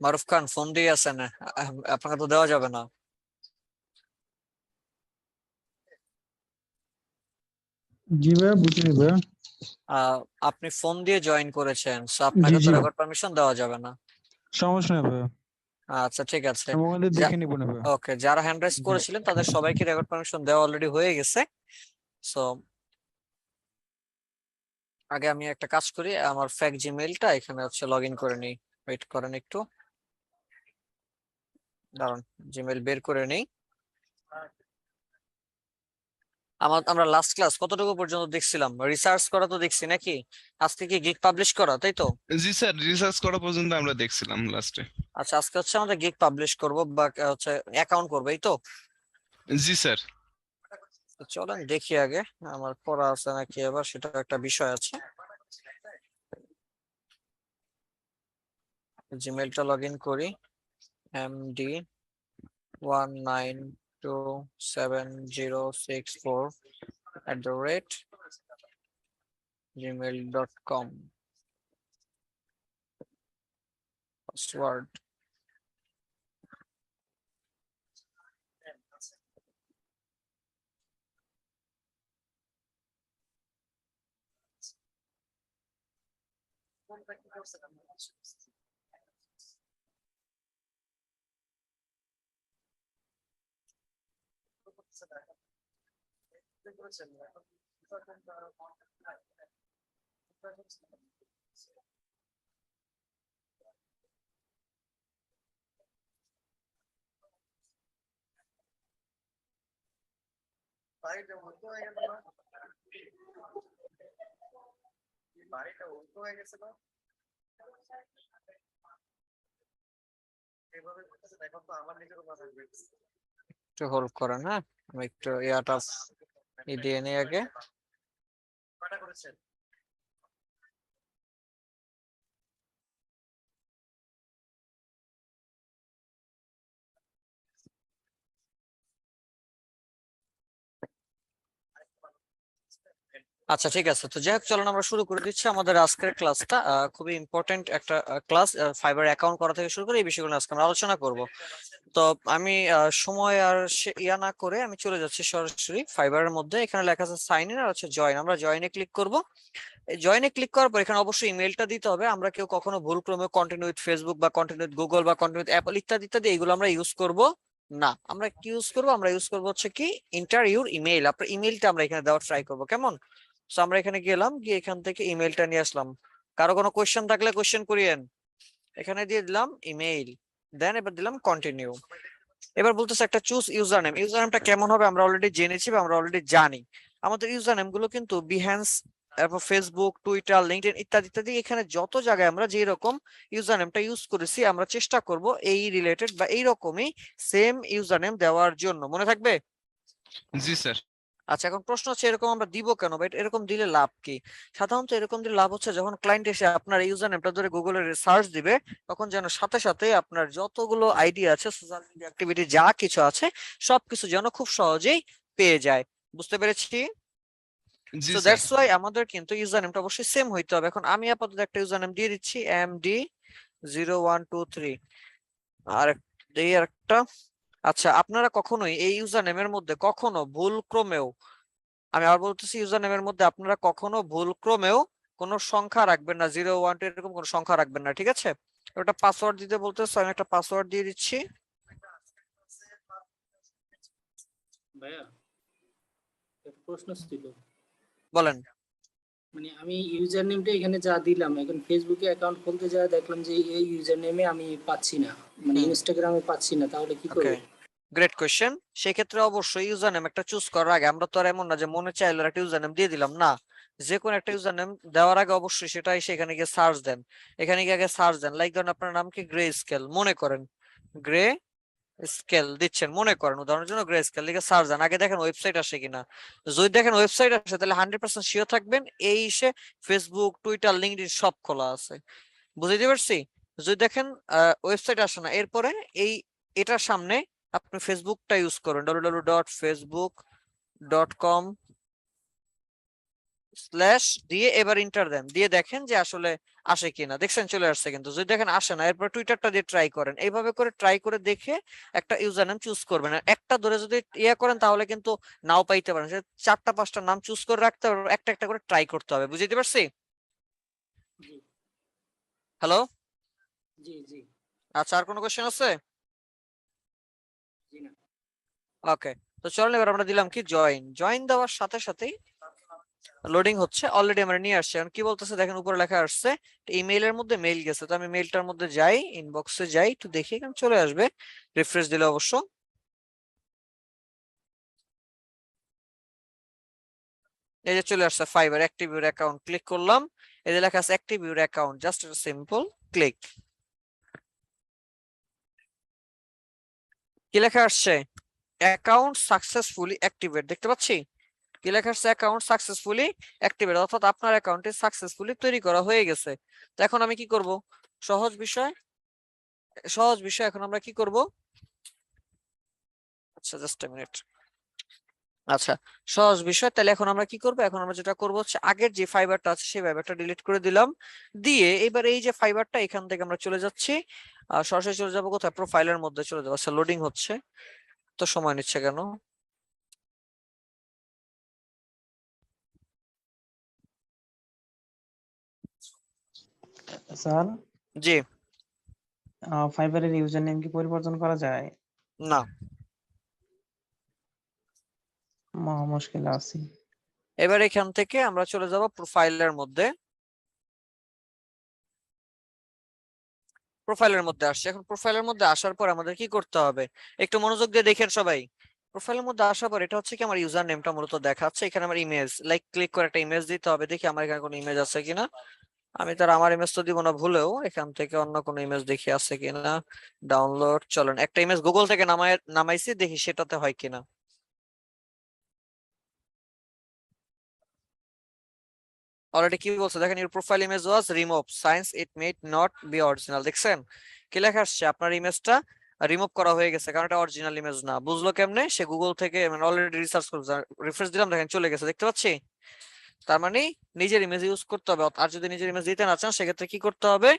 মারুফ খান phone দিয়ে আছেন, আপনাকে তো দেওয়া যাবে না। জি ভাইয়া, বুঝিনি ভাইয়া। আহ, আপনি ফোন দিয়ে জয়েন করেছেন, সো জি আপনাকে তো জি, রেকর্ড পারমিশন দেওয়া যাবে না। সমস্যা নেই ভাইয়া, আচ্ছা ঠিক আছে। আমি ওখান থেকে দেখে নিবো না ভাইয়া। ওকে, যারা হ্যান্ড রাইজ জি করেছিলেন তাদের সবাইকে রেকর্ড পারমিশন দেওয়া অলরেডি হয়ে গেছে। সো আগে আমি একটা কাজ করি, আমার ফেক জিমেইলটা এখানে হচ্ছে লগ ইন করে নিই। ওয়েট করেন একটু, দাঁড়ান জিমেইল বের করে নেই। আমরা লাস্ট ক্লাস কতটুকু পর্যন্ত দেখছিলাম? রিসার্চ করা তো দেখছি নাকি? আজকে কি গিগ পাবলিশ করা, তাই তো? জি স্যার, রিসার্চ করা পর্যন্ত আমরা দেখছিলাম লাস্টে। আচ্ছা, আজকে হচ্ছে আমাদের গিগ পাবলিশ করব বা হচ্ছে অ্যাকাউন্ট করবো, এই তো? জি স্যার। তো চলেন দেখি আগে আমার পড়া আছে নাকি, এবার সেটা একটা বিষয় আছে। জিমেইলটা লগ ইন করি, md192706 4 @gmail.com, পাসওয়ার্ড। একটু হোল্ড করেন, হ্যাঁ আমি একটু ইয়াটা দিয়ে নিই আগে। আচ্ছা ঠিক আছে, তো যাই হোক চলুন আমরা শুরু করে দিচ্ছি আমাদের আজকের ক্লাসটা। খুবই ইম্পর্টেন্ট একটা ক্লাস, ফাইবার অ্যাকাউন্ট করা থেকে শুরু করে এই বিষয়গুলো আজকে আমরা আলোচনা করব। তো আমি সময় আর ইয়া না করে আমি চলে যাচ্ছি সরাসরি ফাইবারের মধ্যে। এখানে লেখা আছে সাইন ইন আর হচ্ছে জয়েন, আমরা জয়েনে ক্লিক করব। জয়েনে ক্লিক করার পর এখানে অবশ্যই ইমেলটা দিতে হবে। আমরা কেউ কখনো ভুলক্রমে কন্টিনিউ উইথ ফেসবুক বা কন্টিনিউ উইথ গুগল বা কন্টিনিউ উইথ অ্যাপল ইত্যাদি ইত্যাদি এগুলো আমরা ইউজ করব না। আমরা কি ইউজ করব? আমরা ইউজ করব হচ্ছে কি, ইন্টার ইউর ইমেইল। আপনার ইমেইলটা আমরা এখানে দেওয়ার ট্রাই করব, কেমন? তো আমরা এখানে গেলাম, গিয়ে এখান থেকে ইমেইলটা নিয়ে আসলাম। কারো কোনো কোয়েশ্চেন থাকলে কোয়েশ্চেন করিয়েন। এখানে দিয়ে দিলাম ইমেইল, দেন এবার দিলাম কন্টিনিউ। এবার বলতেছে একটা চুজ ইউজার নেম। ইউজার নেমটা কেমন হবে আমরা অলরেডি জেনেছি বা আমরা অলরেডি জানি। আমাদের ইউজার নেম গুলো কিন্তু বিহ্যান্স, তারপর ফেসবুক, টুইটার, লিঙ্কডইন ইত্যাদি ইত্যাদি, এখানে যত জায়গায় আমরা যে রকম ইউজার নেমটা ইউজ করেছি আমরা চেষ্টা করব এই রিলেটেড বা এই রকমই সেম ইউজার নেম দেওয়ার জন্য, মনে থাকবে? জি স্যার। আচ্ছা, এখন প্রশ্ন হচ্ছে এরকম আমরা দিব কেন, বা এরকম দিলে লাভ কি? সাধারণত এরকম দিলে লাভ হচ্ছে যখন ক্লায়েন্ট এসে আপনার ইউজার নেমটা ধরে গুগলে সার্চ দিবে, তখন যেন সাথে সাথে আপনার যতগুলো আইডি আছে, সোশ্যাল মিডিয়া অ্যাক্টিভিটি যা কিছু আছে সবকিছু যেন খুব সহজেই পেয়ে যায়। বুঝতে পেরেছি? জি সো স্যার। দ্যাটস ওয়াই আমাদের কিন্তু ইউজার নেমটা অবশ্যই সেম হইতে হবে। এখন আমি আপাতত একটা ইউজার নেম দিয়ে দিচ্ছি, MD0123। আর এই একটা। আচ্ছা, আপনারা কখনোই এই ইউজার নেমের মধ্যে কখনো ভুল ক্রমেও, আমি আবার বলতেছি, ইউজার নেমের মধ্যে আপনারা কখনো ভুল ক্রমেও কোনো সংখ্যা রাখবেন না, 0 1 2 এরকম কোনো সংখ্যা রাখবেন না, ঠিক আছে? ওটা পাসওয়ার্ড দিতে বলতেছে, আমি একটা পাসওয়ার্ড দিয়ে দিচ্ছি। ভাইয়া একটা প্রশ্ন ছিল। বলেন। মানে আমি ইউজার নেমটা এখানে যা দিলাম, এখন ফেসবুকে অ্যাকাউন্ট খুলতে যা দেখলাম যে এই ইউজার নেমে আমি পাচ্ছি না, মানে ইনস্টাগ্রামে পাচ্ছি না, তাহলে কি ওকে, করব? Great question. সেক্ষেত্রে অবশ্যই ইউজার নেম একটা চুজ করার আগে আমরা তো আর এমন না যে মনে চাইলো একটা ইউজার নেম দিয়ে দিলাম, না। যে কোনো একটা ইউজার নেম দেওয়ার আগে অবশ্যই সেটা এসে এখানে গিয়ে সার্চ দেন। এখানে গিয়ে আগে সার্চ দেন, লাইক ধরুন আপনার নাম কি, গ্রে স্কেল মনে করেন, গ্রে স্কেল দিচ্ছেন মনে করেন উদাহরণের জন্য, গ্রে স্কেল লিখে সার্চ দেন। আগে দেখেন ওয়েবসাইট আসে কিনা। যদি দেখেন ওয়েবসাইট আসে তাহলে 100% শিওর থাকবেন এই এসে ফেসবুক, টুইটার, লিঙ্কডইন সব খোলা আছে। বুঝতে পারছি? যদি দেখেন ওয়েবসাইট আসে না, এরপরে এই এটার সামনে আপনি ফেসবুকটা ইউজ করুন, www.facebook.com স্ল্যাশ দিয়ে এবার ইন্টার দেন, দিয়ে দেখেন যে আসলে আসে কিনা। দেখছেন চলে আসছে, কিন্তু যদি দেখেন আসে না এরপর টুইটারটা দিয়ে ট্রাই করেন। এইভাবে করে ট্রাই করে দেখে একটা ইউজার নেম চুজ করবেন। আর একটা ধরে যদি ইয়ে করেন তাহলে কিন্তু নাও পাইতে পারেন। সে 4টা 5টা নাম চুজ করে রাখতে হবে, একটা একটা করে ট্রাই করতে হবে। বুঝতে পারছি? জি হ্যালো, জি জি আচ্ছা আর কোনো কোশ্চেন আছে? জি না। ওকে, তো চলেন এবার আমরা দিলাম কি জয়েন। জয়েন দেওয়ার সাথে সাথেই লোডিং হচ্ছে, অলরেডি আমরা নিয়ে আসছি। এখন কি বলতেছে দেখেন উপরে লেখা আসছে ইমেইলের মধ্যে মেইল গেছে। তো আমি মেইলটার মধ্যে যাই, ইনবক্সে যাই, একটু দেখি এখানে চলে আসবে। রিফ্রেশ দিলে অবশ্য এই যে চলে আসছে fibre active your account. Click করলাম, এই যে লেখা আছে active your account, just simple click. কি লেখা আসছে? অ্যাকাউন্ট সাকসেসফুলি অ্যাক্টিভেট, দেখতে পাচ্ছি কি লেখা আসছে? অ্যাকাউন্ট সাকসেসফুলি অ্যাক্টিভেট, অর্থাৎ আপনার অ্যাকাউন্টে সাকসেসফুলি তৈরি করা হয়ে গেছে। তো এখন আমি কি করব? সহজ বিষয়, সহজ বিষয়। এখন আমরা কি করব? আচ্ছা জাস্ট এ মিনিট। আচ্ছা, সহজ বিষয়। তাহলে এখন আমরা কি করব? এখন আমরা যেটা করব হচ্ছে আগের যে ফাইবারটা আছে সেই ফাইবারটা ডিলিট করে দিলাম, দিয়ে এবার এই যে ফাইবারটা এখান থেকে আমরা চলে যাচ্ছি, সরাসরি চলে যাব কোথায়? প্রোফাইলের মধ্যে চলে যাবো। আচ্ছা লোডিং হচ্ছে, তো সময় নিচ্ছে কেন? স্যার, জি, ফাইবারের ইউজার নেম কি পরিবর্তন করা যায়? না। মহা মুশকিলে আছি। এবার এখান থেকে আমরা চলে যাব প্রোফাইলের মধ্যে। প্রোফাইলের মধ্যে আসছে। এখন প্রোফাইলের মধ্যে আসার পর আমাদের কি করতে হবে একটু মনোযোগ দিয়ে দেখেন সবাই। প্রোফাইলের মধ্যে আসার পর এটা হচ্ছে কি আমার ইউজার নেমটা মূলত দেখাচ্ছে। এখানে আমার ইমেজ, লাইক ক্লিক করে একটা ইমেজ দিতে হবে। দেখি আমার এখানে কোনো ইমেজ আছে কিনা। আমি তার আমার ইমেজ তো দিব না ভুলেও, এখান থেকে অন্য কোনো ইমেজ দেখি আছে কিনা। ডাউনলোড, চলেন একটা ইমেজ গুগল থেকে নামাইছি, দেখি সেটাতে হয় কিনা। অলরেডি কি বলছে দেখেন, your profile image was remove since it made not be original. দেখছেন কি লেখা আসছে? আপনার ইমেজটা রিমুভ করা হয়ে গেছে, কারণ এটা অরিজিনাল ইমেজ না। বুঝলো কেমনে? সে গুগল থেকে মানে অলরেডি রিসার্চ করছে। রিফ্রেশ দিলাম, দেখেন চলে গেছে, দেখতে পাচ্ছি। তার মানে নিজের ইমেজ ইউজ করতে হবে। আর যদি নিজের ইমেজ দিতে না চান সেক্ষেত্রে কি করতে হবে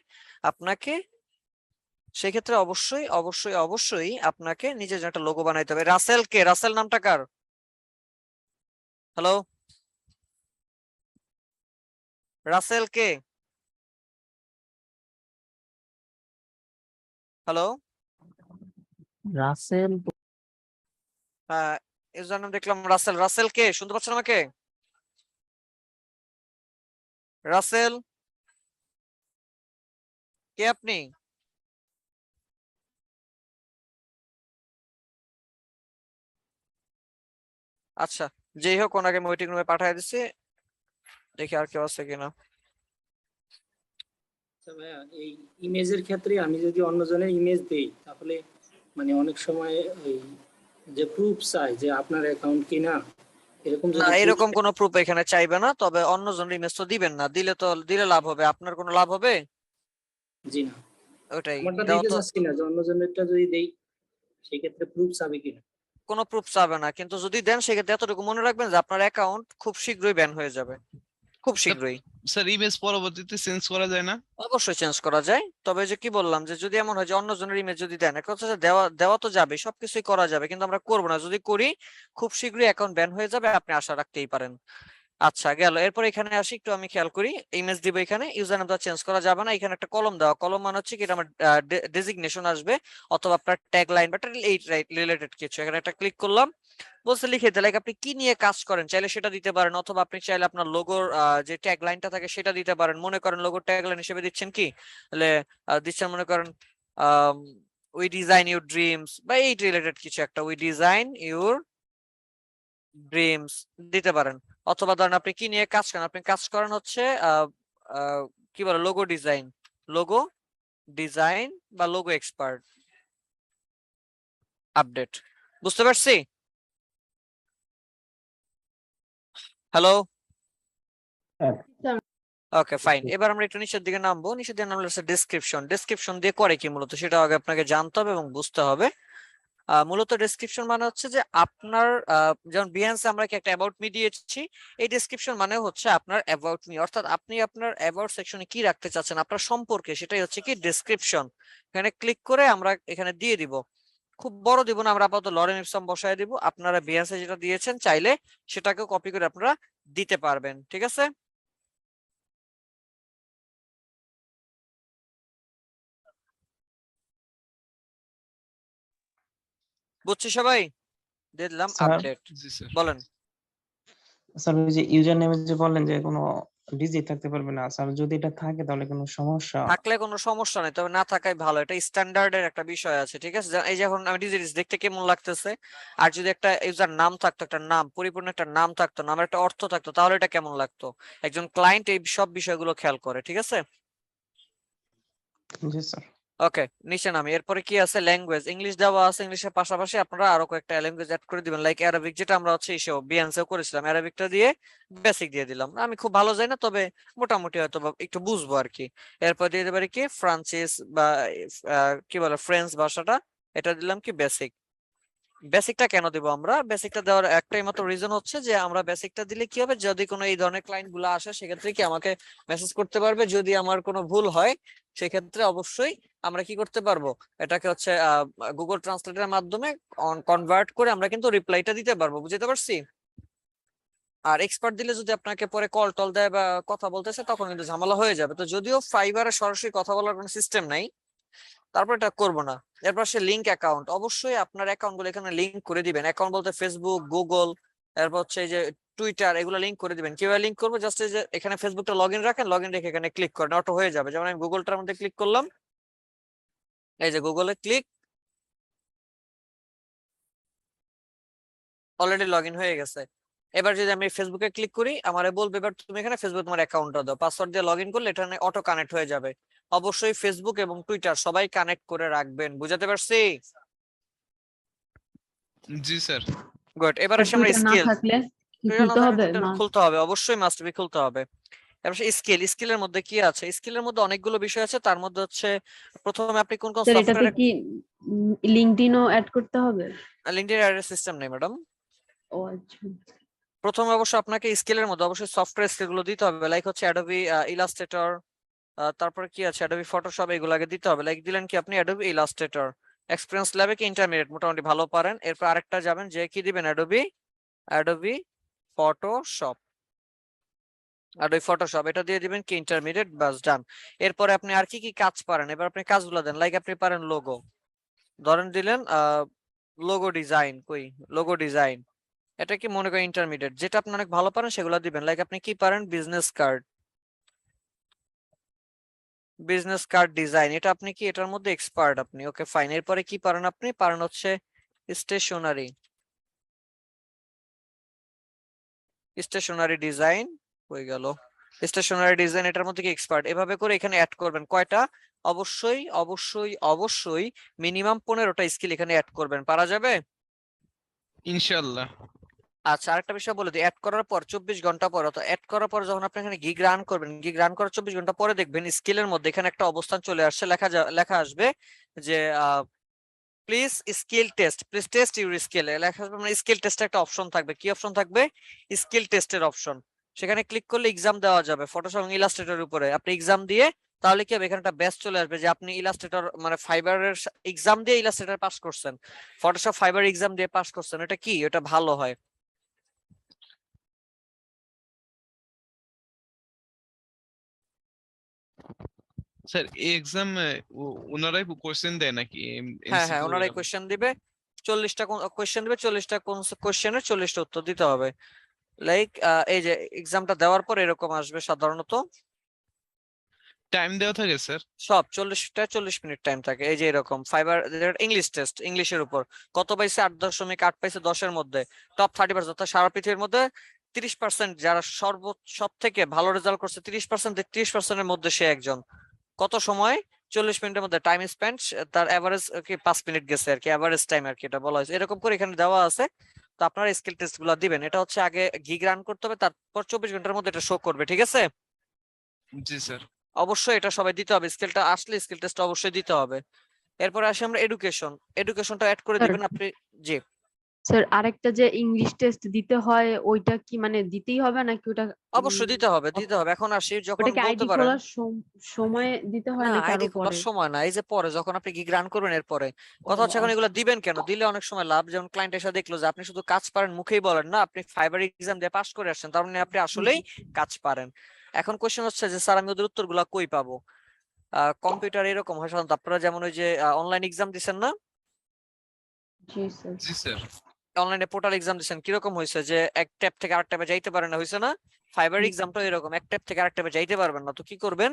আপনাকে? সেক্ষেত্রে অবশ্যই অবশ্যই অবশ্যই আপনাকে নিজের জন্য একটা লোগো বানাইতে হবে। রাসেল কে? রাসেল নামটা কার? হ্যালো, রাসেল কে? হ্যালো, রাসেল হ্যাঁ ইউজার নাম দেখলাম রাসেল। রাসেল কে? শুনতে পাচ্ছেন আমাকে? রাসেল কে আপনি? আচ্ছা, যেই হোক ওনাকে ওয়েটিং রুমে পাঠিয়ে দিচ্ছি, দেখি আর কেউ আছে কিনা। আচ্ছা ভাইয়া, এই ইমেজের ক্ষেত্রে আমি যদি অন্যজনের ইমেজ দেই তাহলে মানে অনেক সময় ওই যে প্রুফ চাই যে আপনার অ্যাকাউন্ট কিনা, এরকম না, যদি proof এরকম কোনো প্রুফ এখানে চাইবে না। তবে অন্যজনের ইমেজ তো দিবেন না, দিলে তো দিলে লাভ হবে, আপনার কোনো লাভ হবে? জি না, ওটাই আমারটা দেওয়া দিতে তো। চাচ্ছি না, যে অন্যজনেরটা যদি দেই সেক্ষেত্রে প্রুফ চাবে কিনা। কোনো প্রুফ চাবে না, কিন্তু যদি দেন সেক্ষেত্রে এতটুকু মনে রাখবেন যে আপনার অ্যাকাউন্ট খুব শীঘ্রই ব্যান হয়ে যাবে, খুব শীঘ্রই। স্যার ইমেজ পরবর্তীতে চেঞ্জ করা যায় না? অবশ্যই চেঞ্জ করা যায়, তবে যে কি বললাম যে যদি এমন হয় যে অন্যজনের ইমেজ যদি দেন, একটা হচ্ছে যে দেওয়া দেওয়া তো যাবে, সবকিছুই করা যাবে, কিন্তু আমরা করবো না। যদি করি খুব শীঘ্রই অ্যাকাউন্ট ব্যান হয়ে যাবে, আপনি আশা রাখতেই পারেন। আচ্ছা গেল। এরপর এখানে আসি, একটু আমি খেয়াল করি। ইমেজ দিব, এখানে ইউজার নাম তো চেঞ্জ করা যাবে না। এখানে একটা কলম দেওয়া, কলম মানে হচ্ছে কি এটা আমার ডেজিগনেশন আসবে, অথবা আপনার ট্যাগ লাইন বা এই রিলেটেড কিছু। এখানে একটা ক্লিক করলাম, বলছে লিখে দিতে, লাইক আপনি কি নিয়ে কাজ করেন চাইলে সেটা দিতে পারেন, অথবা আপনি চাইলে আপনার লোগোর যে ট্যাগ লাইনটা থাকে সেটা দিতে পারেন। মনে করেন লোগোর ট্যাগ লাইন হিসেবে দিচ্ছেন কি, তাহলে দিচ্ছেন মনে করেন উই ডিজাইন ইউর ড্রিমস বা এই রিলেটেড কিছু একটা, উই ডিজাইন ইউর ড্রিমস দিতে পারেন। অথবা ধরেন আপনি কি নিয়ে কাজ করেন, আপনি কাজ করেন হচ্ছে কি বলে লোগো ডিজাইন, লোগো ডিজাইন বা লোগো এক্সপার্ট আপডেট। বুঝতে পারছি? Hello, okay fine. এবার আমরা একটু নিচের দিকে নামবো। নিচের দিকে নামলে হচ্ছে ডেসক্রিপশন। ডেসক্রিপশন দিয়ে করে কি মূলত সেটা আগে আপনাকে জানতে হবে এবং বুঝতে হবে। মূলত ডেসক্রিপশন মানে হচ্ছে যে আপনার যেমন বিহান্সে আমরা কি একটা অ্যাবাউট মি দিয়েছি, এই ডেসক্রিপশন মানে হচ্ছে আপনার অ্যাবাউট মি, অর্থাৎ আপনি আপনার অ্যাবাউট সেকশনে কি রাখতে চাচ্ছেন আপনার সম্পর্কে, সেটাই হচ্ছে কি ডেসক্রিপশন। এখানে ক্লিক করে আমরা এখানে দিয়ে দিব, খুব বড় দিব না, আমরা আপাতত লরেন ইপসম বসায় দিব। আপনারা বিহান্সে যেটা দিয়েছেন চাইলে সেটাকেও কপি করে আপনারা দিতে পারবেন, ঠিক আছে। বুঝছি সবাই, দিয়ে দিলাম স্যার আপডেট। জি স্যার। বলেন। স্যার ওই যে ইউজার নেমে যে বললেন যে কোনো ডিজিট থাকতে পারবে না, স্যার যদি এটা থাকে তাহলে কোনো সমস্যা? থাকলে কোনো সমস্যা নেই, তবে না থাকাই ভালো, এটা স্ট্যান্ডার্ডের একটা বিষয় আছে, ঠিক আছে। এই যে এখন আমি ডিজিটস দেখতে কেমন লাগতেছে, আর যদি একটা ইউজার নাম থাকতো, একটা নাম, পরিপূর্ণ একটা নাম থাকতো, নামের একটা অর্থ থাকতো, তাহলে এটা কেমন লাগতো। একজন ক্লায়েন্ট এই সব বিষয়গুলো খেয়াল করে, ঠিক আছে। জি স্যার। ওকে, নিচে নামি। এরপরে কি আছে, ল্যাঙ্গুয়েজ ইংলিশ দেওয়া আছে, ইংলিশের পাশাপাশি আপনারা আরো কয়েকটা ল্যাঙ্গুয়েজ অ্যাড করে দিবেন, লাইক অ্যারাবিক, যেটা আমরা হচ্ছে ইসেও বিএনসিও করেছিলাম, অ্যারাবিকটা দিয়ে বেসিক দিয়ে দিলাম। আমি খুব ভালো যাই না, তবে মোটামুটি হয়তো একটু বুঝবো আর কি। এরপর দিয়ে দিতে পারি কি ফ্রান্সিস বা কি বলে ফ্রেঞ্চ ভাষাটা, এটা দিলাম কি বেসিক। বেসিকটা কেন দিব আমরা, বেসিকটা দেওয়ার একটাই মাত্র রিজন হচ্ছে যে আমরা বেসিকটা দিলে কি হবে, যদি কোনো এই ধরনের ক্লায়েন্ট গুলো আসে সেক্ষেত্রে কি আমাকে মেসেজ করতে পারবে, যদি আমার কোনো ভুল হয় সেক্ষেত্রে অবশ্যই আমরা কি করতে পারবো, এটাকে হচ্ছে গুগল ট্রান্সলেটের মাধ্যমে কনভার্ট করে আমরা কিন্তু রিপ্লাইটা দিতে পারবো, বুঝতে পারছি। আর এক্সপার্ট দিলে যদি আপনাকে পরে কল টল দেয় বা কথা বলতেছে তখন কিন্তু ঝামেলা হয়ে যাবে। তো যদিও ফাইবারে সরাসরি কথা বলার কোনো সিস্টেম নাই, তারপর এটা করব না। এরপর সে লিংক অ্যাকাউন্ট, অবশ্যই আপনার অ্যাকাউন্ট গুলো এখানে লিংক করে দিবেন। অ্যাকাউন্ট বলতে ফেসবুক, গুগল, এরপর হচ্ছে এই যে টুইটার, এগুলো লিংক করে দিবেন। কিভাবে লিংক করবো, জাস্ট এই যে এখানে ফেসবুকটা লগইন রাখেন, লগইন রেখে এখানে ক্লিক করেন, অটো হয়ে যাবে। যেমন আমি গুগলটার মধ্যে ক্লিক করলাম, এই যে গুগলে ক্লিক, অলরেডি লগইন হয়ে গেছে। এবার যদি আমি ফেসবুকে ক্লিক করি, আমারে বলবে এবার তুমি এখানে ফেসবুক তোমার অ্যাকাউন্টটা দাও, পাসওয়ার্ড দিয়ে লগইন করলে এটা অটো কানেক্ট হয়ে যাবে। অবশ্যই ফেসবুক এবং টুইটার সবাই কানেক্ট করে রাখবেন, বুঝাতে পারছি। জি স্যার। গুড, এবার আর আসি আমরা টুইটার না স্কিল। থাকলে কি টুইটার না খুলতে থাকলে হবে টুইটার না? খুলতে হবে, অবশ্যই মাস্ট বি খুলতে হবে। এবার স্কিল, স্কিলের মধ্যে কি আছে, স্কিলের মধ্যে অনেকগুলো বিষয় আছে, তার মধ্যে হচ্ছে প্রথমে আপনি কোন কোন স্যার এটাতে সফটওয়্যারে, কি লিঙ্কডইনও অ্যাড করতে হবে? লিংকডইন অ্যাড সিস্টেম নেই ম্যাডাম। ও আচ্ছা। প্রথমে অবশ্য আপনাকে স্কিলের মধ্যে অবশ্যই সফটওয়্যার স্কিল গুলো দিতে হবে, লাইক হচ্ছে অ্যাডোবি ইলাস্ট্রেটর, তারপরে কি আছে অ্যাডোবি ফটোশপ, এগুলো আগে দিতে হবে। লাইক দিলেন কি আপনি অ্যাডোবি ইলাস্ট্রেটর, এক্সপেরিয়েন্স লেভেল কি ইন্টারমিডিয়েট, মোটামুটি ভালো পারেন। এরপর আরেকটা যাবেন যে কি দিবেন, অ্যাডোবি ফটোশপ, অ্যাডোবি ফটোশপ, এটা দিয়ে দিবেন কি ইন্টারমিডিয়েট, বাস ডান। এরপরে আপনি আর কি কি কাজ পারেন, এবার আপনি কাজগুলো দেন। লাইক আপনি পারেন লোগো, ধরেন দিলেন লোগো ডিজাইন, কই লোগো ডিজাইন, এটা কি মনে করেন ইন্টারমিডিয়েট। যেটা আপনি অনেক ভালো পারেন সেগুলো দিবেন। লাইক আপনি কি পারেন, business card, business card design, এটা আপনি কি এটার মধ্যে এক্সপার্ট আপনি, ওকে ফাইন। এরপরে কি পারেন, আপনি পারেন হচ্ছে স্টেশনারি, স্টেশনারি ডিজাইন, হয়ে গেল স্টেশনারি ডিজাইন, এটার মধ্যে কি এক্সপার্ট। এভাবে করে এখানে অ্যাড করবেন কয়টা, অবশ্যই অবশ্যই অবশ্যই মিনিমাম 15টা স্কিল এখানে অ্যাড করবেন, পারা যাবে ইনশাআল্লাহ। আচ্ছা। আরেকটা বিষয় বলে দিই, অ্যাড করার পর 24 ঘন্টা পর, অর্থাৎ অ্যাড করার পর যখন আপনি এখানে গিগ রান করবেন, গিগ রান করার 24 ঘন্টা পরে দেখবেন স্কিলের মধ্যে এখানে একটা অবস্থান চলে আসছে, লেখা আসবে যে please skill test, please test your skill, লেখা আসবে। মানে স্কিল টেস্টে একটা অপশন থাকবে, কি অপশন থাকবে, স্কিল টেস্টের অপশন। সেখানে ক্লিক করলে এক্সাম দেওয়া যাবে ফটোশপ এবং ইলাস্ট্রেটরের উপরে। আপনি এক্সাম দিয়ে তাহলে কি হবে, এখানে একটা ব্যাচ চলে আসবে যে আপনি ইলাস্ট্রেটর মানে ফাইবারের এক্সাম দিয়ে ইলাস্ট্রেটর পাস করছেন, ফটোশপ ফাইবার এক্সাম দিয়ে পাস করছেন, এটা কি, এটা ভালো হয়। স্যার এই এক্সাম ওনারাই কোশ্চেন দেয় নাকি? হ্যাঁ হ্যাঁ, MCQ ওনারাই এরকম? কোয়েশ্চেন দিবে, 40টা কোয়েশ্চেন দিবে, 40টা কোয়েশ্চেনের 40টা উত্তর দিতে হবে। লাইক এই যে এক্সামটা দেওয়ার পর এরকম আসবে সাধারণত, টাইম দেওয়া থাকে স্যার? সব 40 মিনিট টাইম থাকে। এই যে এরকম ফাইবার ইংলিশ টেস্ট, ইংলিশের উপর কত পাইছে, 8.8 পাইছে 10-এর মধ্যে, টপ 30%, অর্থাৎ সারা পৃথিবীর মধ্যে 30% যারা সব থেকে ভালো রেজাল্ট করছে, 30%-30%-এর মধ্যে সে একজন। কত সময়, 40 মিনিটের মধ্যে টাইম স্পেন্ড, তার এভারেজ কি 5 মিনিট গেছে আর কি, এভারেজ টাইম আর কি এটা বলা হয়েছে, এরকম করে এখানে দেওয়া আছে। তো আপনারা স্কিল টেস্ট গুলো দিবেন, এটা হচ্ছে আগে গিগ রান করতে হবে, তারপর 24 ঘন্টার মধ্যে এটা শো করবে, ঠিক আছে। জি স্যার। অবশ্যই এটা সবাই দিতে হবে, স্কিলটা আসলে স্কিল টেস্ট অবশ্যই দিতে হবে। এরপরে আসি আমরা এডুকেশনটা অ্যাড করে স্যার। দিবেন আপনি। জি, স্যার আরেকটা যে ইংলিশ টেস্ট দিতে হয় ওইটা কি মানে দিতেই হবে নাকি ওটা অবশ্যই দিতে হবে, এখন আসি যখন ওটাকে বলতে আইডি পারেন খোলার সময় দিতে হয় না নাকি আইডি আরো খোলার পরে? সময় না, এই যে পরে যখন আপনি গিগ রান করবেন এর পরে। কথা হচ্ছে এখন এগুলো দিবেন কেন, দিলে অনেক সময় লাভ, যেমন ক্লায়েন্ট এসে দেখলো যে আপনি শুধু কাজ পারেন মুখেই বলেন না, আপনি ফাইবার এক্সাম দিয়ে পাস করে আসছেন, তার মানে আপনি আসলেই কাজ পারেন। এখন কোশ্চেন হচ্ছে যে স্যার আমি ওদের উত্তরগুলো কই পাবো? কম্পিউটার এরকম হয় সাধারণত, আপনারা যেমন ওই যে অনলাইন এক্সাম দিচ্ছেন না, জি স্যার। জি স্যার। অনলাইনে পোর্টাল এক্সাম দিচ্ছেন, কিরকম হয়েছে যে এক ট্যাব থেকে আরেক ট্যাবে যাইতে পারে না, হয়েছে না? ফাইবার এক্সামটা এরকম, এক ট্যাব থেকে আরেক ট্যাবে যাইতে পারবেন না, তো কি করবেন?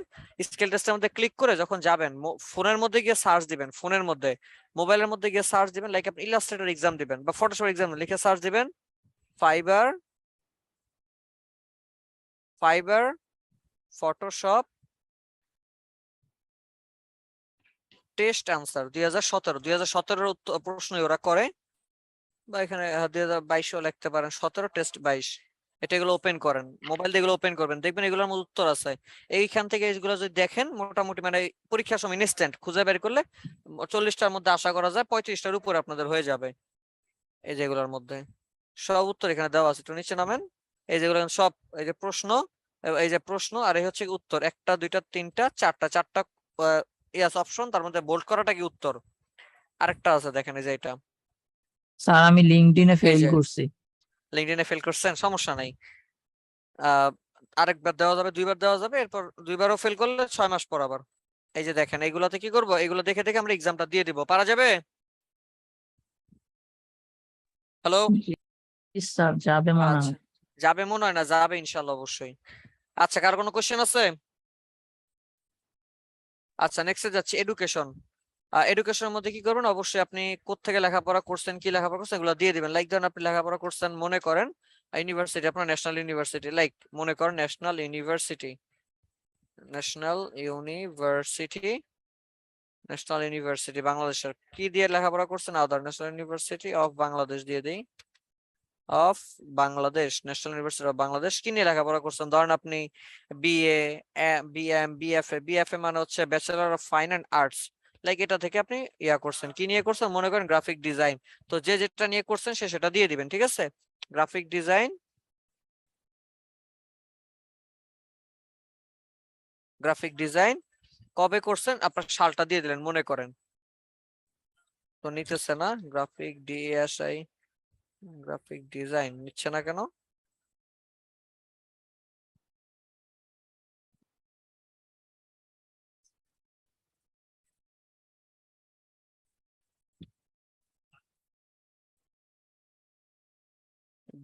স্কেল টেস্টের মধ্যে ক্লিক করে যখন যাবেন ফোনের মধ্যে গিয়ে সার্চ দিবেন, ফোনের মধ্যে মোবাইলের মধ্যে গিয়ে সার্চ দিবেন, লাইক আপনি ইলাস্ট্রেটর এক্সাম দিবেন বা ফটোশপ এক্সাম লিখে সার্চ দিবেন fibre fibre Photoshop test answer 2017 প্রশ্নই ওরা করে, বা এখানে 2022ও লিখতে পারেন, 17 টেস্ট 22, এটা এগুলো ওপেন করেন, মোবাইল দিয়ে এগুলো ওপেন করবেন, দেখবেন এগুলোর মধ্যে উত্তর আছে। এইখান থেকে এগুলো যদি দেখেন মোটামুটি মানে পরীক্ষার সময় ইনস্ট্যান্ট খুঁজে বের করলে 40টার মধ্যে আশা করা যায় 35টার উপরে আপনাদের হয়ে যাবে। এই যেগুলোর মধ্যে সব উত্তর এখানে দেওয়া আছে, একটু নিচে নামেন, এই যেগুলো সব এই যে প্রশ্ন, এই যে প্রশ্ন আর এই হচ্ছে উত্তর, একটা দুইটা তিনটা চারটা ইয়াস অপশন, তার মধ্যে বোল্ড করাটা কি উত্তর। আরেকটা আছে দেখেন এই যে এটা, স্যার আমি লিঙ্কডইনে ফেল যে করছি। লিঙ্কডইনে ফেল করছেন, সমস্যা নাই, আরেকবার দেওয়া যাবে, দুইবার দেওয়া যাবে, এরপর দুইবারও ফেল করলে 6 মাস পর আবার। এই যে দেখেন এইগুলাতে কি করব, এগুলো দেখে দেখে আমরা এক্সামটা দিয়ে দিব, পারা যাবে? হ্যালো, জি স্যার যাবে মনে আচ্ছা হয়। যাবে মনে হয় না, যাবে ইনশাল্লাহ অবশ্যই। আচ্ছা কার কোনো কোশ্চেন আছে? আচ্ছা নেক্সটে যাচ্ছি, এডুকেশনের মধ্যে কি করবেন, অবশ্যই আপনি কোত্থেকে লেখাপড়া করছেন, কি লেখাপড়া করছেন এগুলো দিয়ে দিবেন। লাইক ধরেন আপনি লেখাপড়া করছেন মনে করেন ইউনিভার্সিটি, আপনার ন্যাশনাল ইউনিভার্সিটি, লাইক মনে করেন ন্যাশনাল ইউনিভার্সিটি বাংলাদেশের, কি দিয়ে লেখাপড়া করছেন, আদার ন্যাশনাল ইউনিভার্সিটি অফ বাংলাদেশ দিয়ে দিই, of Bangladesh, national university of Bangladesh, কি নিয়ে লেখাপড়া করছেন, ধরেন আপনি বিএ, বিএম, বিএফএ মানে হচ্ছে bachelor of fine and arts, like এটা থেকে আপনি ইয়া করছেন, কি নিয়ে করছেন, মনে করেন গ্রাফিক ডিজাইন, তো যে যেটা নিয়ে করছেন সে সেটা দিয়ে দিবেন, ঠিক আছে? গ্রাফিক ডিজাইন, কবে করছেন আপনার সালটা দিয়ে দিলেন মনে করেন, তো নিতেছে না, গ্রাফিক ডিজাইন নিচ্ছে না কেন?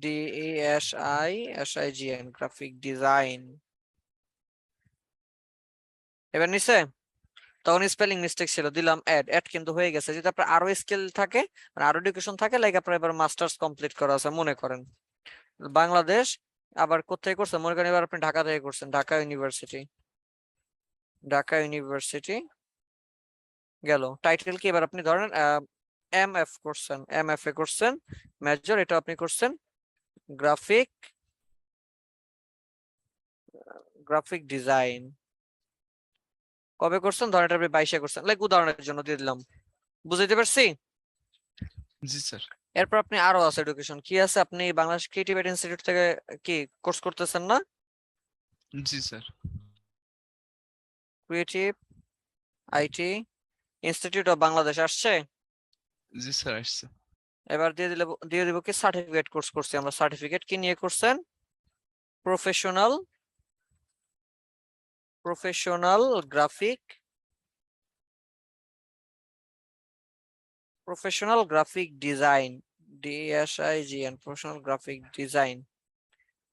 DESIGN গ্রাফিক ডিজাইন, এবার নিছে, তখন স্পেলিং মিস্টেক ছিল, দিলাম অ্যাড কিন্তু হয়ে গেছে। যদি আপনার আরো স্কিল থাকে মানে আরো এডুকেশন থাকে, লাইক আপনার এবার মাস্টার্স কমপ্লিট করা আছে মনে করেন বাংলাদেশ, আবার কোথায় করছেন মনে করেন এবার আপনি ঢাকা থেকে করছেন, ঢাকা ইউনিভার্সিটি গেল, টাইটেল কি এবার আপনি ধরেন এমএফএ করছেন মেজর, এটা আপনি করছেন গ্রাফিক ডিজাইন, কবে করছেন, ধরেন এটা আপনি 22-এ করছেন, লাইক উদাহরণের জন্য দিয়ে দিলাম, বুঝাইতে পারছি? জি স্যার। এরপর আপনি আরো আছে এডুকেশন, কি আছে, আপনি বাংলাদেশ ক্রিয়েটিভ ইনস্টিটিউট থেকে কি কোর্স করতেছেন না? জি sir. Creative IT institute of Bangladesh আসছে, জি স্যার আসছে। এবার দিয়ে দিব কি সার্টিফিকেট কোর্স করছি আমরা, সার্টিফিকেট কি নিয়ে করছেন, professional graphic design, DSIGN professional graphic design,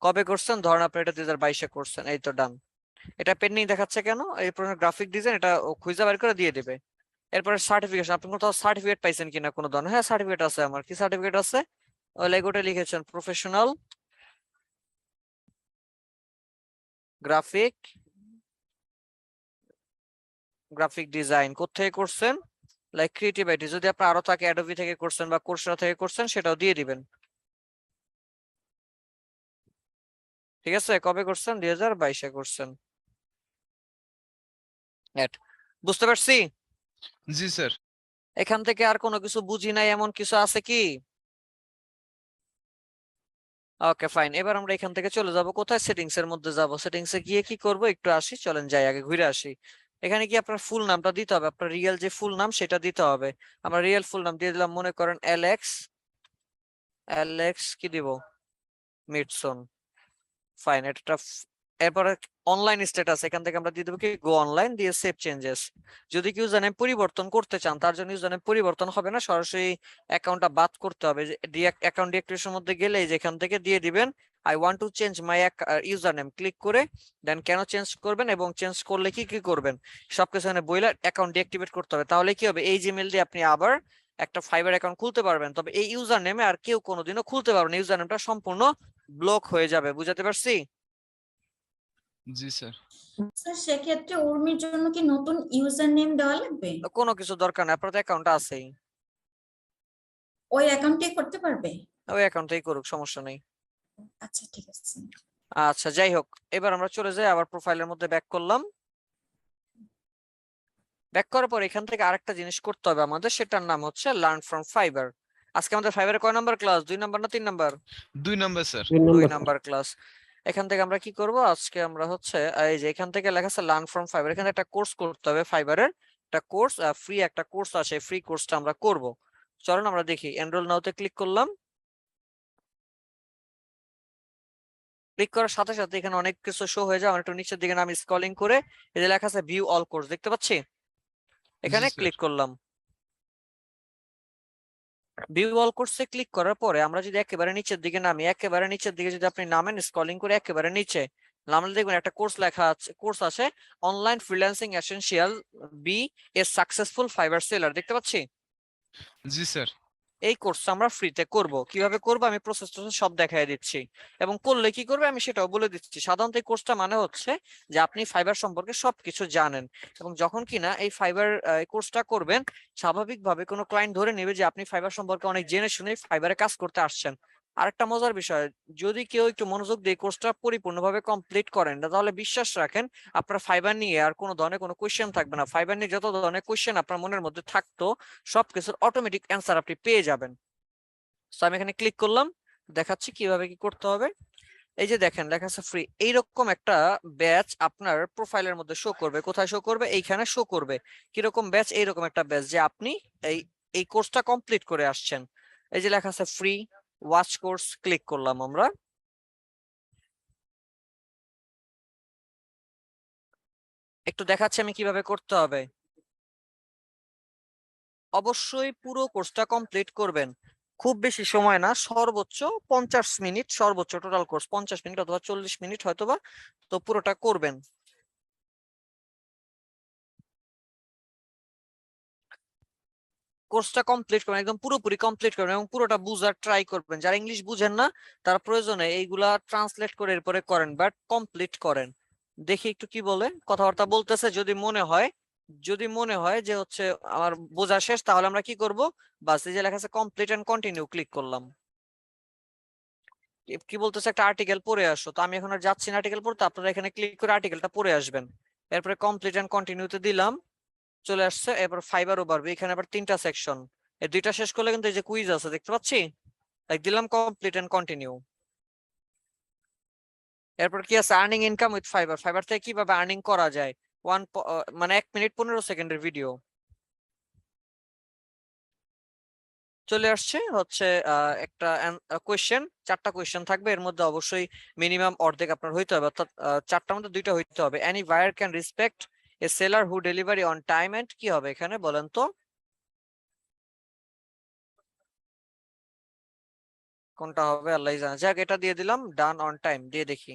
কবে করছেন, ধরেন আপনি এটা 2022-এ করছেন, এই তো ডান। এটা পেন্ডিং দেখাচ্ছে কেন, এই গ্রাফিক ডিজাইন এটা খুঁজে বের করে দিয়ে দিবে। এরপরে সার্টিফিকেশন, আপনি কোথাও সার্টিফিকেট পাইছেন কিনা কোনো ধরনের, হ্যাঁ সার্টিফিকেট আছে আমার, কি সার্টিফিকেট আছে, ওই লেগোটা লিখেছেন প্রফেশনাল গ্রাফিক ডিজাইন, কোথায় করছেন, লাইক ক্রিয়েটিভ আইটি, যদি আপনার আরো থাকে অ্যাডোবি থেকে করছেন বা কোর্সেরা থেকে করছেন সেটাও দিয়ে দিবেন, ঠিক আছে? কবে করছেন, 2022-এ করছেন, বুঝতে পারছি? জি স্যার। এখান থেকে আর কোনো কিছু বুঝি নাই এমন কিছু আছে কি? ওকে ফাইন, এবার আমরা এখান থেকে চলে যাব কোথায়, সেটিংস এর মধ্যে যাব। সেটিংস এ গিয়ে কি করব, একটু আসি, চলেন যাই, আগে ঘুরে আসি। এখানে কি আপনার ফুল নামটা দিতে হবে, আপনার রিয়েল যে ফুল নাম সেটা দিতে হবে। আমরা রিয়েল ফুল নাম দিয়ে দিলাম, মনে করেন অ্যালেক্স। অ্যালেক্স কি দিব, মিটসন। ফাইন, এটা এরপরে অনলাইন স্ট্যাটাস, এখান থেকে আমরা দিয়ে দেবো কি গো অনলাইন, দিয়ে সেভ চেঞ্জেস। যদি কেউ ইউজারনেম পরিবর্তন করতে চান, তার জন্য ইউজারনেম পরিবর্তন হবে না, সরাসরি অ্যাকাউন্টটা বাদ করতে হবে। অ্যাকাউন্ট ডিঅ্যাক্টিভেশন মধ্যে গেলে যেখান থেকে দিয়ে দিবেন I want to change my username, click করে দেন কেন চেঞ্জ করবেন এবং চেঞ্জ করলে কি কি করবেন সবকিছু এখানে বইলে অ্যাকাউন্ট ডিঅ্যাক্টিভেট করতে হবে। তাহলে কি হবে, এই জিমেল দিয়ে আপনি আবার একটা ফাইবার অ্যাকাউন্ট খুলতে পারবেন, তবে এই ইউজার নেমে আর কেউ কোনোদিনও খুলতে পারবেন না, ইউজার নেমটা সম্পূর্ণ ব্লক হয়ে যাবে। বুঝাতে পারছি? জি স্যার। স্যার সেক্ষেত্রে উর্মির জন্য কি নতুন ইউজার নেম দেওয়া লাগবে? কোনো কিছু দরকার নেই, আপনার অ্যাকাউন্টটা আছেই, ওই অ্যাকাউন্টে করতে পারবে? ওই অ্যাকাউন্টেই করুক, সমস্যা নেই। আচ্ছা ঠিক আছে। আচ্ছা যাই হোক, এবার আমরা চলে যাই আবার প্রোফাইলের মধ্যে, ব্যাক করলাম। ব্যাক করার পর এখান থেকে আরেকটা জিনিস করতে হবে আমাদের, সেটার নাম হচ্ছে লার্ন ফ্রম ফাইবার। আজকে আমাদের ফাইবারে কয় নাম্বার ক্লাস, 2 নাম্বার না 3 number? 2 number sir. 2 number class. এখান থেকে আমরা কি করব, আজকে আমরা হচ্ছে এই যে এখান থেকে লেখা আছে লার্ন ফ্রম ফাইবার, এখানে একটা কোর্স করতে হবে, ফাইবারের একটা কোর্স, ফ্রি একটা কোর্স আছে, ফ্রি কোর্সটা আমরা করব। চলুন আমরা দেখি, এনরোল নাওতে ক্লিক করলাম। ক্লিক করার সাথে সাথে এখানে অনেক কিছু শো হয়ে যায়, আমরা একটু নিচের দিকে আমি স্ক্রলিং করে এই যে লেখা আছে ভিউ অল কোর্স, দেখতে পাচ্ছি, এখানে জি, স্যার। ক্লিক করলাম। ভিউ অল কোর্সে ক্লিক করার পরে আমরা যদি একেবারে নিচের দিকে নামি, একেবারে নিচের দিকে যদি আপনি নামেন, স্ক্রলিং করে একেবারে নিচে নামলে দেখবেন একটা কোর্স লেখা আছে, কোর্স আছে online freelancing essential, be a successful Fiverr seller, দেখতে পাচ্ছি। জি স্যার। এই কোর্সটা আমরা ফ্রিতে করব, কিভাবে করব আমি প্রসেসটা সব দেখাই দিচ্ছি, এবং করলে কি করবে আমি সেটাও বলে দিচ্ছি। সাধারণত এই কোর্সটা মানে হচ্ছে যে আপনি ফাইবার সম্পর্কে সবকিছু জানেন, এবং যখন কিনা এই ফাইবার কোর্সটা করবেন, স্বাভাবিকভাবে কোনো ক্লায়েন্ট ধরে নেবে যে আপনি ফাইবার সম্পর্কে অনেক জেনে শুনে ফাইবারে কাজ করতে আসছেন। আরেকটা মজার বিষয়, যদি কেউ একটু মনোযোগ দিয়ে কোর্সটা পরিপূর্ণভাবে কমপ্লিট করেন, তাহলে বিশ্বাস রাখেন আপনার ফাইবার নিয়ে আর কোনো ধরনের কোনো কোয়েশ্চেন থাকবে না। ফাইবার নিয়ে যত ধরনের কোয়েশ্চেন আপনার মনের মধ্যে থাকতো, সবকিছুর অটোমেটিক অ্যান্সার আপনি পেয়ে যাবেন। তো আমি এখানে ক্লিক করলাম, দেখাচ্ছি কিভাবে কি করতে হবে। এই যে দেখেন লেখা আছে ফ্রি, এইরকম একটা ব্যাচ আপনার প্রোফাইলের মধ্যে শো করবে। কোথায় শো করবে, এইখানে শো করবে। কিরকম ব্যাচ, এইরকম একটা ব্যাচ যে আপনি এই এই কোর্সটা কমপ্লিট করে আসছেন। এই যে লেখা আছে ফ্রি ওয়াচ কোর্স, ক্লিক করলাম আমরা। একটু দেখাচ্ছি আমি কিভাবে করতে হবে। অবশ্যই পুরো কোর্সটা কমপ্লিট করবেন, খুব বেশি সময় না, সর্বোচ্চ 50 মিনিট, সর্বোচ্চ টোটাল কোর্স 50 মিনিট অথবা 40 মিনিট হয়তোবা, তো পুরোটা করবেন। কোর্সটা কমপ্লিট করবেন, একদম পুরোপুরি কমপ্লিট করবেন এবং পুরোটা বুঝার ট্রাই করবেন। যারা ইংলিশ বুঝেন না তারা প্রয়োজনে এইগুলা ট্রান্সলেট করে এরপরে করেন, বাট কমপ্লিট করেন। দেখি একটু কি বলে, কথাবার্তা বলতেছে। যদি মনে হয় যে হচ্ছে আমার বোঝা শেষ, তাহলে আমরা কি করব, বাস এই যে লেখা আছে কমপ্লিট এন্ড কন্টিনিউ, ক্লিক করলাম। কি বলতেছে, একটা আর্টিকেল পড়ে আসো, তো আমি এখন আর যাচ্ছি না আর্টিকেল পড়তে, আপনারা এখানে ক্লিক করে আর্টিকেলটা পড়ে আসবেন। এরপরে কমপ্লিট এন্ড কন্টিনিউতে দিলাম, চলে আসছে। এরপর ফাইবার ওভারভিউ, এখানে আবার 3টা সেকশন, এই 2টা শেষ করলে কিন্তু এই যে কুইজ আছে দেখতে পাচ্ছি, দিলাম কমপ্লিট এন্ড কন্টিনিউ। এরপর কি আছে, earning income with fibre, fibre থেকে কিভাবে আর্নিং করা যায়, মানে 1 মিনিট 15 সেকেন্ডের ভিডিও চলে আসছে। হচ্ছে একটা কোয়েশ্চেন, 4টা কোয়েশ্চেন থাকবে, এর মধ্যে অবশ্যই মিনিমাম অর্ধেক আপনার হইতে হবে, অর্থাৎ 4টার মধ্যে 2টা হইতে হবে। Any buyer can respect a seller who delivery on time and, কি হবে এখানে বলেন তো, কোনটা হবে আল্লাহ জানে। যাক এটা দিয়ে দিলাম, ডান অন টাইম দিয়ে দেখি,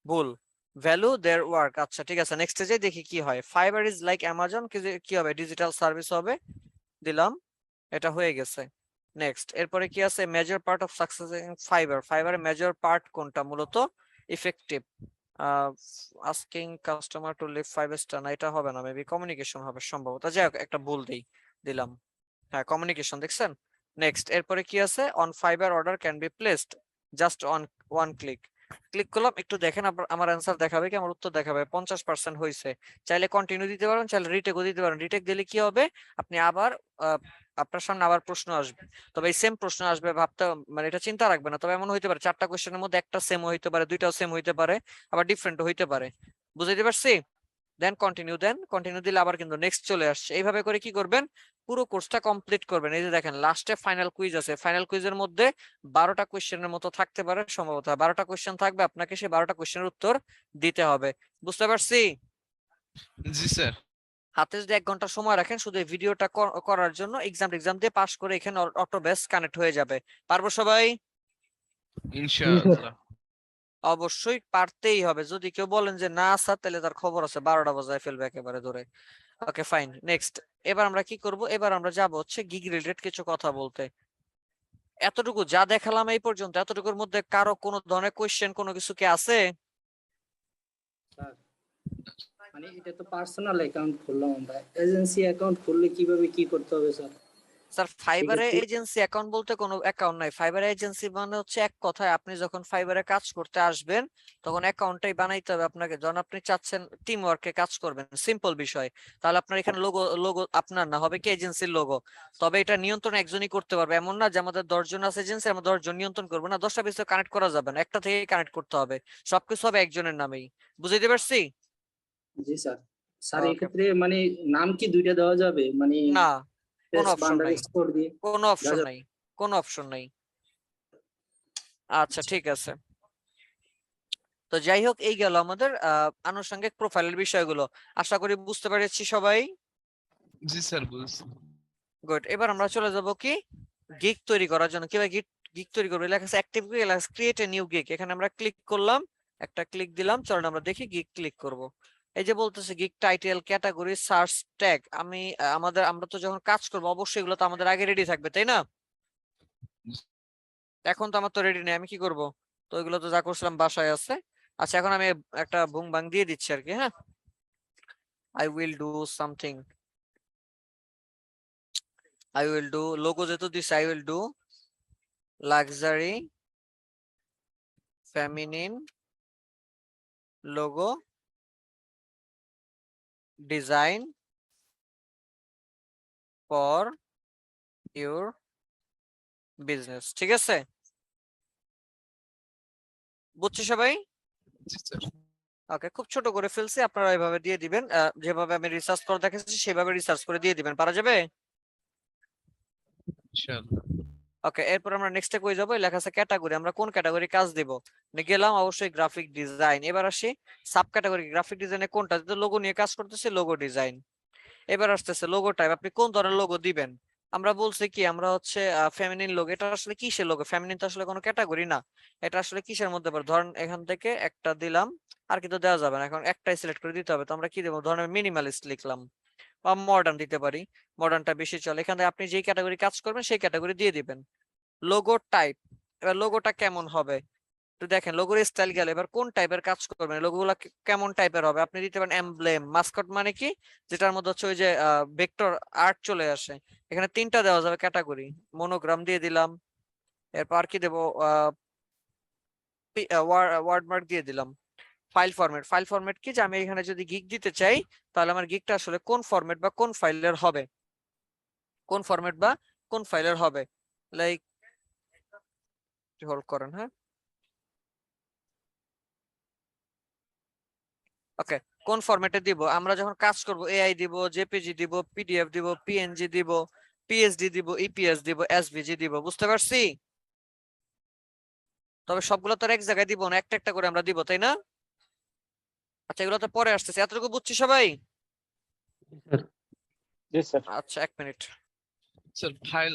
ভুল, ভ্যালু দেয়ার ওয়ার্ক। আচ্ছা ঠিক আছে, নেক্সট যে দেখি কি হয়। ফাইবার ইজ লাইক অ্যামাজন, কি হবে, ডিজিটাল সার্ভিস হবে, দিলাম, এটা হয়ে গেছে। নেক্সট, এরপরে কি আছে, major part of success in Fiverr, ফাইবারের মেজর পার্ট কোনটা, মূলত effective asking customer to leave 5 star, না এটা হবে না, মেবি কমিউনিকেশন হবে সম্ভবত। যাই হোক একটা ভুল দিলাম, হ্যাঁ কমিউনিকেশন, দেখছেন। নেক্সট, এরপরে কি আছে, on fibre order can be placed just on one click, click করলাম, একটু দেখেন আমার অ্যান্সার দেখাবে কি, আমার উত্তর দেখাবে 50% হয়েছে। চাইলে কন্টিনিউ দিতে পারেন, চাইলে রিটেকও দিতে পারেন। রিটেক দিলে কি হবে, আপনি আবার আপনার সামনে আবার প্রশ্ন আসবে, তবে এই সেম প্রশ্ন আসবে, ভাবতে মানে এটা চিন্তা রাখবে না। তবে এমন হইতে পারে 4টা কোশ্চেনের মধ্যে একটা সেম হইতে পারে, 2টাও সেম হইতে পারে, আবার ডিফারেন্ট হইতে পারে। বুঝাইতে পারছি? দেন কন্টিনিউ দিলে আবার কিন্তু নেক্সট চলে আসছে। এইভাবে করে কি করবেন, পুরো কোর্সটা কমপ্লিট করবেন। এই যে দেখেন লাস্টে ফাইনাল কুইজ আছে, ফাইনাল কুইজের মধ্যে 12টা কোশ্চেনের মতো থাকতে পারে সম্ভবত। 12টা কোশ্চেন থাকবে, আপনাকে সেই 12টা কোশ্চেনের উত্তর দিতে হবে। বুঝতে পারছি? জি স্যার। হাতে যদি 1 ঘন্টা সময় রাখেন শুধু এই ভিডিওটা করার জন্য, এক্সাম দিয়ে পাস করে এখানে অটো বেস কানেক্ট হয়ে যাবে। পারবো সবাই? ইনশাআল্লাহ। অবশ্যই পারতেই হবে। যদি কেউ বলেন যে না স্যার, তাহলে তার খবর আছে, 12টা বাজায় ফেলবে একেবারে ধরে। Okay fine, next. এবার আমরা কি করব, এবার আমরা যাব হচ্ছে গিগ রিলেটেড কিছু কথা বলতে। এতটুকু যা দেখালাম এই পর্যন্ত, এতটুকুর মধ্যে কারো কোনো ধরনের কোশ্চেন কোনো কিছু কি আছে? স্যার মানে এটা তো পার্সোনাল অ্যাকাউন্ট খুললাম আমরা, এজেন্সি অ্যাকাউন্ট খুললে কিভাবে কি করতে হবে স্যার? স্যার ফাইবারে সেক্ষেত্রে এজেন্সি অ্যাকাউন্ট বলতে কোনো অ্যাকাউন্ট নাই। ফাইবারে এজেন্সি মানে হচ্ছে এক কথায়, আপনি যখন ফাইবারে কাজ করতে আসবেন তখন অ্যাকাউন্টটাই বানাইতে হবে আপনাকে। যখন আপনি চাচ্ছেন টিম ওয়ার্কে কাজ করবেন, সিম্পল বিষয়, তাহলে আপনার এখানে লোগো লোগো আপনার না, হবে কি এজেন্সির লোগো। তবে এটা নিয়ন্ত্রণ একজনই করতে পারবে, এমন না যে আমাদের 10 জন আছে এজেন্সি, আমরা 10 জন নিয়ন্ত্রণ করবো না। 10টা পিছনে কানেক্ট করা যাবে না, একটা থেকে কানেক্ট করতে হবে। সবকিছু হবে একজনের নামেই। বুঝাইতে পারছি? জি স্যার। Sir okay. এক্ষেত্রে মানে নাম কি দুইটা দেওয়া যাবে, মানে না, কোনো টেস্ট বা অপশন নাই, আন্ডারস্কোর দিয়ে কোনো দেওয়া অপশন যাবে? নাই, কোনো অপশন নাই। আচ্ছা ঠিক আছে। তো যাই হোক, এই গেল আমাদের আনুষঙ্গিক প্রোফাইলের বিষয়গুলো। আশা করি বুঝতে পেরেছি সবাই। জি স্যার, বুঝছি। গুড। এবার আমরা চলে যাব কি, গিগ তৈরি করার জন্য। কিভাবে গিগ তৈরি করবো, লেখা আছে অ্যাক্টিভ গিগ, লেখা আছে ক্রিয়েট এ নিউ গিগ। এখানে আমরা ক্লিক করলাম, একটা ক্লিক দিলাম, চলুন আমরা দেখি গিগ ক্লিক করব। এই যে বলতেছে gig title, category, search tag. আমি আমরা তো যখন কাজ করবো অবশ্যই এগুলো তো আমাদের আগে রেডি থাকবে, তাই না? এখন তো আমার তো রেডি নেই, আমি কি করব? তো এগুলো তো যা করছিলাম বাসায় আছে। আচ্ছা, এখন আমি একটা বুং বাং দিয়ে দিচ্ছি আর কি। হ্যাঁ, I will do something. I will do logo যেহেতু this, I will do luxury feminine logo design for your business. ঠিক আছে? বুঝছি সবাই? জি স্যার। ওকে, খুব ছোট করে ফেলছি, আপনারা এভাবে দিয়ে দিবেন। যেভাবে আমি রিসার্চ করে দেখেছি সেভাবে রিসার্চ করে দিয়ে দিবেন। পারা যাবে? ইনশাআল্লাহ। ওকে, এরপর আমরা নেক্সটে কই যাবো, লেখা আছে ক্যাটাগরি। আমরা কোন ক্যাটাগরি কাজ দিব? গেলাম অবশ্যই গ্রাফিক ডিজাইন। এবার আসি সাব ক্যাটাগরি, গ্রাফিক ডিজাইনে কোনটা, যদি লোগো নিয়ে কাজ করতেছি লোগো ডিজাইন। এবার আসতেছে লোগো টাইপ, আপনি কোন ধরনের লোগো দিবেন। আমরা বলছি কি, আমরা হচ্ছে ফেমিনিন লোগো। এটা আসলে কিসের লোগো? ফেমিনিন তো আসলে কোনো ক্যাটাগরি না, এটা আসলে কিসের মধ্যে পড়ে? ধরেন এখান থেকে একটা দিলাম, আর কিন্তু দেওয়া যাবে না, এখন একটাই সিলেক্ট করে দিতে হবে। তো আমরা কি দেবো, ধরেন মিনিমালিস্ট লিখলাম, বা মডার্ন দিতে পারি, মডার্নটা বেশি চলে। এখানে আপনি যেই ক্যাটাগরি কাজ করবেন সেই ক্যাটাগরি দিয়ে দিবেন। লোগো টাইপ, এবার লোগোটা কেমন হবে তো দেখেন, লোগোর স্টাইল গেল। এবার কোন টাইপের কাজ করবেন, লোগোগুলো কেমন টাইপের হবে? আপনি দিতে পারেন এমব্লেম, মাস্কট মানে কি, যেটার মধ্যে হচ্ছে ওই যে ভেক্টর আর্ট চলে আসে। এখানে 3টা দেওয়া যাবে ক্যাটাগরি। মনোগ্রাম দিয়ে দিলাম, এরপর আর কি দেবো, ওয়ার্ডমার্ক দিয়ে দিলাম। ফাইল ফরম্যাট কি, যে আমি এখানে যদি গিগ দিতে চাই তাহলে আমার গিগটা আসলে কোন ফরম্যাট বা কোন ফাইলের হবে, কোন ফরম্যাট বা কোন ফাইলের হবে। লাইক, হোল্ড করেন, হ্যাঁ। ওকে, কোন ফরম্যাটে দিব? আমরা যখন কাজ করব এআই দিব, জেপিজি দিব, পিডিএফ দিব, পিএনজি দিব, পিএসডি দিব, ইপিএস দিব, এসভিজি দিব। বুঝতে পারছি? তবে সবগুলো তো আর এক জায়গায় দিব না, একটা একটা করে আমরা দিব, তাই না? আচ্ছা, এগুলো তো পরে আসতেছে, এতটুকু বুঝছি সবাই? জি স্যার। আচ্ছা, 1 মিনিট। স্যার ফাইল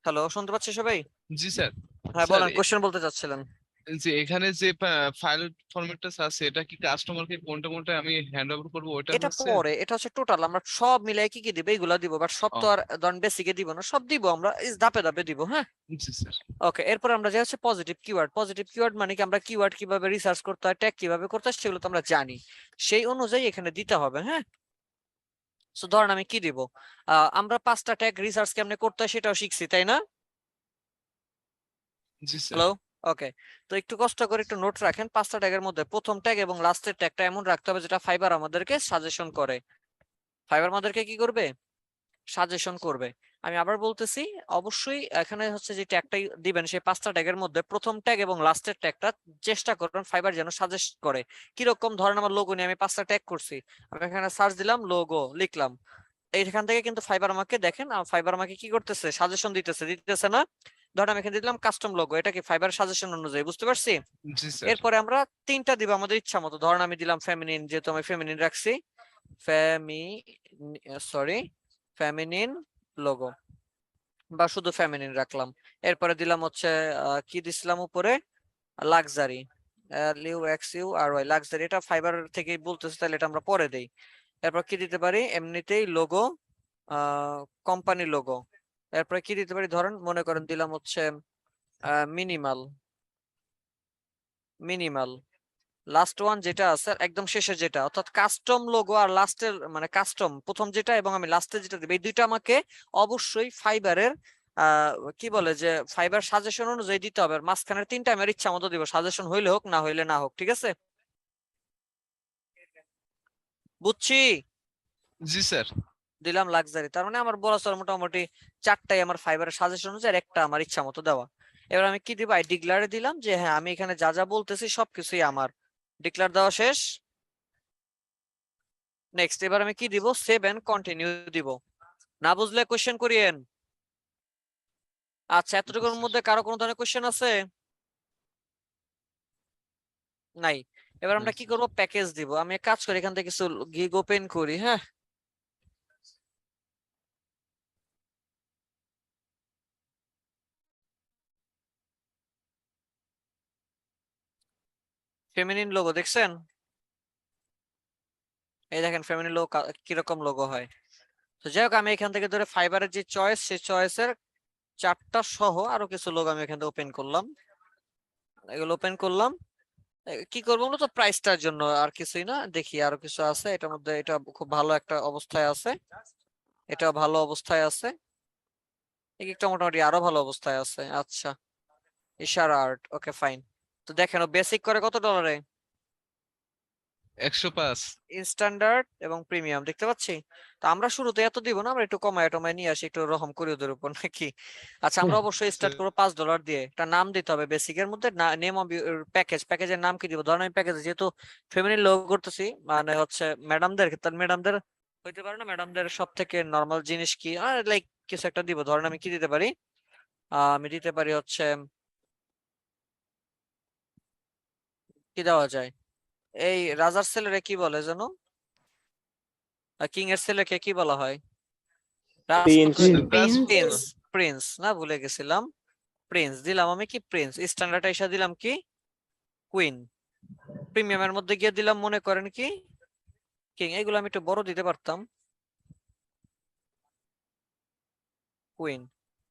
হ্যালো, শুনতে পাচ্ছি সবাই? জি স্যার। হ্যাঁ স্যার বলেন, কোশ্চেন বলতে চাচ্ছিলেন। যে এখানে যে ফাইল ফরম্যাটটা আছে এটা কি কাস্টমারকে কোনটা কোনটা আমি হ্যান্ড ওভার করবো ওটা এটা হচ্ছে? পরে, এটা হচ্ছে টোটাল, আমরা সব মিলাই কি কি দিব এইগুলা দিব, বাট সব তো ও, আর ধরেন বেসিকে দিব না, সব দিব আমরা ধাপে ধাপে দিব। হ্যাঁ, জি স্যার। ওকে। এরপর আমরা যে হচ্ছে পজিটিভ কিওয়ার্ড, পজিটিভ কিওয়ার্ড মানে কি, আমরা কিওয়ার্ড কিভাবে রিসার্চ করতে হয়, ট্যাগ কিভাবে করতে হয় সেগুলো তো আমরা জানি, সেই অনুযায়ী এখানে দিতে হবে। হ্যাঁ, সো ধরেন আমি কি দিব, আমরা 5টা ট্যাগ রিসার্চ কেমনে করতে হয় সেটাও শিখছি, তাই না? জি স্যার। হ্যালো, ওকে। তো একটু কষ্ট করে একটু নোট রাখেন, 5টা ট্যাগের মধ্যে প্রথম ট্যাগ এবং লাস্টের ট্যাগটা এমন রাখতে হবে যেটা ফাইবার আমাদেরকে সাজেশন করে। ফাইবার আমাদেরকে কি করবে? সাজেশন করবে। আমি আবার বলতেছি, অবশ্যই এখানে হচ্ছে যে ট্যাগটা দিবেন সেই 5টা ট্যাগের মধ্যে প্রথম ট্যাগ এবং লাস্টের ট্যাগটা চেষ্টা করবেন ফাইবার যেন সাজেস্ট করে। কিরকম, ধরেন আমার লোগো নিয়ে আমি 5টা ট্যাগ করছি, আমি এখানে সার্চ দিলাম, লোগো লিখলাম, এইখান থেকে কিন্তু ফাইবার আমাকে দেখেন, ফাইবার আমাকে কি করতেছে, সাজেশন দিতেছে না? ধরেন আমি এখানে দিলাম কাস্টম লোগো, এটা কি ফাইবার সাজেশন অনুযায়ী, বুঝতে পারছি? জি স্যার। এরপরে আমরা 3টা দিব আমাদের ইচ্ছা মতো, ধরেন আমি দিলাম ফেমিনিন, যেহেতু আমি ফেমিনিন রাখছি, ফেমি সরি ফেমিনিন লোগো, বা শুধু ফেমিনিন রাখলাম। এরপরে দিলাম হচ্ছে কি দিছিলাম উপরে, লাক্সারি, LUXURY লাক্সারি, এটা ফাইবার থেকে বলতেছে, তাহলে এটা আমরা পরে দেই। এরপর কি দিতে পারি, এমনিতেই লোগো, কোম্পানি লোগো। এরপরে কি দিতে পারি, ধরেন মনে করেন দিলাম হচ্ছে মিনিমাল, মিনিমাল লাস্ট ওয়ান যেটা আছে একদম শেষে যেটা, অর্থাৎ কাস্টম লোগো আর লাস্টের মানে কাস্টম প্রথম যেটা এবং আমি লাস্টে যেটা দিব, এই দুইটা আমাকে অবশ্যই ফাইবারের কি বলে যে ফাইবার সাজেশন অনুযায়ী দিতে হবে। আর মাঝখানের 3টা আমার ইচ্ছা মতো দিব, সাজেশন হইলে হোক না হইলে না হোক, ঠিক আছে? বুঝছি। জি স্যার। দিলাম লাক্সারি, তার মানে আমার বলা চলে মোটামুটি 4টাই আমার ফাইবারের সাজেশন অনুযায়ী, আর একটা আমার ইচ্ছা মতো দেওয়া। এবার আমি কি দিব, ডিক্লারে দিলাম যে হ্যাঁ আমি এখানে যা যা বলতেছি সবকিছুই আমার। ডিক্লার দেওয়া শেষ। নেক্সট, এবার আমি কি দিব, সেভ এন্ড কন্টিনিউ দিব। না বুঝলে কোশ্চেন করিয়েন। আচ্ছা, এতটুকুর মধ্যে কারো কোনো ধরনের কোশ্চেন আছে? নাই। এবার আমরা কি করব, প্যাকেজ দিব। আমি এক কাজ করি, এখান থেকে কিছু গিগ ওপেন করি। হ্যাঁ, ফেমিনিন লোগো দেখছেন? এই দেখেন ফেমিনিন লোগো কিরকম লোগো হয়। তো যাই হোক, আমি এখান থেকে ধরে ফাইবারের যে চয়েস, সেই চয়েসের 4টা সহ আরো কিছু লোগো আমি এখান থেকে ওপেন করলাম, এগুলো ওপেন করলাম। কি করবো মূলত প্রাইসটার জন্য, আর কিছুই না। দেখি আরো কিছু আছে এটার মধ্যে, এটা খুব ভালো একটা অবস্থায় আছে, এটা ভালো অবস্থায় আছে, একটা মোটামুটি আরো ভালো অবস্থায় আছে। আচ্ছা, ইশারা আর্ট, ওকে ফাইন। তো দেখেন, বেসিক করে কত ডলারে, 105। স্ট্যান্ডার্ড এবং প্রিমিয়াম দেখতে পাচ্ছি। তো আমরা শুরুতে এত দিব না, আমরা একটু কমায় টমায় নিয়ে আসি, একটু রকম করি ওদের উপর নাকি। আচ্ছা, আমরা অবশ্যই স্টার্ট করবো $5 দিয়ে। একটা নাম দিতে হবে বেসিকের মধ্যে, নেম অফ প্যাকেজ, প্যাকেজের নাম কি দিব, ধরেন আমি প্যাকেজে যেহেতু ফেমিনিন লোগো করতেছি, মানে হচ্ছে ম্যাডামদের, তার ম্যাডামদের হইতে পারে না, ম্যাডামদের সব থেকে নর্মাল জিনিস কি, লাইক কিছু একটা দিব। ধরেন আমি কি দিতে পারি, আমি দিতে পারি হচ্ছে কি দেওয়া যায়, এই রাজার ছেলেরে কি বলে যেন, কিং এর ছেলেকে কি বলা হয়, প্রিন্স, প্রিন্স না, ভুলে গেছিলাম, প্রিন্স দিলাম আমি, কি প্রিন্স। স্ট্যান্ডার্ড এসে দিলাম কি কুইন। প্রিমিয়ামের মধ্যে গিয়ে দিলাম মনে করেন কি কিং। এগুলো আমি একটু বড় দিতে পারতাম, কুইন।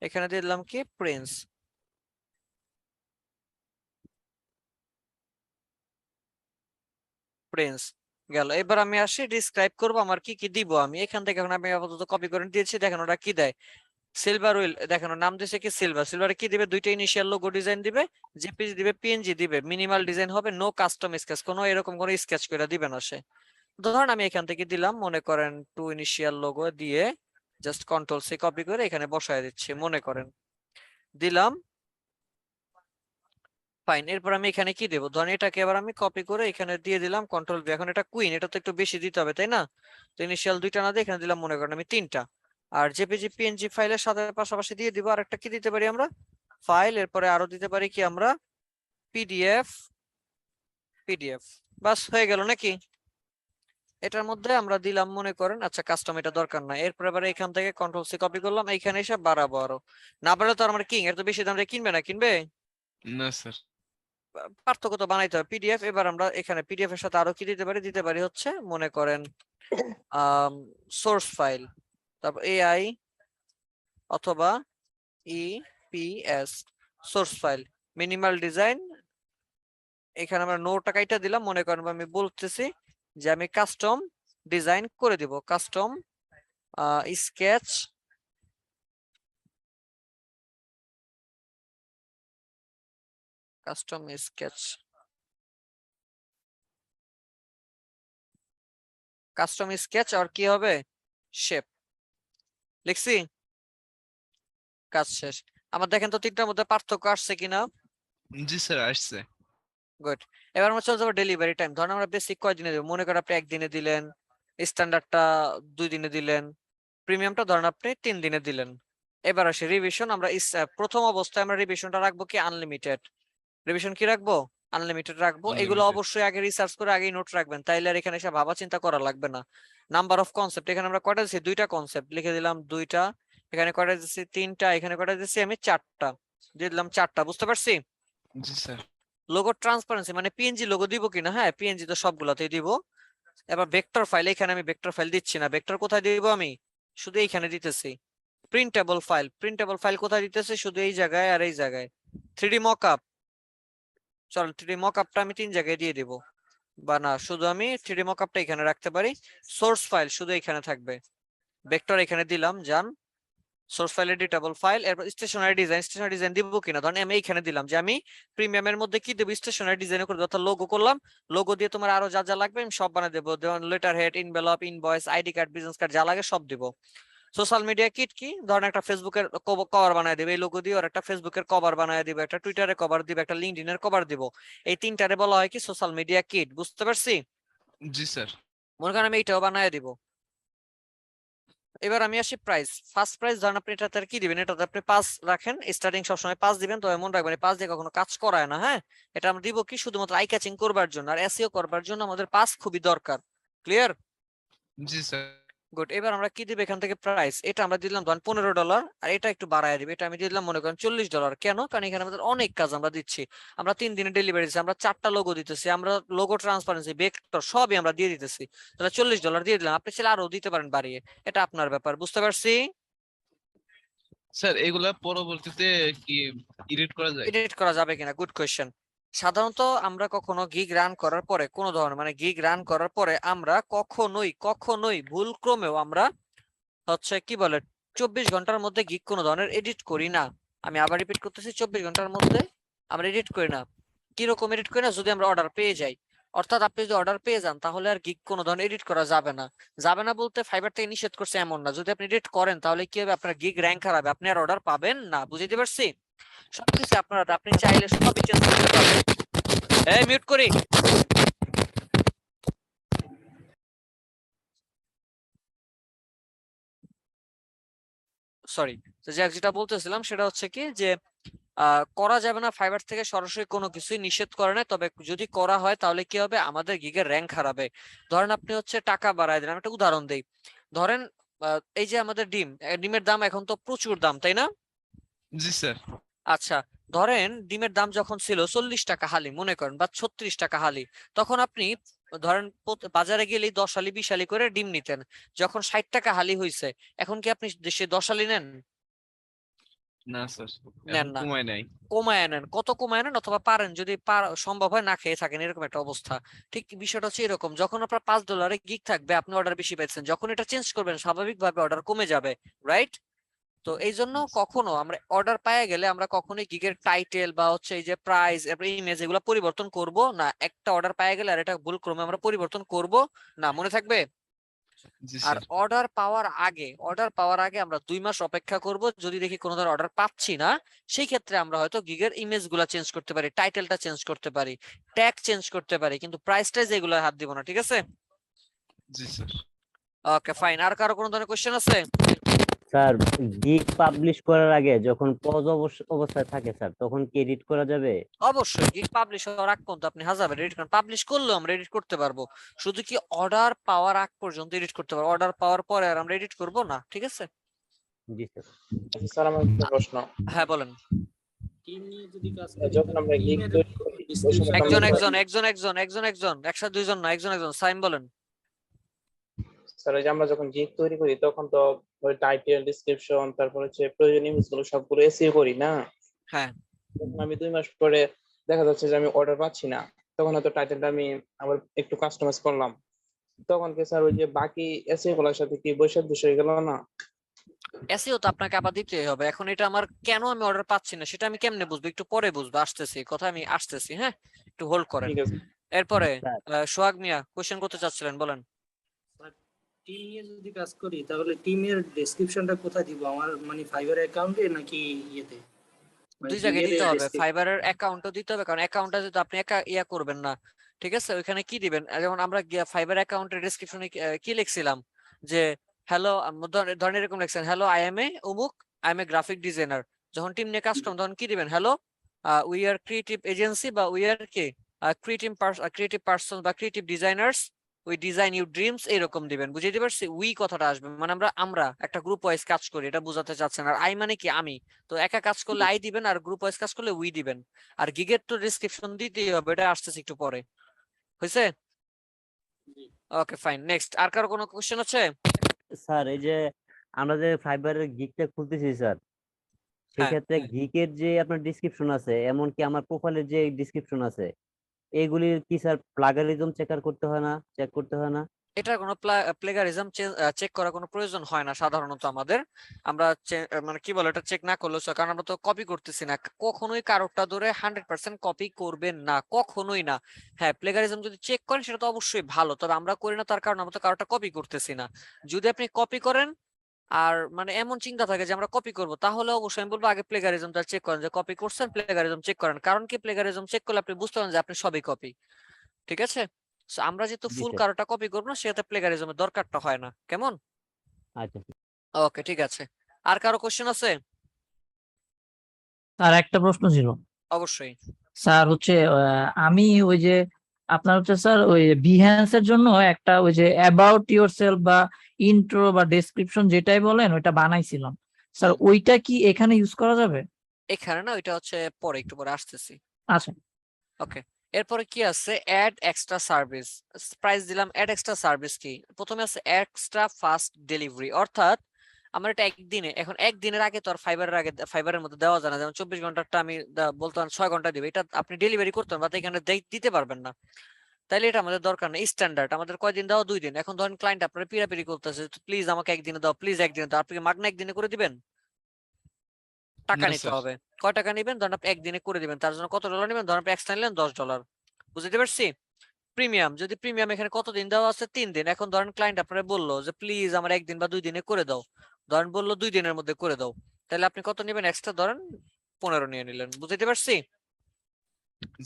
এখানে দিয়ে দিলাম কি প্রিন্স, প্রিন্স গেল। এবার আমি আসি ডিসক্রাইব করব আমার কি কি দিব। আমি এখান থেকে এখন আমি আপাতত কপি করে দিয়েছি, দেখেন ওরা কি দেয়, সিলভার উইল, দেখেন ওর নাম দিয়েছে কি সিলভার। সিলভারে কি দিবে, 2টা ইনিশিয়াল লোগো ডিজাইন দিবে, জেপিজি দিবে, পিএনজি দিবে, মিনিমাল ডিজাইন হবে, নো কাস্টম স্কেচ, কোনো এরকম কোনো স্কেচ করে দিবে না সে। ধরেন আমি এখান থেকে দিলাম মনে করেন 2 ইনিশিয়াল লোগো দিয়ে, জাস্ট কন্ট্রোল-C কপি করে এখানে বসায় দিচ্ছি মনে করেন, দিলাম ফাইন। এরপর আমি এখানে কি দেবো, ধরেন এটাকে এবার আমি কপি করে এখানে দিয়ে দিলাম কন্ট্রোল-V। এখন এটা কুইন, এটা তো একটু বেশি দিতে হবে তাই না, তো ইনিশিয়াল 2টা না দিয়ে এখানে দিলাম মনে করেন আমি 3টা। আর জেপিজি পিএনজি ফাইলের সাথে পাশাপাশি দিয়ে দিব আর একটা কি দিতে পারি আমরা, ফাইল। এরপরে আরো দিতে পারি কি আমরা, পিডিএফ, পিডিএফ। বাস হয়ে গেল নাকি? এটার মধ্যে আমরা দিলাম মনে করেন, আচ্ছা কাস্টম এটা দরকার নাই, এরপর আবার এখান থেকে কন্ট্রোল সি কপি করলাম, এইখানে এসে বাড়াবো আরো, না বাড়লে তো আমার কিং এর তো বেশি দাম দিয়ে কিনবে না, কিনবে? না স্যার। পার্থক্য তো বানাইতে হবে। পিডিএফ, এবার আমরা এখানে পিডিএফ এর সাথে আরো কি দিতে পারি হচ্ছে মনে করেন সোর্স ফাইল, তারপর এআই অথবা EPS source file, minimal design. এখানে আমরা নোটা কাইটা দিলাম, মনে করেন আমি বলতেছি যে আমি কাস্টম ডিজাইন করে দিব, custom sketch custom sketch custom sketch আর কি হবে শেপ লিখছি, কাজ শেষ। আমার দেখেন তো তিনটার মধ্যে পার্থক্য আসছে কিনা? জি স্যার আসছে। গুড। এবার আমরা চলে যাবো ডেলিভারি টাইম। ধরেন আমরা বেসিক কয় দিনে দেবো, মনে করেন আপনি 1 দিনে দিলেন, স্ট্যান্ডার্ডটা 2 দিনে দিলেন, প্রিমিয়ামটা ধরেন আপনি 3 দিনে দিলেন। এবার আসে রিভিশন। আমরা প্রথম অবস্থায় আমরা রিভিশনটা রাখবো কি আনলিমিটেড। রিভিশন কি রাখবো? আনলিমিটেড রাখবো। এগুলো Unlimited। অবশ্যই আগে রিসার্চ করে আগেই নোট রাখবেন, তাইলে আর এখানে এসে ভাবা চিন্তা করা লাগবে না। নাম্বার অফ কনসেপ্ট, এখানে আমরা কয়টা দিচ্ছি? 2টা কনসেপ্ট লিখে দিলাম 2টা, এখানে কয়টা দিচ্ছি? 3টা, এখানে কয়টা দিচ্ছি আমি? 4টা, দিয়ে দিলাম 4টা। বুঝতে পারছি? জি স্যার। লোগো ট্রান্সপারেন্সি মানে পিএনজি লোগো দিব কিনা? হ্যাঁ, পিএনজি তো সবগুলাতেই দিব। এবার ভেক্টর ফাইল, এখানে আমি ভেক্টর ফাইল দিচ্ছি না। ভেক্টর কোথায় দিব? আমি শুধু এইখানে দিতেছি। প্রিন্টেবল ফাইল কোথায় দিতেছি? শুধু এই জায়গায় আর এই জায়গায়। 3D মকআপ, চল 3D মকআপটা আমি 3 জায়গায় দিয়ে দিব, বা না শুধু আমি 3D মকআপটা এখানে রাখতে পারি। সোর্স ফাইল শুধু এখানে থাকবে, ভেক্টর এখানে দিলাম, জান সোর্স ফাইল এডিটেবল ফাইল। এরপর স্টেশনারি ডিজাইন দিব কিনা? ধরেন আমি এখানে দিলাম যে আমি প্রিমিয়ামের মধ্যে কি দেব? স্টেশনারি ডিজাইন করে অর্থাৎ লোগো করলাম, লোগো দিয়ে তোমার আরো যা যা লাগবে আমি সব বানিয়ে দেবো, যেমন letter head, envelope, invoice, ID card, business card, যা লাগে সব দিব। সোশ্যাল মিডিয়া কিট কি? ধরেন একটা ফেসবুকের কভার বানায় দেবে এই লোগো দিয়ে, আর একটা ফেসবুকের কভার বানায় দিবে, একটা টুইটারের কভার দিবে, একটা লিঙ্কডইনের কভার দিব। এই 3টারে বলা হয় কি? Social media kit. বুঝতে পারছি? জি স্যার। মনে করেন আমি এইটাও বানায় দিব। এবার আমি আসি প্রাইস। ফার্স্ট প্রাইস ধরেন আপনি এটাতে কি দিবেন? এটাতে আপনি 5 রাখেন, স্টার্টিং সবসময় 5 দিবেন, তবে মনে রাখবেন 5 দিয়ে কখনো কাজ করায় না। হ্যাঁ, এটা আমরা দিব কি? শুধুমাত্র আই ক্যাচিং করবার জন্য, আর এসইও করবার জন্য আমাদের 5 খুবই দরকার। ক্লিয়ার? জি স্যার। গুড। এবার আমরা কি দিব এখান থেকে? প্রাইস। এটা আমরা দিলাম ধরেন $15, আর এটা একটু বাড়ায় দিবে, এটা আমি দিলাম মনে করেন $40। কেন? কারণ এখানে আমাদের অনেক কাজ আমরা দিচ্ছি। আমরা 3 দিনে ডেলিভারি দিচ্ছি, আমরা 4টা লোগো দিতেছি, আমরা লোগো ট্রান্সপারেন্সি, ভেক্টর সবই আমরা দিয়ে দিতেছি। তাহলে $40 দিয়ে দিলাম। আপনি চাইলে আরো দিতে পারেন বাড়িয়ে, এটা আপনার ব্যাপার। বুঝতে পারছি? স্যার এগুলা পরবর্তীতে কি এডিট করা যায়? এডিট করা যাবে কিনা? Good question. সাধারণত আমরা কখনো গিগ রান করার পরে, কোন ধরনের মানে গিগ রান করার পরে আমরা কখনোই ভুল ক্রমেও আমরা হচ্ছে কি বলে 24 ঘন্টার মধ্যে গিগ কোনো ধরনের এডিট করি না। আমি আবার রিপিট করতেছি, 24 ঘন্টার মধ্যে আমরা এডিট করি না। কিরকম এডিট করি না? যদি আমরা অর্ডার পেয়ে যাই, অর্থাৎ আপনি যদি অর্ডার পেয়ে যান তাহলে আর গিগ কোনো ধরনের এডিট করা যাবে না। যাবে না বলতে ফাইবার থেকে নিষেধ করছে এমন না, যদি আপনি এডিট করেন তাহলে কি হবে? আপনার গিগ র্যাঙ্ক হারাবে, আপনি আর অর্ডার পাবেন না। বুঝতে পারছি? সবকিছু আপনার হাতে, আপনি চাইলে সবই চেঞ্জ করতে পারবেন। এই মিউট করি। সরি। তো যেটা বলতেছিলাম সেটা হচ্ছে কি যে করা যাবে না, ফাইবার থেকে সরাসরি কোনো কিছুই নিষেধ করে না, তবে যদি করা হয় তাহলে কি হবে? আমাদের গিগের র্যাঙ্ক হারাবে। ধরেন আপনি হচ্ছে টাকা বাড়ায় দিলেন, একটা উদাহরণ দেই। ধরেন এই যে আমাদের ডিমের দাম এখন তো প্রচুর দাম, তাই না? জি স্যার। আচ্ছা, ধরেন ডিমের দাম যখন ছিল 40 টাকা হালি মনে করেন, বা 36 টাকা হালি, তখন আপনি ধরেন বাজারে গেলেই 10 হালি 20 হালি করে ডিম নিতেন। যখন 60 টাকা হালি হয়েছে, এখন কি আপনি দেশে 10 হালি নেন? না স্যার, নেন এখন না। কমায় নাই। কমায় নেন, কত কমায় নেন, অথবা পারেন যদি সম্ভব হয় না খেয়ে থাকেন, এরকম একটা অবস্থা। ঠিক বিষয়টা হচ্ছে এরকম, যখন আপনার $5 গিগ থাকবে আপনি অর্ডার বেশি পাচ্ছেন, যখন এটা চেঞ্জ করবেন স্বাভাবিকভাবে অর্ডার কমে যাবে, রাইট? তো এই জন্য কখনো আমরা অর্ডার পাইয়া গেলে আমরা কখনোই গিগের টাইটেল বা হচ্ছে এই যে প্রাইস এরপর ইমেজ এগুলো পরিবর্তন করব না। একটা অর্ডার পাইয়া গেলে আর এটা ভুল ক্রমে আমরা পরিবর্তন করব না, মনে থাকবে? জি আর স্যার। অর্ডার পাওয়ার আগে আমরা 2 মাস অপেক্ষা করব। যদি দেখি কোনো ধরনের অর্ডার পাচ্ছি না, সেই ক্ষেত্রে আমরা হয়তো গিগের ইমেজ গুলা চেঞ্জ করতে পারি, টাইটেলটা চেঞ্জ করতে পারি, ট্যাগ চেঞ্জ করতে পারি, কিন্তু প্রাইসটা যেগুলো হাত দিব না। ঠিক আছে? জি স্যার। Okay fine. আর কারো কোনো ধরনের কোশ্চেন আছে? স্যার গিগ পাবলিশ করার আগে যখন পজ অবস্থায় থাকে স্যার তখন কি এডিট করা যাবে? অবশ্যই গিগ পাবলিশ হওয়ার আগ পর্যন্ত আপনি হাজার এডিট করেন, পাবলিশ করলেও আমরা এডিট করতে পারবো, শুধু কি অর্ডার পাওয়ার আগ পর্যন্ত এডিট করতে পারবো, অর্ডার পাওয়ার পরে আর আমরা এডিট করবো না, ঠিক আছে? জি স্যার। স্যার আমার একটা প্রশ্ন, হ্যাঁ বলেন। টিম নিয়ে যদি কাজ করি যখন আমরা তাহলে গিগ team এর তৈরি করি ওই সময় তো একজন আমরা- একজন একজন একজন একজন একজন একসাথে দুইজন না, একজন একজন। সাইম বলেন। স্যার ওই যে আমরা যখন গিগ তৈরি করি তখন তো ওই টাইটেল, ডেসক্রিপশন, তারপর হচ্ছে প্রয়োজনীয় ইমেজগুলো সবগুলো এসইও করি না? হ্যাঁ তখন আমি 2 মাস পরে দেখা যাচ্ছে যে আমি অর্ডার পাচ্ছি না, তখন হয়তো টাইটেলটা আমি আবার একটু কাস্টমাইজ করলাম, তখন কি স্যার ওই যে বাকি এসইও গুলোর সাথে কি বৈসাদৃশ্য হয়ে গেল না? এসইও তো আপনাকে আবার দিতেই হবে। এখন এটা আমার কেন আমি অর্ডার পাচ্ছি না সেটা আমি কেমনে বুঝবো, একটু পরে বুঝবো, আসতেছি কথা, আমি আসতেছি, হ্যাঁ একটু হোল্ড করেন। ঠিক আছে এরপরে স্যার। সোহাগ মিয়া কোশ্চেন করতে চাচ্ছিলেন, বলেন। টিম নিয়ে যদি কাজ করি তাহলে টিমের ডেসক্রিপশনটা কোথায় দিব, আমার মানে ফাইবার অ্যাকাউন্টে নাকি ইয়েতে? মানে দুই জায়গায় team এর দিতে হবে, description- ফাইবারের অ্যাকাউন্টও দিতে হবে, কারণ অ্যাকাউন্টটা যদি আপনি একা ইয়া করবেন না, ঠিক আছে? ওইখানে কি দিবেন, যেমন আমরা ফাইবার অ্যাকাউন্টের ডেসক্রিপশনে কি লিখছিলাম যে হ্যালো, ধরেন এরকম লিখছেন, হ্যালো আই এম এ অমুক, I am a graphic designer. যখন টিম নিয়ে কাজ করবেন তখন কি দিবেন, hello we are creative agency বা উই আর কি ক্রিয়েটিভ পার্সন বা creative designers, we design you dreams, এরকম দিবেন। বুঝতে পারছি? উই কথাটা আসবে, মানে আমরা একটা গ্রুপ ওয়াইজ কাজ করি, এটা বোঝাতে চাচ্ছেন। আর আই মানে কি, আমি। তো একা কাজ করলে আই দিবেন, আর গ্রুপ ওয়াইজ কাজ করলে উই দিবেন। আর গিগের তো ডেসক্রিপশন দিতেই হবে, এটা আসতেছে একটু পরে। হয়েছে? Okay fine, next. আর কারো কোনো কোশ্চেন আছে? স্যার এই যে আমরা যে ফাইবারের গিগটা খুলতেছি স্যার, হ্যাঁ। সেক্ষেত্রে গিগের যে আপনার ডিসক্রিপশন আছে, এমনকি আমার প্রোফাইলের যে ডিসক্রিপশন আছে, এইগুলি কি স্যার প্লাগারিজম চেক করতে হয় না? এটার কোনো প্লেগারিজম চেক করার কোনো প্রয়োজন হয় না সাধারণত আমাদের। আমরা মানে কি বলে, এটা চেক না করলেও চলে, কারণ আমরা তো কপি করতেছি না। কখনোই কারোরটা ধরে 100% কপি করবেন না, কখনোই না। হ্যাঁ প্লেগারিজম যদি চেক করেন সেটা তো অবশ্যই ভালো, তবে আমরা করি না, তার কারণ আমরা তো কারোরটা কপি করতেছি না। যদি আপনি কপি করেন আর মানে এমন চিন্তা থাকে যে আমরা কপি করব, তাহলে অবশ্যই আমি বলবো আগে প্লেগারিজমটা চেক করেন, যে কপি করছেন প্লেগারিজম চেক করেন। কারণ কি, প্লেগারিজম চেক করলে আপনি বুঝতে পারেন যে আপনি সবই কপি, ঠিক আছে? So, আমরা যেহেতু জি ফুল স্যার। কারোটা কপি করবো না, সেটা প্লেগারিজমের দরকারটা হয় না, কেমন? আচ্ছা ওকে ঠিক আছে। আর কারো কোশ্চেন আছে? স্যার একটা প্রশ্ন ছিল। অবশ্যই। স্যার হচ্ছে আমি ওই যে আপনার হচ্ছে স্যার ওই বিহ্যান্স এর জন্য একটা ওই যে অ্যাবাউট ইউর সেলফ বা ইন্ট্রো বা ডেসক্রিপশন যেটাই বলেন ওইটা বানাইছিলাম স্যার, ওইটা কি এখানে ইউজ করা যাবে? এখানে না, ওইটা হচ্ছে পরে, একটু পরে আসতেছি। আচ্ছা ওকে। এরপরে কি আছে, অ্যাড এক্সট্রা সার্ভিস। প্রাইস দিলাম, অ্যাড এক্সট্রা সার্ভিস কি? প্রথমে আছে এক্সট্রা ফাস্ট ডেলিভারি, অর্থাৎ আমার এটা একদিনে, এখন একদিনের আগে তো আর ফাইবারের মধ্যে দেওয়া যায় না। যেমন 24 ঘন্টারটা আমি বলতাম 6 ঘন্টা দিবে, এটা আপনি ডেলিভারি করতে পারবেন, এখানে দিতে পারবেন না। তাইলে এটা আমাদের দরকার নেই। স্ট্যান্ডার্ড আমাদের কয়দিন দাও, 2 দিন। এখন ধরেন ক্লায়েন্ট আপনার পিরাপিরি করতেছে, প্লিজ আমাকে একদিনে দাও, প্লিজ একদিনে দাও। আপনি কি মাগনা একদিনে করে দিবেন? টাকা না নিতে স্যার। হবে। কয় টাকা নেবেন? ধরেন আপনি একদিনে করে দিবেন, তার জন্য কত ডলার নেবেন? ধরেন আপনি এক্সট্রা নিলেন $10। বুঝতে পারছি? প্রিমিয়াম, যদি প্রিমিয়াম এখানে কতদিন দেওয়া আছে, 3 দিন। এখন ধরেন ক্লায়েন্ট আপনারা বললো যে প্লিজ আমার 1 দিন বা 2 দিনে করে দাও, ধরেন বললো 2 দিনের মধ্যে করে দাও, তাহলে আপনি কত নেবেন এক্সট্রা? ধরেন 15 নিয়ে নিলেন। বুঝতে পারছি?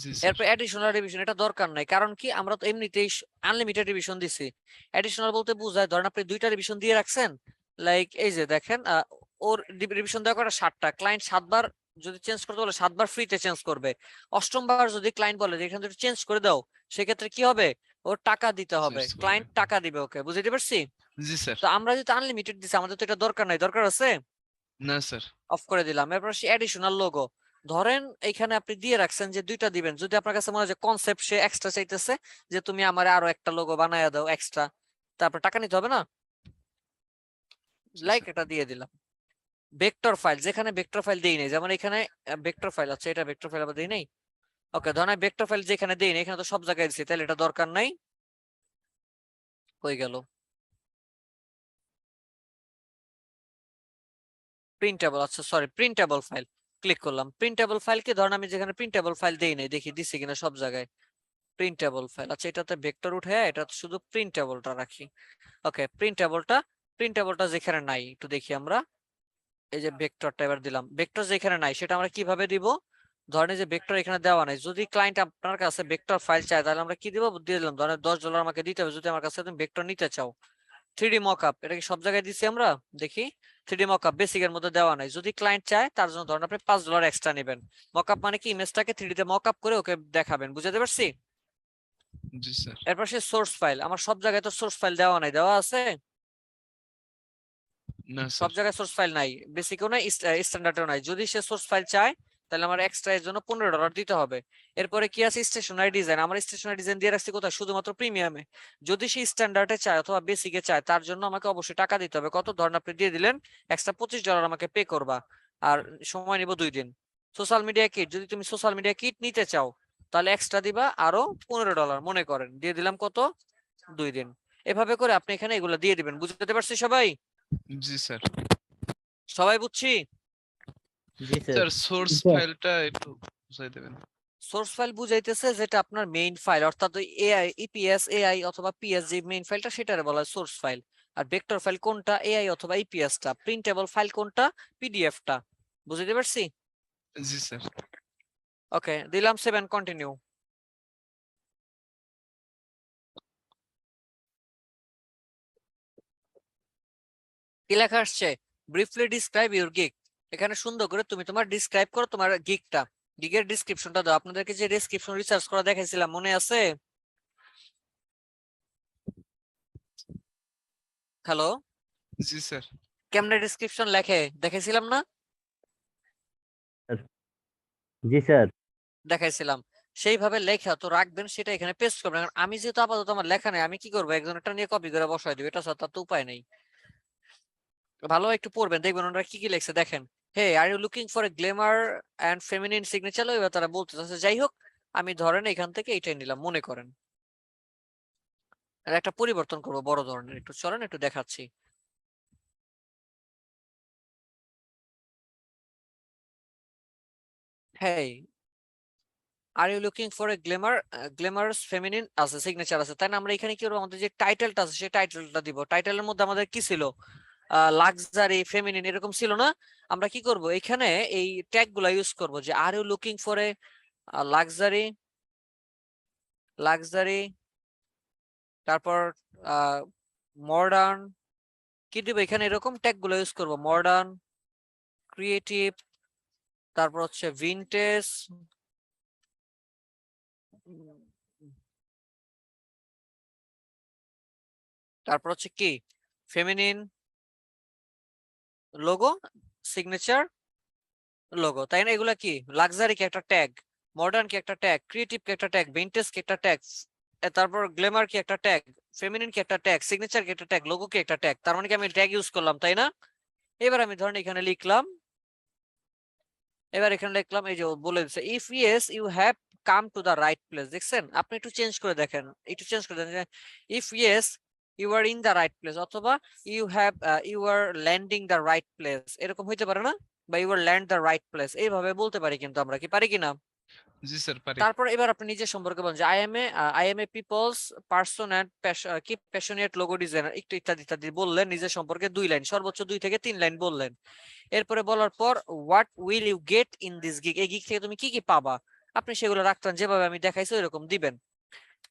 জি স্যার। এরপর অ্যাডিশনাল রিভিশন, এটা দরকার নাই, কারণ কি আমরা তো এমনিতেই আনলিমিটেড রিভিশন দিছি। অ্যাডিশনাল বলতে বোঝায় ধরেন আপনি 2টা রিভিশন দিয়ে রাখছেন, লাইক এই যে দেখেন ওর রিভিশন দেওয়া করা 60টা, ক্লায়েন্ট 7 বার যদি চেঞ্জ করতে বলে 7 বার ফ্রিতে চেঞ্জ করবে। 8ম বার যদি ক্লায়েন্ট বলে যে এখানে চেঞ্জ করে দাও, সেক্ষেত্রে কি হবে, ওর টাকা দিতে হবে, Change করবে। ক্লায়েন্ট টাকা দিবে ওকে। বুঝতে পারছি? জি স্যার। তো আমরা যদি আনলিমিটেড দিছি, আমাদের তো এটা দরকার নাই। দরকার আছে? না স্যার। অফ করে দিলাম। এরপর সে অ্যাডিশনাল লোগো, ধরেন এখানে আপনি দিয়ে রাখছেন যে 2টা দিবেন, যদি আপনার কাছে মনে হয় যে কনসেপ্ট সে এক্সট্রা চাইতেছে যে তুমি আমারে আরো একটা লোগো বানায়া দাও এক্সট্রা, তারপর টাকা নিতে হবে না, লাইক এটা দিয়ে দিলাম। ভেক্টর ফাইল, যেখানে ভেক্টর ফাইল দেই নাই, যেমন এখানে ভেক্টর ফাইল আছে, এটা ভেক্টর ফাইল আবার দেই নাই। ওকে, ধরেন আমি ভেক্টর ফাইল যেখানে দেই নাই, এখানে তো সব জায়গায় দিছি, তাহলে এটা দরকার নাই, হয়ে গেল। প্রিন্টেবল, আচ্ছা সরি, প্রিন্টেবল ফাইল ক্লিক করলাম। প্রিন্টেবল ফাইল কি, ধরেন আমি যেখানে প্রিন্টেবল ফাইল দেই নাই, দেখি দিছি কিনা সব জায়গায়। প্রিন্টেবল ফাইল, আচ্ছা এটাতে ভেক্টর উঠে, এটা শুধু প্রিন্টেবলটা রাখি। ওকে, প্রিন্টেবলটা যেখানে নাই একটু দেখি আমরা। এই যে ভেক্টরটা এবার দিলাম, ভেক্টর যেখানে নাই সেটা আমরা কিভাবে দিব? ধরেন এই যে ভেক্টর এখানে দেওয়া নাই, যদি ক্লায়েন্ট আপনার কাছে ভেক্টর ফাইল চায় তাহলে আমরা কি দিব? দিয়ে দিলাম, ধরেন $10 আমাকে দিতে হবে যদি আমার কাছে তুমি ভেক্টর নিতে চাও। 3D মকআপ, এটা কি সব জায়গায় দিছি আমরা? দেখি 3D মকআপ বেসিকের মধ্যে দেওয়া নাই। যদি ক্লায়েন্ট চায় তার জন্য ধরুন আপনি $5 এক্সট্রা নেবেন। মকআপ মানে কি ইমেজটাকে 3D তে মকআপ করে ওকে দেখাবেন, বুঝাতে পারছি? জি স্যার। এরপর সে সোর্স ফাইল, আমার সব জায়গায় তো সোর্স ফাইল দেওয়া নাই, দেওয়া আছে? না সব স্যার। জায়গায় সোর্স ফাইল নাই, বেসিকও নাই, স্ট্যান্ডার্ডও নাই। যদি সে সোর্স ফাইল চায় তাহলে আমার এক্সট্রা এর জন্য $15 দিতে হবে। এরপরে কি আছে স্টেশনারি ডিজাইন, আমার স্টেশনারি ডিজাইন দিয়ে রাখছি কোথায়? শুধুমাত্র প্রিমিয়ামে। যদি সে স্ট্যান্ডার্ডে চায় অথবা বেসিকে চায় তার জন্য আমাকে অবশ্যই টাকা দিতে হবে। কত? ধরেন আপনি দিয়ে দিলেন, এক্সট্রা $25 আমাকে পে করবা, আর সময় নিব 2 দিন। সোশ্যাল মিডিয়া কিট, যদি তুমি সোশ্যাল মিডিয়া কিট নিতে চাও তাহলে এক্সট্রা দিবা আরো $15, মনে করেন দিয়ে দিলাম কত? 2 দিন। এভাবে করে আপনি এখানে এগুলো দিয়ে দিবেন। বুঝতে পারছি সবাই? জি স্যার। সবাই বুঝছি? জি স্যার। Sir source sir. ফাইলটা একটু বুঝাই দেবেন। সোর্স ফাইল বুঝাইতেছে যেটা আপনার মেইন ফাইল, অর্থাৎ ওই এআই, ইপিএস, এআই অথবা পিএস যে মেইন ফাইলটা সেটারে বলা হয় সোর্স ফাইল। আর ভেক্টর ফাইল কোনটা? এআই অথবা ইপিএস টা। প্রিন্টেবল ফাইল কোনটা? পিডিএফ টা। বুঝতে পারছি? জি স্যার। ওকে, দিলাম 7, কন্টিনিউ। কি লেখা আসছে? Briefly describe your gig. এখানে সুন্দর করে তুমি তোমার ডিসক্রাইব করো তোমার গিগটা, গিগের ডিসক্রিপশনটা দাও। আপনাদেরকে যে ডেসক্রিপশন রিসার্চ করা দেখাইছিলাম মনে আছে? হ্যালো, জি স্যার। কেমনে ডেসক্রিপশন লেখে দেখাইছিলাম না? জি স্যার। দেখাইছিলাম। সেইভাবে লেখা তো রাখবেন, সেটা এখানে পেস্ট করবেন। এখন আমি যেহেতু আপাতত আমার লেখা নেই, আমি কি করবো? একজনেরটা নিয়ে কপি করে বসাই দিব, এটা ছাড়া তার তো উপায় নেই। ভালো একটু পড়বেন, দেখবেন ওনারা কি কি লিখছে। দেখেন, hey are you looking for a glamour and feminine signature, এবার তারা বলতে চাচ্ছে। যাই হোক, আমি ধরেন এখান থেকে এইটাই নিলাম মনে করেন। আর একটা পরিবর্তন করবো বড় ধরনের, একটু চলেন একটু দেখাচ্ছি। Hey are you looking for a glamorous feminine আছে, সিগনেচার আছে, তাই না? আমরা এখানে কি করবো? আমাদের যে টাইটেলটা আছে সেই টাইটেলটা দিব। টাইটেলের মধ্যে আমাদের কি ছিল? লাক্সারি, ফেমিনিন এরকম ছিল না? আমরা কি করব? এখানে এই ট্যাগ গুলা ইউজ করবো, যে are you looking for a luxury, luxury, তারপর মডার্ন, কি দিব এখানে? এরকম ট্যাগ গুলো ইউজ করবো। মডার্ন, ক্রিয়েটিভ, তারপর হচ্ছে ভিনটেজ, তারপর হচ্ছে কি ফেমিনিন, লোগো, সিগনেচার, লোগো, তাই না? এগুলা কি? লাক্সারি কি একটা ট্যাগ, মডার্ন কি একটা ট্যাগ, ক্রিয়েটিভ কি একটা ট্যাগ, ভিনটেজ কি একটা ট্যাগ, তারপর গ্ল্যামার কি একটা ট্যাগ, ফেমিনিন কি একটা ট্যাগ, সিগনেচার কি একটা ট্যাগ, লোগো কি একটা ট্যাগ। তার মানে কি আমি ট্যাগ ইউজ করলাম, তাই না? এবার আমি ধরেন এখানে লিখলাম, এবার এখানে লিখলাম, এই যে বলে দিচ্ছে if yes you have come to the right place. দেখছেন? আপনি একটু চেঞ্জ করে দেখেন, একটু চেঞ্জ করে দেখেন, if yes you are in the right place, অথবা you are landing the right place, এরকম হইতে পারে না? বা you are land the right place, এইভাবে বলতে পারি। কিন্তু আমরা কি পারি কিনা? জি স্যার পারি। তারপর এবার আপনি নিজের সম্পর্কে বলেন যে I am a people's person and কি প্যাশনেট লোগো ডিজাইনার, একটু ইত্যাদি ইত্যাদি বললেন। নিজের সম্পর্কে 2 লাইন, সর্বোচ্চ 2 থেকে 3 লাইন বললেন। এরপরে বলার পর what will you get in this gig, এই গিগ থেকে তুমি কি কি পাবা, আপনি সেগুলো রাখতেন যেভাবে আমি দেখাইছি ওইরকম দিবেন।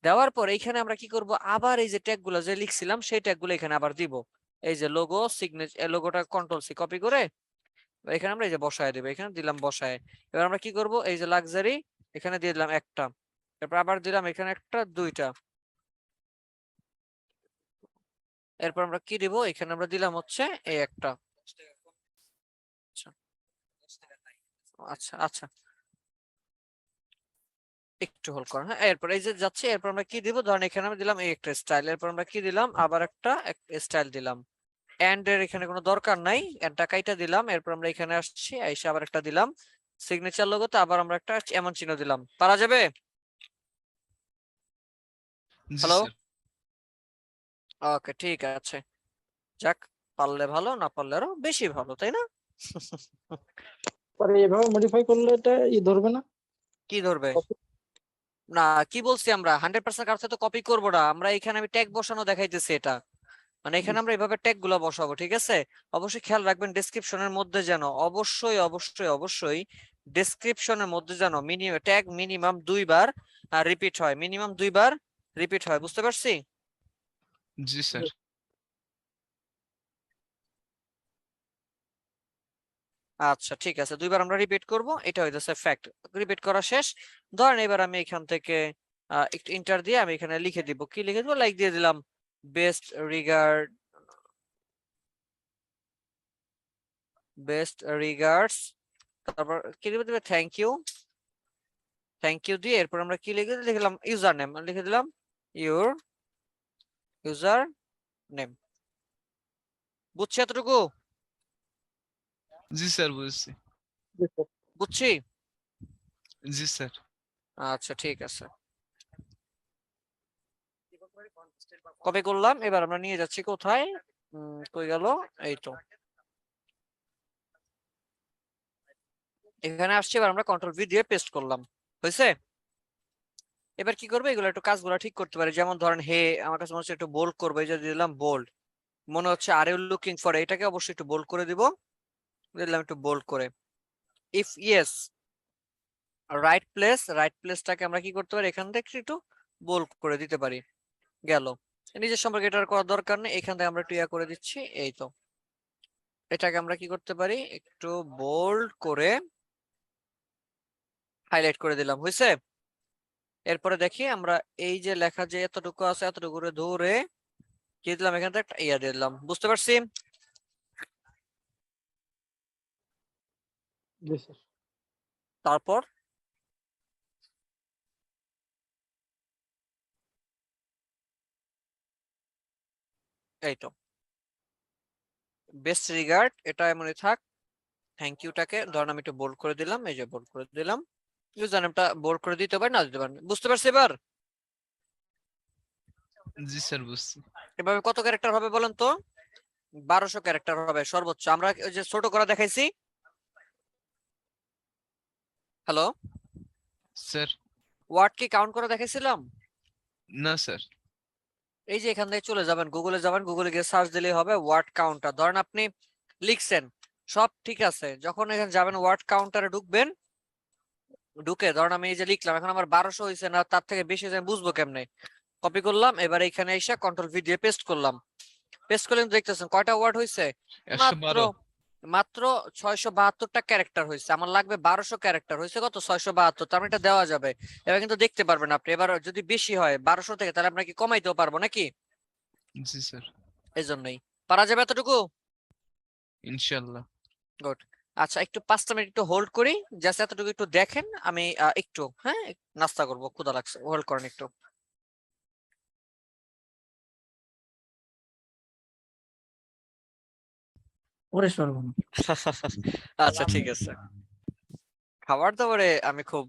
দেওয়ার পর এইখানে আমরা কি করব? আবার এই যে ট্যাগ গুলো যে লিখছিলাম সেই ট্যাগ গুলো এখানে আবার দিব। এই যে লোগো, সিগনেচার, লোগোটা কন্ট্রোল সি কপি করে এখানে আমরা এই যে বসায় দেবো, এখানে দিলাম বসায়। এবার আমরা কি করব? এই যে লাক্সারি এখানে দিয়ে দিলাম একটা, তারপর আবার দিলাম এখানে একটা, 2টা। এরপর আমরা কি দিব? এখানে আমরা দিলাম হচ্ছে এই একটা। আচ্ছা আচ্ছা আচ্ছা, একটু হোল্ড করুন। হ্যাঁ, এরপর এই যে যাচ্ছে, এরপর আমরা কি দিব? ধরেন এখানে আমরা দিলাম এই একটা স্টাইল, এরপর আমরা কি দিলাম? আবার একটা স্টাইল দিলাম। এন্ড এর এখানে কোনো দরকার নাই, এন্ডটা কাইটা দিলাম। এরপর আমরা এখানে আসছি, এসে আবার একটা দিলাম সিগনেচার লোগোতে, আবার আমরা একটা এমন চিহ্ন দিলাম। পারা যাবে? জি হ্যালো, স্যার। ওকে ঠিক আছে। যাক, পারলে ভালো, না পারলে আরো বেশি ভালো, তাই না? পরে এভাবে মডিফাই করলে এটা ধরবে না? কি ধরবে না? কি বলছি আমরা 100% কারোর সাথে কপি করবো না। আমরা এখানে আমি ট্যাগ বসানো দেখাইতেছি, এটা মানে এখানে আমরা এইভাবে ট্যাগ গুলা বসাবো, ঠিক আছে? অবশ্যই খেয়াল রাখবেন ডেসক্রিপশনের মধ্যে যেন অবশ্যই অবশ্যই অবশ্যই ডেসক্রিপশনের মধ্যে যেন ট্যাগ মিনিমাম 2 বার রিপিট হয়, মিনিমাম 2 বার রিপিট হয়। বুঝতে পারছি? জি স্যার। আচ্ছা ঠিক আছে, দুইবার আমরা রিপিট করব, এটা হইতেছে ফ্যাক্ট। রিপিট করা শেষ। ধরেন এবার আমি এখান থেকে একটু ইন্টার দিয়ে আমি এখানে লিখে দিব, কি লিখে দিব, লাইক দিয়ে দিলাম বেস্ট রিগার্ড, বেস্ট রিগার্ডস, তারপর কি দিবে, থ্যাংক ইউ, থ্যাংক ইউ দিয়ে এরপর আমরা কি লিখলাম ইউজার নেম, লিখে দিলাম ইউর ইউজার নেম। বুঝছি এতটুকু? জি স্যার, বুঝছি। বুঝছি। জি স্যার। আচ্ছা ঠিক আছে, কপি করলাম। এবার আমরা নিয়ে যাচ্ছি কোথায়, কই গেল, এই তো এখানে আসছে। এবার আমরা কন্ট্রোল ভি দিয়ে পেস্ট করলাম, হয়েছে। এবার কি করবো, এগুলো একটু কাজগুলো ঠিক করতে পারি। যেমন ধরেন হে, আমার কাছে মনে হচ্ছে একটু বোল্ড করবো, এই যে দিলাম বোল্ড, মনে হচ্ছে আর ইউ লুকিং ফর, এটাকে অবশ্যই একটু বোল্ড করে দিব, দিলাম একটু বোল্ড করে। If yes right place, right প্লেসটাকে আমরা কি করতে পারি, এখান থেকে একটু বোল্ড করে দিতে পারি, গেল। নিজের সম্পর্কে এটা আর করার দরকার নেই, এখান থেকে আমরা একটু ইয়া করে দিচ্ছি, এই তো। এটাকে আমরা কি করতে পারি, একটু বোল্ড করে হাইলাইট করে দিলাম, হয়েছে। এরপরে দেখি আমরা এই যে লেখা যে এতটুকু আছে, এতটুকু করে ধরে কি দিলাম, এখান থেকে একটা ইয়া দিয়ে দিলাম, বুঝতে পারছি। জি স্যার। তারপর এই তো বেস্ট রিগার্ড, এটা এমনই থাক। থ্যাংক ইউটাকে ধরেন আমি একটু বোল্ড করে দিলাম, এই যে বোল্ড করে দিলাম। ইউজার নেমটা বোল্ড করে দিতে পারি, না দিতে পারি, বুঝতে পারছি এবার। জি স্যার, বুঝছি। এভাবে কত ক্যারেক্টার হবে বলেন তো? 1200 ক্যারেক্টার হবে সর্বোচ্চ। আমরা ওই যে ছোট করে দেখাইছি, হ্যালো, স্যার। ওয়ার্ড কি কাউন্ট করে দেখাইছিলাম? না স্যার। এই যে এখান থেকে চলে যাবেন, গুগলে যাবেন, গুগলে গিয়ে সার্চ দিলেই হবে ওয়ার্ড কাউন্টার। ধরেন আপনি লিখছেন, সব ঠিক আছে, যখন এখানে যাবেন ওয়ার্ড কাউন্টারে ঢুকবেন, ঢুকে ধরেন আমি এই যে লিখলাম, এখন আমার 1200 হয়েছে না তার থেকে বেশি হয়েছে, আমি বুঝবো কেমনে? কপি করলাম, এবার এখানে এসে কন্ট্রোল ভি দিয়ে পেস্ট করলাম। পেস্ট করলে দেখতেছেন কয়টা ওয়ার্ড হয়েছে, মাত্র 112। মাত্র 672টা ক্যারেক্টার হয়েছে। আমার লাগবে 1200 ক্যারেক্টার, হয়েছে কত, 672। তার মানে এটা দেওয়া যাবে। এবার কিন্তু দেখতে পারবেন আপনি, এবার যদি বেশি হয় 1200 থেকে, তাহলে আপনাকে কমাইতেও পারবো নাকি, জি স্যার। এই জন্যই। পারা যাবে এতটুকু? ইনশাআল্লাহ। গুড। আচ্ছা একটু 5টা মিনিট একটু হোল্ড করি, জাস্ট এতটুকু একটু দেখেন, আমি একটু হ্যাঁ নাস্তা করবো, ক্ষুধা লাগছে, হোল্ড করেন একটু। ওরে সর্বনাশ। আচ্ছা ঠিক আছে, খাবার দাবারে আমি খুব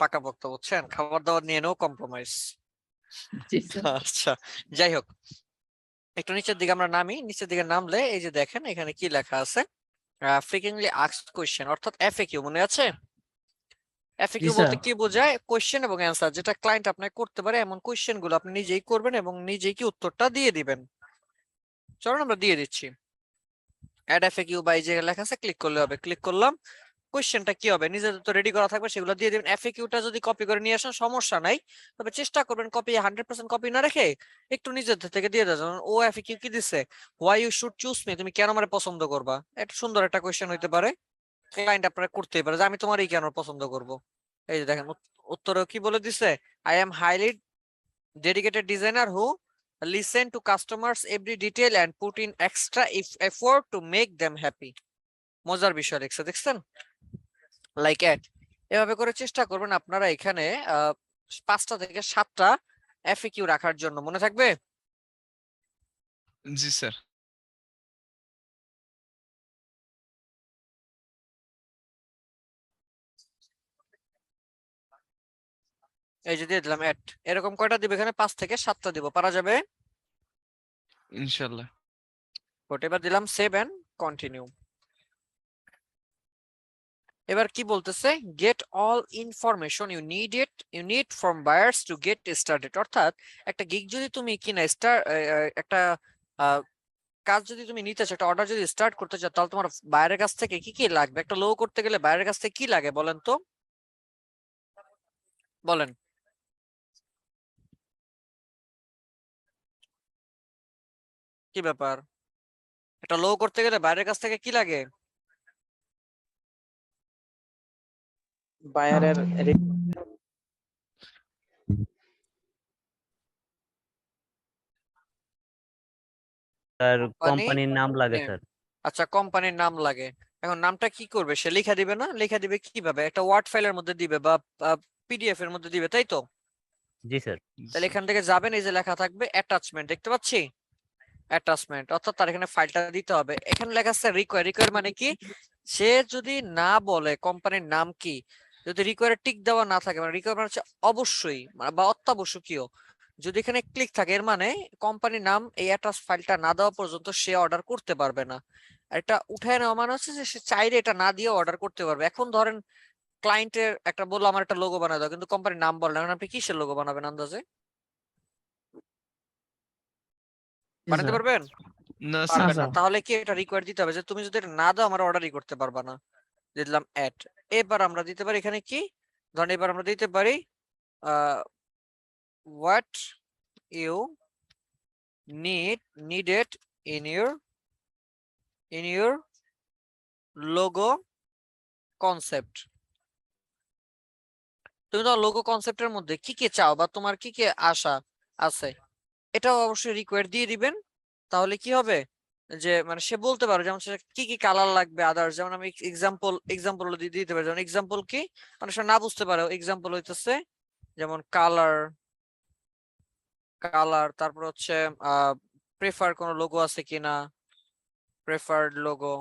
পাকাপোক্ত, বুঝছেন, খাবার দাবার নিয়ে নো কম্প্রোমাইজ। জি স্যার। আচ্ছা যাই হোক, একটু নিচের দিকে আমরা নামি, নিচের দিকে নামলে এই যে দেখেন এখানে কি লেখা আছে, ফ্রিকুয়েন্টলি আস্কড কোশ্চেন, অর্থাৎ এফএকিউ, মনে আছে? জি এফএকিউ স্যার। বলতে কি বোঝায়, কোশ্চেন এবং অ্যান্সার, যেটা ক্লায়েন্ট আপনাকে করতে পারে এমন কোশ্চেন গুলো আপনি নিজেই করবেন এবং নিজেই কি উত্তরটা দিয়ে দিবেন। চলুন আমরা দিয়ে দিচ্ছি। অ্যাড এফএকিউ বা এই যে লেখা আছে, ক্লিক করলে হবে, ক্লিক করলাম। কোশ্চেনটা কি হবে, নিজেদের তো রেডি করা থাকবে, সেগুলো দিয়ে দিবেন। এফএকিউটা যদি কপি করে নিয়ে আসেন সমস্যা নাই, তবে চেষ্টা করবেন কপি 100% কপি না রেখে একটু নিজেদের থেকে দিয়ে দেওয়া। যেমন ও এফএকিউ কি দিছে, why you should choose me, তুমি কেন আমারে পছন্দ করবা, এটা সুন্দর একটা কোশ্চেন হইতে পারে, ক্লায়েন্ট আপনারা করতেই পারে যে আমি তোমারই কেন পছন্দ করব। এই যে দেখেন উত্তরেও কি বলে দিছে, I am highly dedicated designer who listen to customers every detail and put in extra effort to make them happy। মজার বিষয় লিখছে, দেখছেন, লাইক এট। এভাবে করে চেষ্টা করবেন আপনারা এখানে 5টা থেকে 7টা এফএকিউ রাখার জন্য, মনে থাকবে? জি স্যার। এই যে দিয়ে দিলাম এট, এরকম কয়টা দিব এখানে, 5 থেকে 7টা দিব, পারা যাবে? ইনশাআল্লাহ। এবার দিলাম সেভ এন্ড কন্টিনিউ। এবার কি বলতেছে, get all information you need from buyers to get started, অর্থাৎ একটা গিগ যদি তুমি কিনা একটা কাজ যদি তুমি নিতে চাও, একটা অর্ডার যদি স্টার্ট করতে চাও, তাহলে তোমার বাইরের কাছ থেকে কি কি লাগবে, একটা লো করতে গেলে বাইরের কাছ থেকে কি লাগে বলেন তো, বলেন। কি ব্যাপার, একটা লো করতে গেলে বাইরের কাছ থেকে কি লাগে? বায়ারের স্যার কোম্পানি কোম্পানির নাম লাগে name। স্যার। আচ্ছা, কোম্পানির নাম লাগে। এখন নামটা কি করবে? সে লিখে দিবে না? লিখে দিবে কিভাবে? একটা ওয়ার্ড ফাইলের মধ্যে দিবে বা পিডিএফ এর মধ্যে দিবে, তাই তো? জি স্যার। তাহলে এখান থেকে যাবেন, এই যে লেখা থাকবে অ্যাটাচমেন্ট, দেখতে পাচ্ছি অ্যাটাচমেন্ট, অর্থাৎ তার এখানে ফাইলটা দিতে হবে। এখানে লেখা আছে রিকোয়ার। রিকোয়ার মানে কি? সে যদি না বলে কোম্পানির নাম কি, যদি রিকোয়ার টিক দেওয়া না থাকে, মানে রিকোয়ার মানে হচ্ছে অবশ্যই বা অত্যাবশ্যকীয়, যদি এখানে ক্লিক থাকে এর মানে কোম্পানির নাম এই অ্যাটাচ ফাইলটা না দেওয়া পর্যন্ত সে অর্ডার করতে পারবে না। আর এটা উঠায় নেওয়া মানে হচ্ছে যে সে চাইলে এটা না দিয়ে অর্ডার করতে পারবে। এখন ধরেন ক্লায়েন্টের একটা বললো আমার একটা লোগো বানায় দাও, কিন্তু কোম্পানির নাম বললেন, এখন আপনি কিসের লোগো বানাবেন আন্দাজে? জি বানাতে স্যার। পারবেন? না না পারবেন না। স্যার। তাহলে কি এটা রিকোয়ার দিতে হবে যে তুমি যদি এটা না দাও আমার অর্ডারই করতে পারবা না। দিলাম অ্যাড। এবার আমরা দিতে পারি এখানে কি, ধরেন এবার আমরা দিতে পারি what you needed in your logo concept। তুমি তো লোগো কনসেপ্টের মধ্যে কি কি চাও বা তোমার কি কি আশা আছে, এটাও অবশ্যই রিকোয়ার দিয়ে দিবেন। তাহলে কি হবে যে মানে সে বলতে পারো যেমন সে কি কি কালার লাগবে আদার্স, যেমন আমি এক্সাম্পল দিয়ে দিতে পারি। যেমন এক্সাম্পল কি, মানে সে না বুঝতে পারে, এক্সাম্পল হইতেছে যেমন কালার, তারপর হচ্ছে প্রেফার কোনো লোগো আছে কিনা, প্রেফার্ড লোগো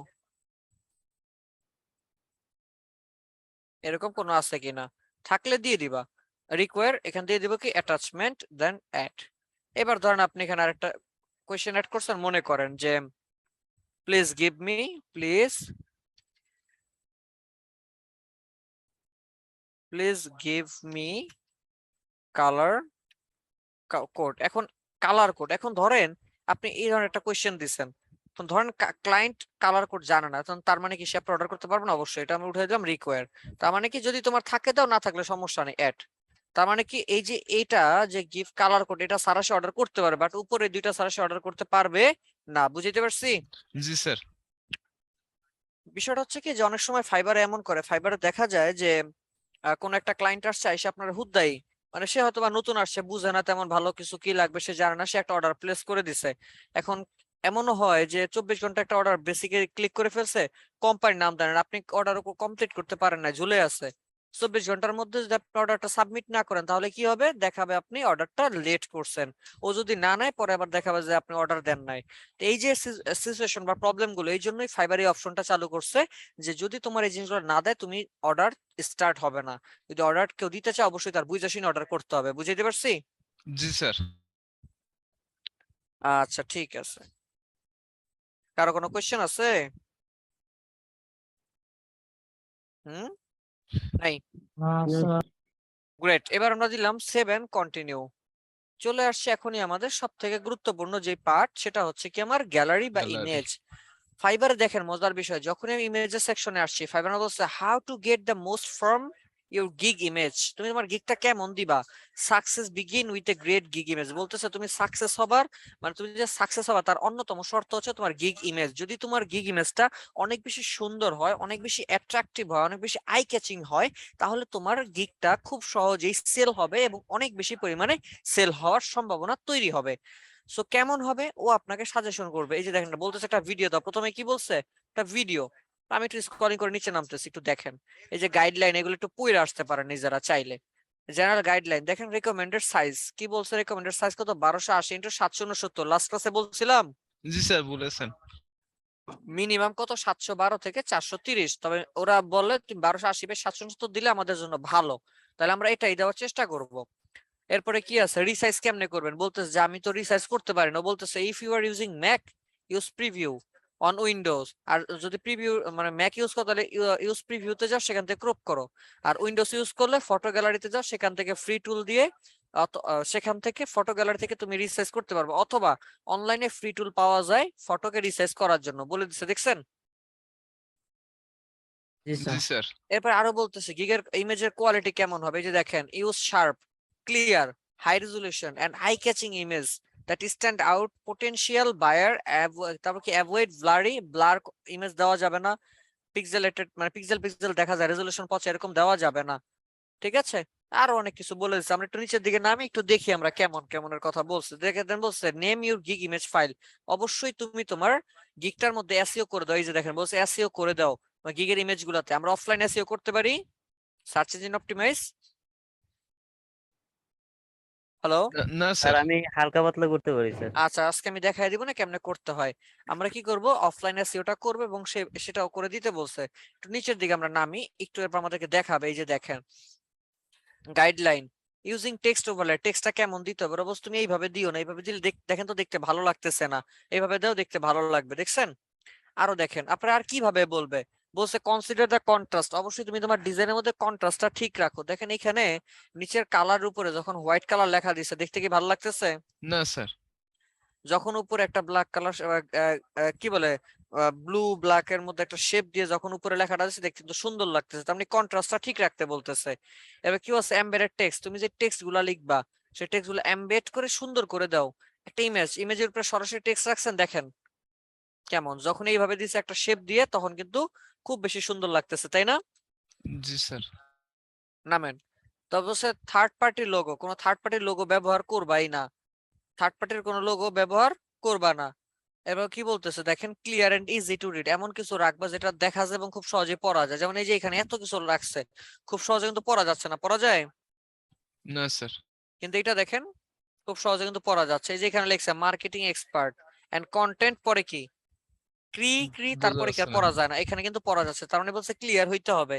এরকম কোনো আছে কিনা, থাকলে দিয়ে দিবা। রিকোয়ার এখান দিয়ে দিব কি অ্যাটাচমেন্ট দেন অ্যাড। এবার ধরেন আপনি এখানে আরেকটা কোয়েশ্চেন অ্যাড করছেন, মনে করেন যে please give me colour code. এখন কালার কোড, এখন ধরেন আপনি এই ধরনের একটা কোয়েশ্চেন দিচ্ছেন, ধরেন ক্লায়েন্ট কালার কোড জানে না, তখন তার মানে কি সে আপনি অর্ডার করতে পারবে না? অবশ্যই। এটা আমি উঠে দিলাম রিকোয়ার। তার মানে কি যদি তোমার থাকে দাও, না থাকলে সমস্যা নেই অ্যাড। তার মানে কি এই যে এইটা যে গিফট কালার কোড, এটা সারা সে অর্ডার করতে পারবে, বাট উপরে দুইটা সারা সে অর্ডার করতে পারবে না। বুঝতে পারছি? জি স্যার। বিষয়টা হচ্ছে কি যে অনেক সময় ফাইবারে এমন করে, ফাইবারে দেখা যায় যে কোন একটা ক্লায়েন্ট আসছে, এসে আপনার হুদ্দাই মানে সে হয়তো বা নতুন আসছে, বুঝে না তেমন ভালো কিছু কি লাগবে, সে জানে না, সে একটা অর্ডার প্লেস করে দিছে। এখন এমনও হয় যে 24 ঘন্টা একটা অর্ডার বেসিক্যালি ক্লিক করে ফেলছে, কোম্পানির নাম জানেন, আপনি অর্ডার কমপ্লিট করতে পারেন না, ঝুলে আছে। 24 ঘন্টার মধ্যে যদি আপনি অর্ডারটা সাবমিট না করেন, তাহলে কি হবে? দেখাবে আপনি অর্ডারটা লেট করছেন। ও যদি না নেয়, পরে আবার দেখাবে যে আপনি অর্ডার দেন নাই। তো এই যে সিচুয়েশন বা প্রবলেম গুলো, এই জন্যই ফাইবার এই অপশনটা চালু করছে যে যদি তোমার এই জিনিসগুলো না দেয়, তুমি অর্ডার স্টার্ট হবে না। যদি অর্ডার কেউ দিতে চায়, অবশ্যই তার বুঝে শুনে অর্ডার করতে হবে। বুঝাইতে পারছি? জি স্যার। আচ্ছা, ঠিক আছে। কারো কোনো কোয়েশ্চেন আছে? নাই? গ্রেট। এবার আমরা দিলাম 7 কন্টিনিউ। চলে আসছে এখনই আমাদের সব থেকে গুরুত্বপূর্ণ যে পার্ট, সেটা হচ্ছে কি আমার গ্যালারি বা Gallery। ইমেজ। ফাইবারে দেখেন মজার বিষয়, যখন আমি ইমেজের সেকশনে আসছি, ফাইবার বলছে how to get the most from your gig image. তুমি তোমার গিগটা কেমন দিবা? Success begin with a great gig image. বলতেছে তুমি সাকসেস হবার মানে তুমি যে সাকসেস হবা তার অন্যতম শর্ত হচ্ছে তোমার গিগ ইমেজ। যদি তোমার গিগ ইমেজটা অনেক বেশি সুন্দর হয়, অনেক বেশি অ্যাট্রাকটিভ হয়, অনেক বেশি আই ক্যাচিং হয়, তাহলে তোমার গিগটা খুব সহজেই সেল হবে এবং অনেক বেশি পরিমাণে সেল হওয়ার সম্ভাবনা তৈরি হবে। সো কেমন হবে ও আপনাকে সাজেশন করবে। এই যে দেখেন, বলতেছে একটা ভিডিও দাও। প্রথমে কি বলছে? একটা ভিডিও। আমি একটু স্ক্রলিং করে নিচে নামতেছি, একটু দেখেন। এই যে গাইডলাইন, এগুলো একটু পড়ে আসতে পারেন নিজেরা চাইলে। জেনারেল গাইডলাইন দেখেন, রেকমেন্ডেড সাইজ কি বলছে? রেকমেন্ডেড সাইজ কত? 1280 × 769। লাস্ট ক্লাসে বলছিলাম জি স্যার বলেছেন। মিনিমাম কত? 712 থেকে 430। তবে ওরা বলে তুমি 1280/769 দিলে আমাদের জন্য ভালো। তাহলে আমরা এটাই দেওয়ার চেষ্টা করব। এরপরে কি আছে? রিসাইজ কেমনে করবেন? বলতেছে যে আমি তো রিসাইজ করতে পারি না। বলতেছে if you are using Mac, use preview on Windows. আর যদি প্রিভিউ মানে ম্যাক ইউজ করো, তাহলে ইউজ প্রিভিউতে যাও, সেখান থেকে ক্রপ করো। আর উইন্ডোজ ইউজ করলে ফটো গ্যালারিতে যাও, সেখান থেকে ফ্রি টুল দিয়ে সেখান থেকে ফটো গ্যালারি থেকে তুমি রিসাইজ করতে পারবে, অথবা অনলাইনে ফ্রি টুল পাওয়া যায় ফটোকে রিসাইজ করার জন্য। বলে দিচ্ছে, দেখছেন? জি জি স্যার। স্যার। এরপর আরো বলতেছে গিগের ইমেজের কোয়ালিটি কেমন হবে। এই যে দেখেন, use sharp, clear, high resolution and eye catching image that stand out potential buyer. তারপর কি অ্যাভয়েড ব্লার ইমেজ দেওয়া যাবে না। পিক্সেলেটেড মানে পিক্সেল দেখা যায়, রেজলিউশন পচা এরকম দেওয়া যাবে না, ঠিক আছে। আরো অনেক কিছু বলে দিচ্ছে, আমরা একটু নিচের দিকে নামি একটু দেখি আমরা কেমনের কথা বলছে। দেখে দেন বলছে name your gig image file, অবশ্যই তুমি তোমার গিগটার মধ্যে এসইও করে দাও। এই যে দেখেন বলছে এসইও করে দাও গিগের ইমেজ গুলাতে। আমরা অফলাইন এসইও করতে পারি, সার্চ ইঞ্জিন অপটিমাইজ। হ্যালো, না স্যার স্যার। আমি হালকা পাতলা করতে পারি স্যার। আচ্ছা আজকে আমি দেখাই দিব না কেমনে করতে হয়। আমরা কি করব, অফলাইন এসইওটা করব এবং সেটাও করে দিতে বলছে। একটু নিচের দিকে আমরা নামি একটু, এরপর আমাদেরকে দেখাবে। এই যে দেখেন গাইডলাইন ইউজিং টেক্সট ওভারলে, টেক্সটটা কেমন দিতে হবে বস, তুমি এইভাবে দিও না, এইভাবে দিলে দেখেন তো দেখতে ভালো লাগতেছে না, এইভাবে দাও দেখতে ভালো লাগবে, দেখছেন। আরো দেখেন আপনারা আর কিভাবে বলবে, বলছে কনসিডার দ্য কন্ট্রাস্ট, অবশ্যই তুমি তোমার ডিজাইনের মধ্যে কন্ট্রাস্টটা ঠিক রাখো। দেখেন এখানে নিচের কালার উপরে যখন হোয়াইট কালার লেখা দিছে দেখতে কি ভালো লাগতেছে, না স্যার। যখন উপরে একটা ব্ল্যাক কালার কি বলে ব্লু ব্ল্যাক এর মধ্যে একটা শেপ দিয়ে যখন উপরে লেখাটা দিচ্ছে দেখতে কিন্তু সুন্দর লাগতেছে, তার মানে কন্ট্রাস্টটা ঠিক রাখতে বলতেছে। এবার কি আছে এমবেডেড টেক্সট, তুমি যে টেক্সট গুলা লিখবা সেই টেক্সট গুলো এমবেড করে সুন্দর করে দাও। একটা ইমেজের উপরে সরাসরি টেক্সট রাখছেন, দেখেন কেমন, যখন এইভাবে দিছে একটা শেপ দিয়ে তখন কিন্তু খুব বেশি সুন্দর লাগতেছে, তাই না। জি স্যার। নামেন। তবে হচ্ছে থার্ড পার্টির লোগো, কোনো থার্ড পার্টির লোগো ব্যবহার করবাই না, থার্ড পার্টির কোনো লোগো ব্যবহার করবা না। এবার কি বলতেছে দেখেন clear and easy to read, এমন কিছু রাখবা যেটা দেখা যায় এবং খুব সহজে পড়া যায়। যেমন এই যে এখানে এত কিছু রাখছে, খুব সহজে কিন্তু পড়া যাচ্ছে না, পড়া যায় না স্যার। কিন্তু এটা দেখেন খুব সহজে কিন্তু পড়া যাচ্ছে। এই যে এখানে লেখছে মার্কেটিং এক্সপার্ট এন্ড কন্টেন্ট, পরে কি বোঝা তারপরে কি যাচ্ছে আর না। পড়া যায় না, এখানে কিন্তু পড়া যাচ্ছে, তার মানে বলছে ক্লিয়ার হইতে হবে।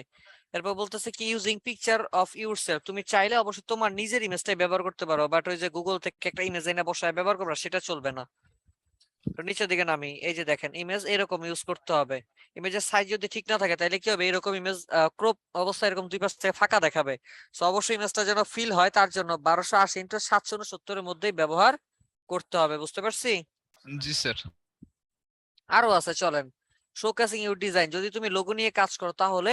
এরপর বলতেছে কি ইউজিং পিকচার অফ ইউরসেলফ, তুমি চাইলে অবশ্যই তোমার নিজের ইমেজটাই ব্যবহার করতে পারো, বাট ওই যে গুগল থেকে একটা ইমেজ এনে বসায় ব্যবহার করবা সেটা চলবে না। তো নিচের দিকে নামি, এই যে দেখেন ইমেজ এরকম ইউজ করতে হবে। ইমেজের সাইজ যদি ঠিক না থাকে তাহলে কি হবে, এরকম ইমেজ ক্রপ অবস্থায় এরকম দুই পাশ থেকে ফাঁকা দেখাবে। তো অবশ্যই ইমেজটা যেন ফিল হয় তার জন্য 1280 ইন্টু 769 এর মধ্যেই ব্যবহার করতে হবে, বুঝতে পারছি। জি স্যার। আরো আছে চলেন, শোকেসিং ইউর ডিজাইন, যদি তুমি লোগো নিয়ে কাজ করো তাহলে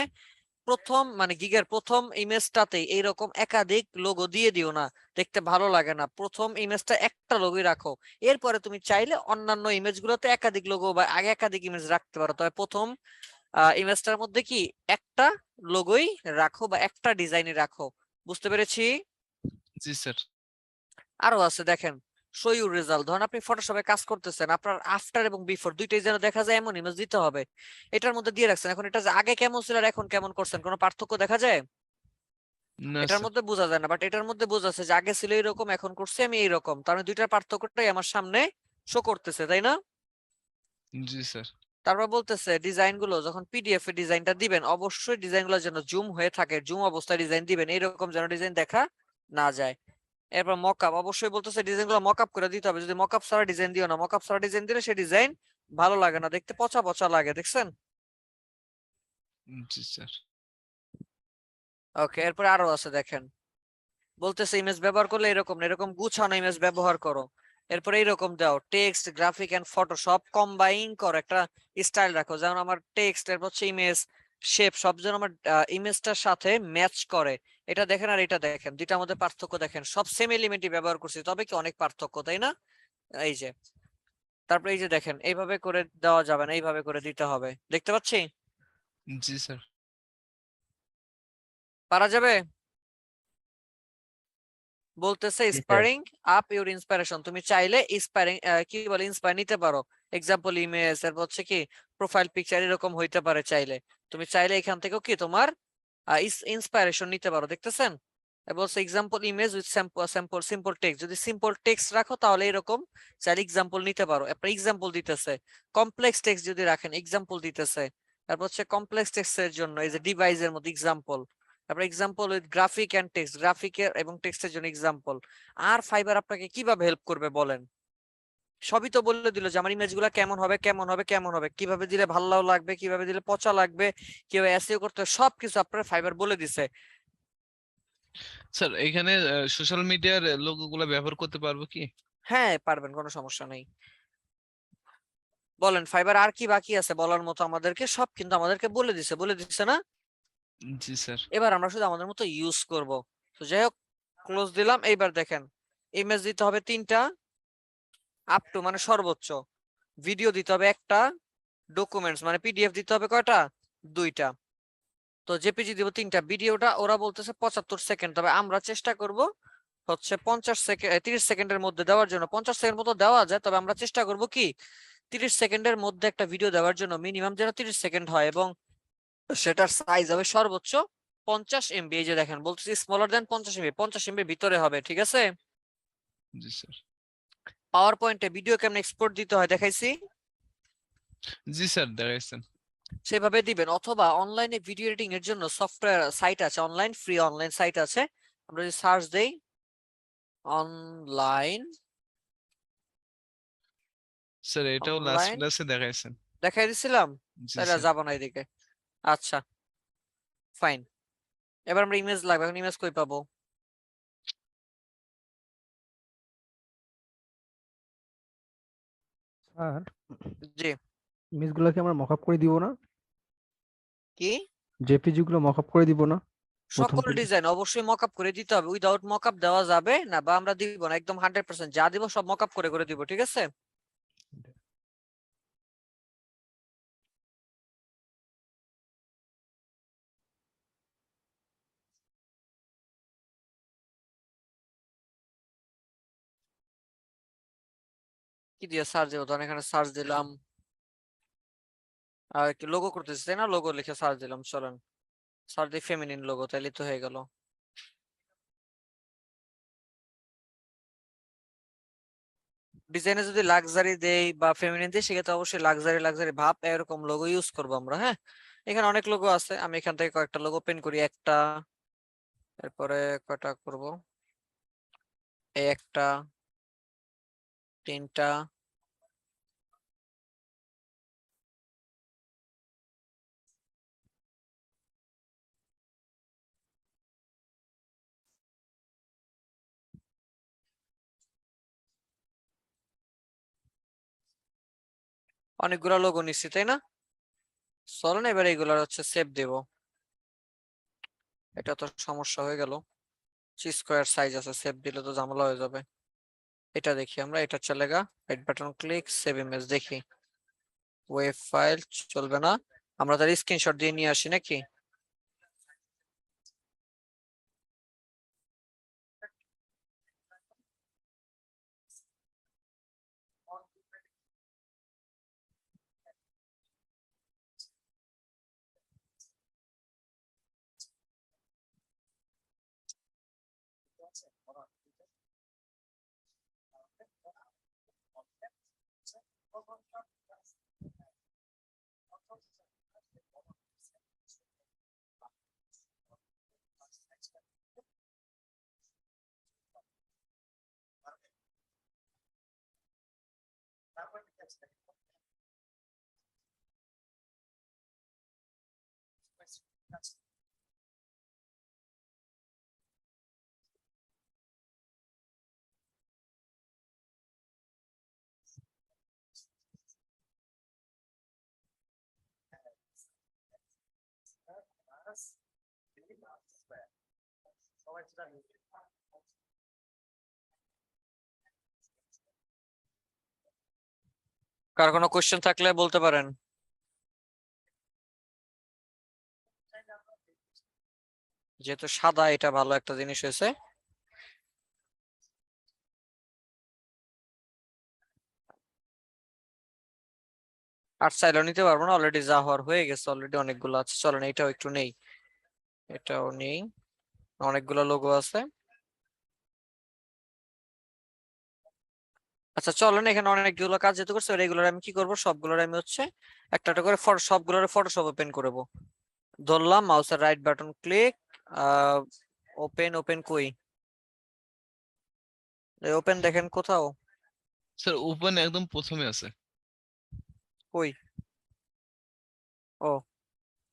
প্রথম মানে গিগের প্রথম ইমেজটাতেই এইরকম একাধিক লোগো দিয়ে দিও না, দেখতে ভালো লাগে না। প্রথম ইমেজটা একটা লোগোই রাখো, এরপরে তুমি চাইলে অন্যান্য ইমেজগুলোতে একাধিক লোগো বা আগে একাধিক ইমেজ রাখতে পারো, তবে প্রথম ইমেজটার মধ্যে কি একটা লোগোই রাখো বা একটা ডিজাইনই রাখো, বুঝতে পেরেছি। জি স্যার। আরো আছে দেখেন শো ইউর রেজাল্ট, ধরুন আপনি ফটোশপে কাজ করতেছেন, আপনার আফটার এবং বিফোর দুইটাই যেন দেখা যায় এমন ইমেজ দিতে হবে। এটার মধ্যে দিয়ে রাখছেন, এখন এটা যে আগে কেমন ছিল আর এখন কেমন করছেন কোনো পার্থক্য দেখা যায়, না এটার স্যার। মধ্যে বোঝা যায় না, বাট এটার মধ্যে বোঝা যাচ্ছে যে আগে ছিল এরকম এখন করছি আমি এইরকম, তার মানে দুইটার পার্থক্যটাই আমার সামনে শো করতেছে, তাই না। জি স্যার। তারপর বলতেছে ডিজাইন গুলো যখন পিডিএফ এ ডিজাইনটা দিবেন অবশ্যই ডিজাইন গুলো যেন জুম হয়ে থাকে, জুম অবস্থায় ডিজাইন দিবেন, এইরকম যেন ডিজাইন দেখা না যায়। এরপর মকআপ, অবশ্যই বলতেছে ডিজাইন গুলো মকআপ করে দিতে হবে, যদি মকআপ ছাড়া ডিজাইন দিও না, মকআপ ছাড়া ডিজাইন দিলে সেই ডিজাইন ভালো লাগে না, দেখতে পচা পচা লাগে, দেখছেন। জি স্যার। ওকে, এরপর আরো আছে দেখেন বলতেছে ইমেজ ব্যবহার করলে এরকম না, এরকম গুছানো ইমেজ ব্যবহার করো। এরপর এইরকম দাও টেক্সট গ্রাফিক এন্ড ফটো সব কম্বাইন করো, একটা স্টাইল রাখো, যেমন আমার টেক্সট এরপর হচ্ছে ইমেজ শেপ সব যেন আমার ইমেজটার সাথে ম্যাচ করে। এটা দেখেন আর এটা দেখেন দুইটার মধ্যে পার্থক্য দেখেন, সব সেম এলিমেন্টই ব্যবহার করছি তবে কি অনেক পার্থক্য, তাই না। এই যে তারপরে এই যে দেখেন এইভাবে করে দেওয়া যাবে না, এইভাবে করে দিতে হবে, দেখতে পাচ্ছি জি স্যার। পারা যাবে। বলতেছে জি sir. Spurring up your inspiration, তুমি চাইলে ইন্সপায়ারিং কি বলে ইন্সপায়ার নিতে পারো, এক্সাম্পল ইমেজ এরপর হচ্ছে কি প্রোফাইল পিকচার এরকম হইতে পারে, চাইলে তুমি চাইলে এখান থেকেও কি তোমার ইন্সপায়ারেশন নিতে পারো, দেখতেছেন। বলছে example image with simple text, যদি সিম্পল টেক্সট রাখো তাহলে এরকম চাইলে এক্সাম্পল নিতে পারো, আপনার এক্সাম্পল দিতেছে। কমপ্লেক্স টেক্সট যদি রাখেন এক্সাম্পল দিতেছে, তারপর হচ্ছে কমপ্লেক্স টেক্সটের জন্য এই যে ডিভাইসের মধ্যে এক্সাম্পল, তারপর example with graphic and text, গ্রাফিকের এবং টেক্সটের জন্য এক্সাম্পল। আর ফাইবার আপনাকে কিভাবে হেল্প করবে বলেন, সবই তো বলে দিল যে আমার ইমেজ গুলা কেমন হবে কেমন হবে কেমন হবে, কিভাবে দিলে ভালো লাগবে কিভাবে দিলে পচা লাগবে, কিভাবে এসইও করতে হবে, সবকিছু আপনার ফাইবার বলে দিছে। স্যার এখানে সোশ্যাল মিডিয়ার লোগো গুলা ব্যবহার করতে পারবো কি? হ্যাঁ পারবেন, কোনো সমস্যা নেই। বলেন ফাইবার আর কি বাকি আছে বলার মতো, আমাদেরকে সব কিন্তু আমাদেরকে বলে দিছে না। জি স্যার। এবার আমরা শুধু আমাদের মতো ইউজ করব। তো যাই হোক ক্লোজ দিলাম। এইবার দেখেন ইমেজ দিতে হবে 3টা আপ টু মানে সর্বোচ্চ, ভিডিও দিতে হবে একটা, ডকুমেন্টস মানে পিডিএফ দিতে হবে কয়টা 2টা। তো জেপিজি দিব 3টা। ভিডিওটা ওরা বলতেছে 75 সেকেন্ড, তবে আমরা চেষ্টা করব হচ্ছে 50 সেকেন্ড 30 সেকেন্ডের মধ্যে দেওয়ার জন্য। 50 সেকেন্ড মতো দেওয়া যায়, তবে আমরা চেষ্টা করব কি 30 সেকেন্ডের মধ্যে একটা ভিডিও দেওয়ার জন্য মিনিমাম যেন 30 সেকেন্ড হয়, এবং সেটার সাইজ হবে সর্বোচ্চ 50 এমবি। এই যে দেখেন বলতেছি স্মলার দেন 50 এমবি, 50 এমবি ভিতরে হবে, ঠিক আছে? জি স্যার। পাওয়ার পয়েন্টে ভিডিও কেমন এক্সপোর্ট দিতে হয় দেখাইছি, জি স্যার দেখাইছেন। সেভাবে দিবেন। অথবা অনলাইনে ভিডিও এডিটিং এর জন্য সফটওয়্যার সাইট আছে, অনলাইন ফ্রি অনলাইন সাইট আছে। আমরা যদি সার্চ দেই অনলাইন, স্যার এটাও লাস্ট অনলাইন ক্লাসে দেখাইছেন। দেখাই দিছিলাম, জি তাহলে স্যার। যাবো না এদিকে। আচ্ছা ফাইন, এবার আমরা ইমেজ লাগবে। এখন ইমেজ কই পাবো? স্যার জি ইমেজ গুলো কি আমরা মকআপ করে দিব না? কি জেপিজি গুলো মকআপ করে দিব না প্রথম সকল থেকে? ডিজাইন অবশ্যই মকআপ করে দিতে হবে। উইদাউট মকআপ দেওয়া যাবে না, বা আমরা দিব না। একদম 100% যা দিব সব মকআপ করে করে দিব, ঠিক আছে? কি দিয়ে সার্চ দেবো? ধরেন এখানে সার্চ দিলাম, আর কি লোগো করতেছি তাই না, লোগো লিখে সার্চ দিলাম। চলেন সার্চ দিই ফেমিনিন লোগো, তাইলে তো হয়ে গেল। ডিজাইনে যদি লাক্সারি দেই বা ফেমিনিন দেই, সেক্ষেত্রে অবশ্যই লাক্সারি লাক্সারি ভাব এরকম লোগো ইউজ করবো আমরা। হ্যাঁ, এখানে অনেক লোগো আছে, আমি এখান থেকে কয়েকটা লোগো পেন করি। একটা, এরপরে কয়টা করব, এই একটা, 3টা, অনেকগুলো লোগো নিচ্ছি তাই না? চলেন এবার এইগুলো হচ্ছে সেভ দেব। এটা তো সমস্যা হয়ে গেল, স্কোয়ার সাইজ আছে, সেভ দিলে তো ঝামেলা হয়ে যাবে। এটা দেখি আমরা, এটা চলেগা। Right button click, save image. দেখি ওয়েব ফাইল চলবে না, আমরা তার স্ক্রিনশট দিয়ে নিয়ে আসি নাকি? কার কোনো কোশ্চেন থাকলে বলতে পারেন। যেহেতু সাদা, এটা ভালো একটা জিনিস হয়েছে। আর চাইলেও নিতে পারবো না, অলরেডি যা হওয়ার হয়ে গেছে, অলরেডি অনেকগুলো আছে। চলেন এটাও একটু নেই, এটাও নেই, অনেকগুলো লোগো আছে। আচ্ছা চলেন, এখানে অনেকগুলো কাজ যেহেতু করছে, এগুলোর আমি কি করব, সবগুলোর আমি হচ্ছে একটা একটা করে সবগুলোর ফটোশপ ওপেন করব। ধরলাম মাউসের right button click, open. Open কই? ওপেন দেখেন কোথাও? স্যার ওপেন একদম প্রথমে আছে। কই? ও,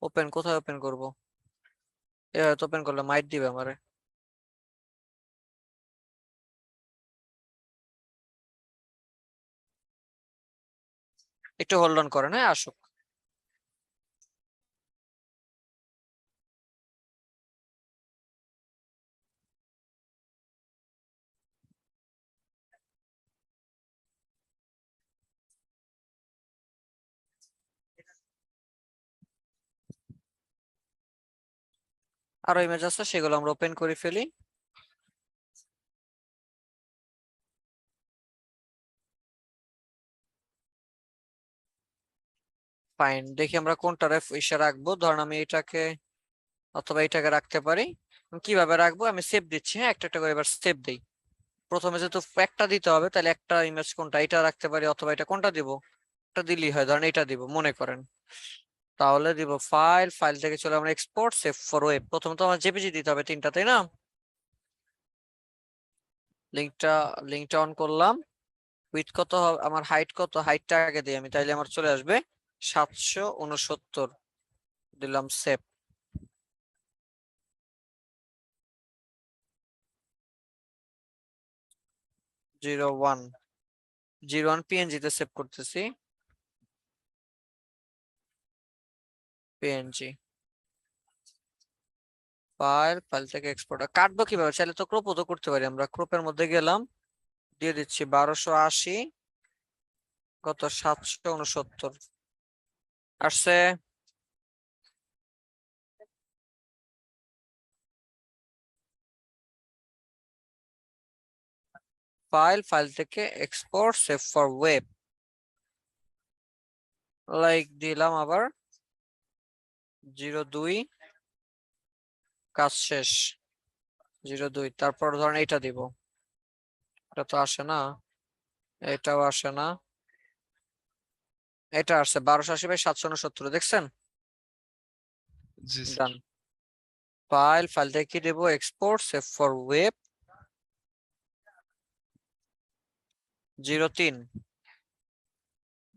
ওপেন কোথায় ওপেন করব? এভাবে ওপেন করলে মাইট দিবে আমারে। একটু হোল্ড অন করেন, হ্যাঁ আসুক। আরো ইমেজ আছে, সেগুলো আমরা ওপেন করে ফেলি। ফাইন, দেখি আমরা কোনটা ইসে রাখবো। ধরেন আমি এটাকে অথবা এটাকে রাখতে পারি। কিভাবে রাখবো, আমি সেভ দিচ্ছি। হ্যাঁ, একটা একটা করে এবার সেভ দিই। প্রথমে যেহেতু একটা দিতে হবে, তাহলে একটা ইমেজ কোনটা, এটা রাখতে পারি অথবা এটা কোনটা দিব, এটা দিলেই হয়। ধরেন এটা দিব মনে করেন, তাহলে দিব ফাইল, ফাইল থেকে চলে আমরা এক্সপোর্ট, সেভ ফর ওয়েব। প্রথমে তো আমার জেপিজি দিতে হবে তিনটা, তাই না? লিঙ্কটা অন করলাম। উইডথ কত হবে, আমার হাইট কত, হাইটটা আগে দিই আমি, তাইলে আমার চলে আসবে 769। দিলাম সেভ। জিরো ওয়ান 01 পিএনজি তে সেভ করতেছি। পিএনজি ফাইল থেকে এক্সপোর্ট। কাটবো কিভাবে? চাইলে তো ক্রপও তো করতে পারি আমরা। ক্রপের মধ্যে গেলাম, দিয়ে দিচ্ছি 1280, কত 769 আসছে। ফাইল থেকে export, save for web, like দিলাম আবার 02, কাজ শেষ। 02, তারপর ধরেন এটা দিব। এটা তো আসে না, এটাও আসে না, এটা আসছে 1280/769, দেখছেন? জি স্যার। ডান। ফাইল থেকে কি দেবো, এক্সপোর্ট, সেভ ফর ওয়েব 03।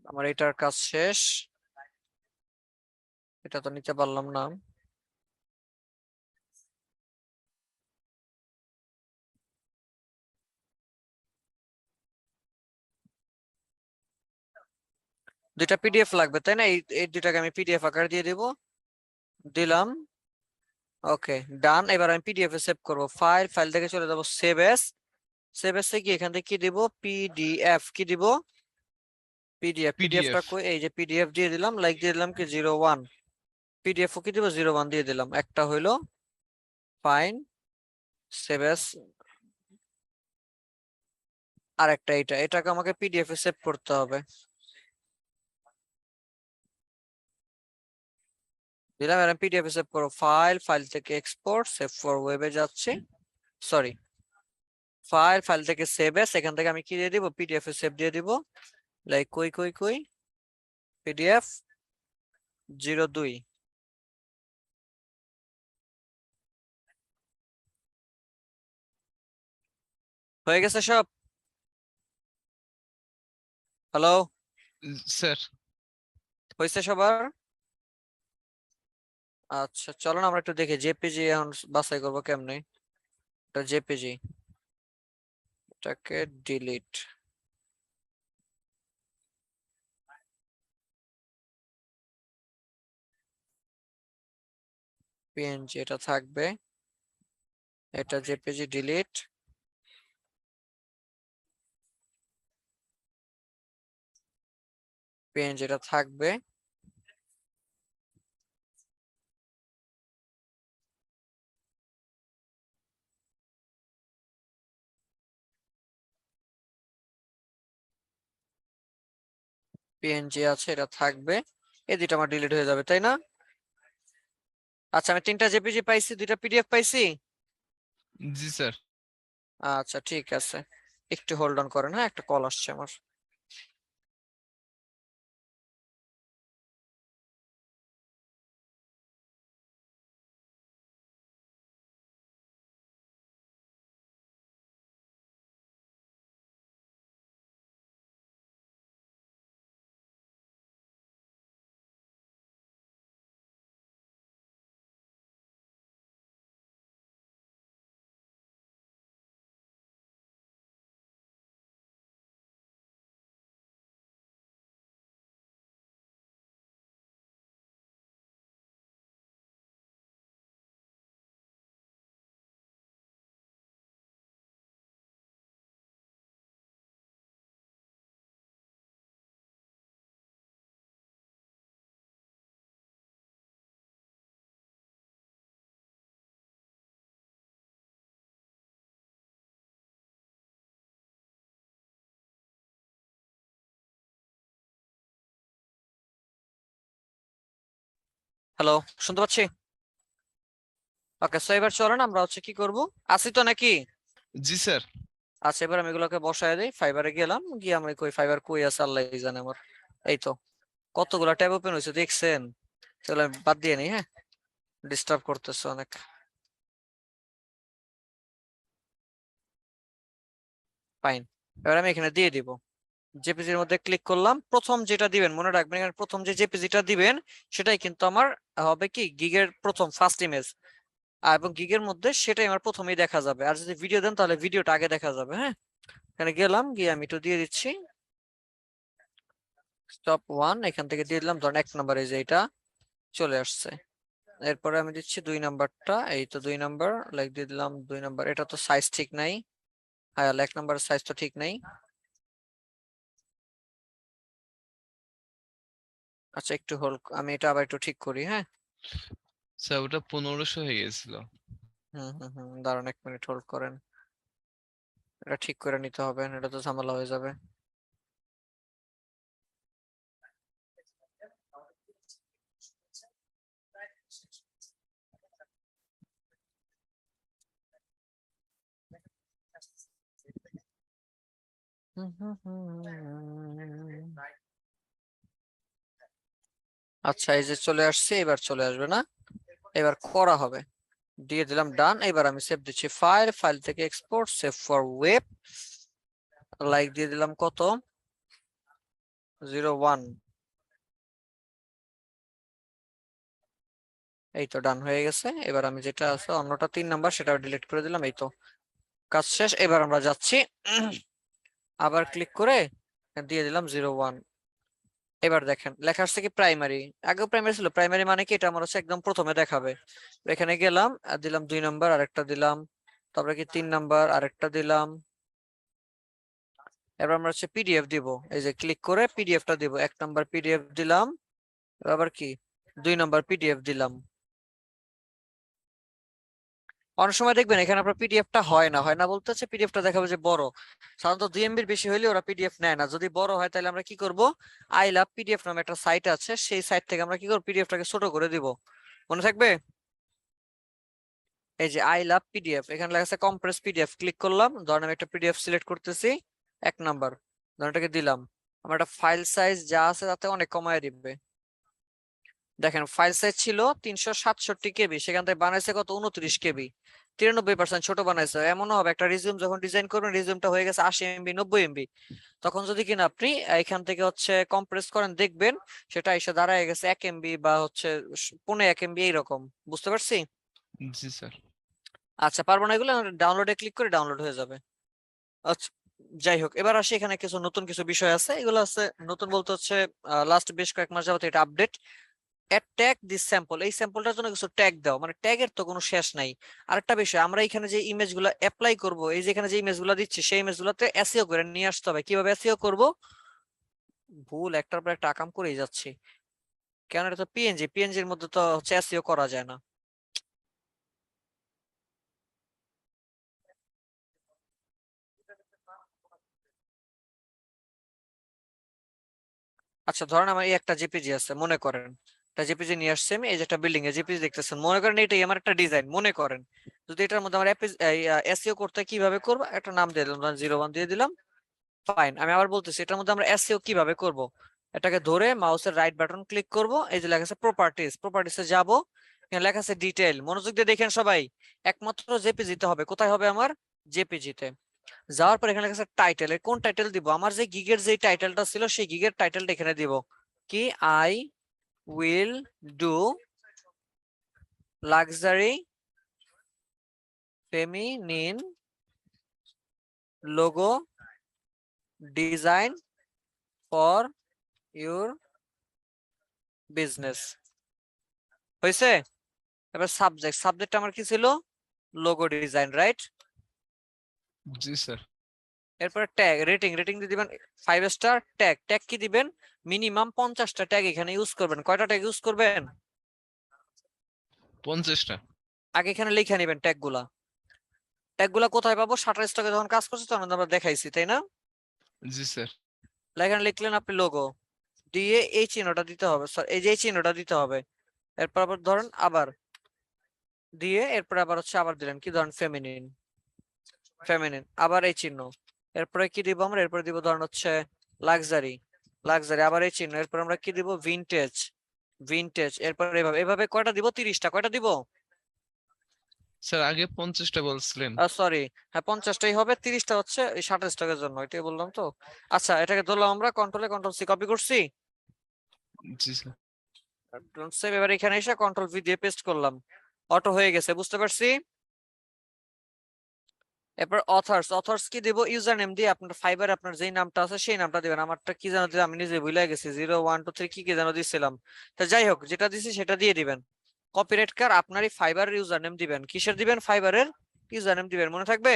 আমার এটার কাজ শেষ। এটা তো নিতে পারলাম না। দুইটা পিডিএফ লাগবে, তাই না? এই দুইটাকে আমি পিডিএফ আকারে দিয়ে দিব। দিলাম, ওকে ডান। এবার আমি পিডিএফ এ সেভ করব। ফাইল থেকে চলে যাব save S. Save S A কি, এখান থেকে কি দিব, পিডিএফ কি দিব, পিডিএফটা পিডিএফ। কই, এই যে পিডিএফ দিয়ে দিলাম, লাইক দিয়ে দিলাম কি 01। পিডিএফ ও কি দিব, 01 দিয়ে দিলাম। একটা হইলো, ফাইন, সেভ এস। আর একটা এটাকে আমাকে পিডিএফ এ সেভ করতে হবে। দিলাম, এর পিডিএফ এ সেভ করো। ফাইল থেকে এক্সপোর্ট, সেভ ফর ওয়েবে যাচ্ছে। সরি, ফাইল থেকে সেভ এস, এখান থেকে আমি কি দিয়ে দিব, পিডিএফ এ সেভ দিয়ে দিব। লাইক কই পিডিএফ 02। হয়ে গেছে সব? Hello, sir. হয়েছে সবার? আচ্ছা, চলো না আমরা একটু দেখি জেপিজি এখন বাছাই করবো কেমনে। এটা জেপিজি, এটাকে ডিলিট। পিএনজি এটা থাকবে, এটা জেপিজি ডিলিট। পিএনজি এটা থাকবে। পিএনজি আছে, এটা থাকবে। এই দুইটা আমার ডিলিট হয়ে যাবে, তাই না? আচ্ছা, আমি তিনটা জেপিজি পাইছি, দুইটা পিডিএফ পাইছি। জি স্যার। আচ্ছা ঠিক আছে, একটু হোল্ড অন করেন। হ্যাঁ, একটা কল আসছে আমার। হ্যালো, শুনতে পাচ্ছি? ওকে, সো এবার চলেন আমরা হচ্ছে কি করব, আসি তো নাকি? জি স্যার। আচ্ছা, এবার আমি এগুলোকে বসায় দিই। ফাইবারে গেলাম, গিয়ে আমি কই ফাইবার কই আছে আল্লাহ জানে আমার। এই তো কতগুলা ট্যাব ওপেন হয়েছে দেখছেন? চলো আমি বাদ দিয়ে নিই, হ্যাঁ, ডিস্টার্ব করতেছে অনেক। ফাইন, এবার আমি এখানে দিয়ে দিব। জেপিজির মধ্যে ক্লিক করলাম। প্রথম যেটা দিবেন মনে রাখবেন, এখানে প্রথম যে জেপিজিটা দিবেন সেটাই কিন্তু আমার হবে কি গিগের প্রথম ফার্স্ট ইমেজ, এবং গিগের মধ্যে সেটাই আমার প্রথমেই দেখা যাবে। আর যদি ভিডিও দেন তাহলে ভিডিওটা আগে দেখা যাবে। হ্যাঁ, এখানে গেলাম, গিয়ে আমি একটু দিয়ে দিচ্ছি স্টপ 1, এখান থেকে দিয়ে দিলাম ধরেন 1 নম্বরে যে এটা চলে আসছে। এরপরে আমি দিচ্ছি 2 নাম্বারটা, এই তো 2 নাম্বার লাইক দিয়ে দিলাম 2 নাম্বার। এটা তো সাইজ ঠিক নাই, হ্যাঁ 1 নাম্বারের সাইজ তো ঠিক নাই। আচ্ছা একটু হোল্ড, আমি এটা আবার একটু ঠিক করি। হ্যাঁ, স্যার ওটা 1500 হয়ে গেছিল। দাঁড়ান 1 মিনিট হোল্ড করেন, এটা ঠিক করে নিতে হবে, এটা তো ঝামেলা হয়ে যাবে। আচ্ছা এই যে চলে আসছে, এবার চলে আসবে না, এবার করা হবে। দিয়ে দিলাম ডান। এবার আমি সেভ দিচ্ছি ফাইল, ফাইল থেকে export, save for web, like দিয়ে দিলাম কত 01। এই তো ডান হয়ে গেছে। এবার আমি যেটা আছে অন্যটা 3 নাম্বার সেটা ডিলিট করে দিলাম। এই তো কাজ শেষ। এবার আমরা যাচ্ছি আবার ক্লিক করে দিয়ে দিলাম 01। এবার দেখেন লেখা আসছে কি প্রাইমারি, আগেও প্রাইমারি ছিল। প্রাইমারি মানে কি, এটা আমার হচ্ছে একদম প্রথমে দেখাবে। এখানে গেলাম আর দিলাম 2 নাম্বার, আরেকটা দিলাম, তারপরে কি 3 নাম্বার আরেকটা দিলাম। এবার আমরা হচ্ছে পিডিএফ দিব, এই যে ক্লিক করে পিডিএফটা দিব। 1 নাম্বার পিডিএফ দিলাম, আবার কি 2 নাম্বার পিডিএফ দিলাম। অনেক সময় দেখবেন এখানে আপনার পিডিএফটা হয় না বলতে হচ্ছে পিডিএফটা দেখাবে যে বড়। সাধারণত 2 এমবির বেশি হলে ওরা পিডিএফ নেয় না। যদি বড় হয় তাহলে আমরা কি করব, আই লাভ পিডিএফ নামে একটা সাইট আছে, সেই সাইট থেকে আমরা কি করব পিডিএফটাকে ছোট করে দিব। মনে থাকবে? এই যে আই লাভ পিডিএফ, এখানে লেখা আছে কম্প্রেস পিডিএফ, ক্লিক করলাম। ধরেন আমি একটা পিডিএফ সিলেক্ট করতেছি 1 নাম্বার, ধরেন এটাকে দিলাম। আমার একটা ফাইল সাইজ যা আছে তাতে অনেক কমায় দিবে। দেখেন ফাইল সাইজ ছিল 367 কেবি, সেখান থেকে বানাইছে কত 29 কেবি, 93% ছোট বানাইছে। এমনও হবে একটা রিজিউম যখন ডিজাইন করবেন, রিজিউমটা হয়ে গেছে 80 এমবি 90 এমবি, তখন যদি কিনা আপনি এখান থেকে হচ্ছে কম্প্রেস করেন দেখবেন সেটা এসে দাঁড়ায় গেছে 1 এমবি বা হচ্ছে 1.5 এমবি এইরকম। বুঝতে পারছি? জি স্যার। আচ্ছা, পারবো না এগুলো, ডাউনলোডে ক্লিক করে ডাউনলোড হয়ে যাবে। আচ্ছা যাই হোক, এবার আসি এখানে কিছু নতুন কিছু বিষয় আছে। এগুলো আছে নতুন বলতে হচ্ছে লাস্ট বেশ কয়েক মাস যাবত এটা update. Add tag this sample, এই স্যাম্পলটার জন্য কিছু ট্যাগ দাও, মানে ট্যাগের তো কোনো শেষ নাই। আরেকটা বিষয়, আমরা এখানে যে ইমেজগুলো অ্যাপ্লাই করব, এই যে এখানে যে ইমেজগুলো দিচ্ছি সেই ইমেজগুলোতে এসইও করে নিয়ে আসতে হবে। কিভাবে এসইও করব? ভুল একটার পর একটা আকাম করেই যাচ্ছি, কেন এটা তো পিএনজি, পিএনজির মধ্যে তো হচ্ছে এসইও করা যায় না। আচ্ছা ধরেন আমার এই একটা জেপিজি আছে, মনে করেন একটা জেপিজি নিয়ে আসছি আমি, এই যে একটা বিল্ডিং এ জেপিজি দেখতেছেন, মনে করেন এটাই আমার একটা ডিজাইন মনে করেন। যদি এটার মধ্যে আমার এসইও করতে কিভাবে করব, একটা নাম দিয়ে দিলাম 01 দিয়ে দিলাম। ফাইন, আমি আবার বলতেছি এটার মধ্যে আমরা এসইও কিভাবে করব। এটাকে ধরে মাউসের রাইট বাটন ক্লিক করব, এই যে লেখা আছে প্রপার্টিজ, প্রপার্টিসে যাব, এখানে লেখা আছে ডিটেইল। মনোযোগ দিয়ে দেখেন সবাই, একমাত্র জেপিজিতে হবে। কোথায় হবে আমার? জেপিজিতে। যাওয়ার পর এখানে লেখা আছে টাইটেল, কোন টাইটেল দিব? আমার যে গিগের যে টাইটেলটা ছিল সেই গিগের টাইটেলটা এখানে দিব। কি I will do luxury feminine logo design for your business. হয়েছে? এবার সাবজেক্ট, সাবজেক্ট আমার কি ছিল? Logo design, right? জি স্যার। এরপর ট্যাগ, রেটিং, রেটিং দিয়ে দিবেন 5 স্টার। ট্যাগ, ট্যাগ কি দিবেন? মিনিমাম 50টা ট্যাগ এখানে ইউজ করবেন। কয়টা ট্যাগ ইউজ করবেন? 50টা। আগে এখানে লিখে নেবেন ট্যাগগুলা। ট্যাগগুলা কোথায় পাবো? শাটার স্টকে যখন কাজ করছি তখন আমরা দেখাইছি, তাই না? জি স্যার। এখানে লিখলেন আপনি লোগো, দিয়ে এই চিহ্নটা দিতে হবে, স্যার এই যে এই চিহ্নটা দিতে হবে। এরপর আবার ধরেন আবার দিয়ে এরপর আবার হচ্ছে আবার দিলেন কি ধরেন ফেমিনিন, ফেমিনিন আবার এই চিহ্ন, এরপরে কি দিব আমরা, এরপরে দিব ধরেন হচ্ছে লাক্সারি, লাক্সারি আবার এই চিহ্ন, এরপর আমরা কি দিব ভিনটেজ, ভিনটেজ, এরপর এভাবে এভাবে কয়টা দিব, 30টা, কয়টা দিব, স্যার আগে 50টা বলছিলেন। সরি হ্যাঁ 50টাই হবে, 30টা হচ্ছে এই 27 টাকার জন্য, এটাই বললাম তো। আচ্ছা এটাকে ধরলাম আমরা কন্ট্রোলে, কন্ট্রোল সি কপি করছি, জি স্যার। ডোন্ট সেভ, এবার এখানে এসে কন্ট্রোল ভি দিয়ে পেস্ট করলাম, অটো হয়ে গেছে, বুঝতে পারছি। এরপর অথর্স, অথর্স কি দিব, ইউজার নেম দিয়ে আপনার ফাইবার আপনার যেই নামটা আছে সেই নামটা দিবেন, আমারটা কি জানো দিলাম আমি নিজে ভুলে গেছি, 0 1 2 3 কি কি জানো দিছিলাম, তো যাই হোক যেটা দিছি সেটা দিয়ে দিবেন। কপিরাইট কার আপনারই ফাইবারের ইউজার নেম দিবেন, কিসের দিবেন, ফাইবারের ইউজার নেম দিবেন, মনে থাকবে।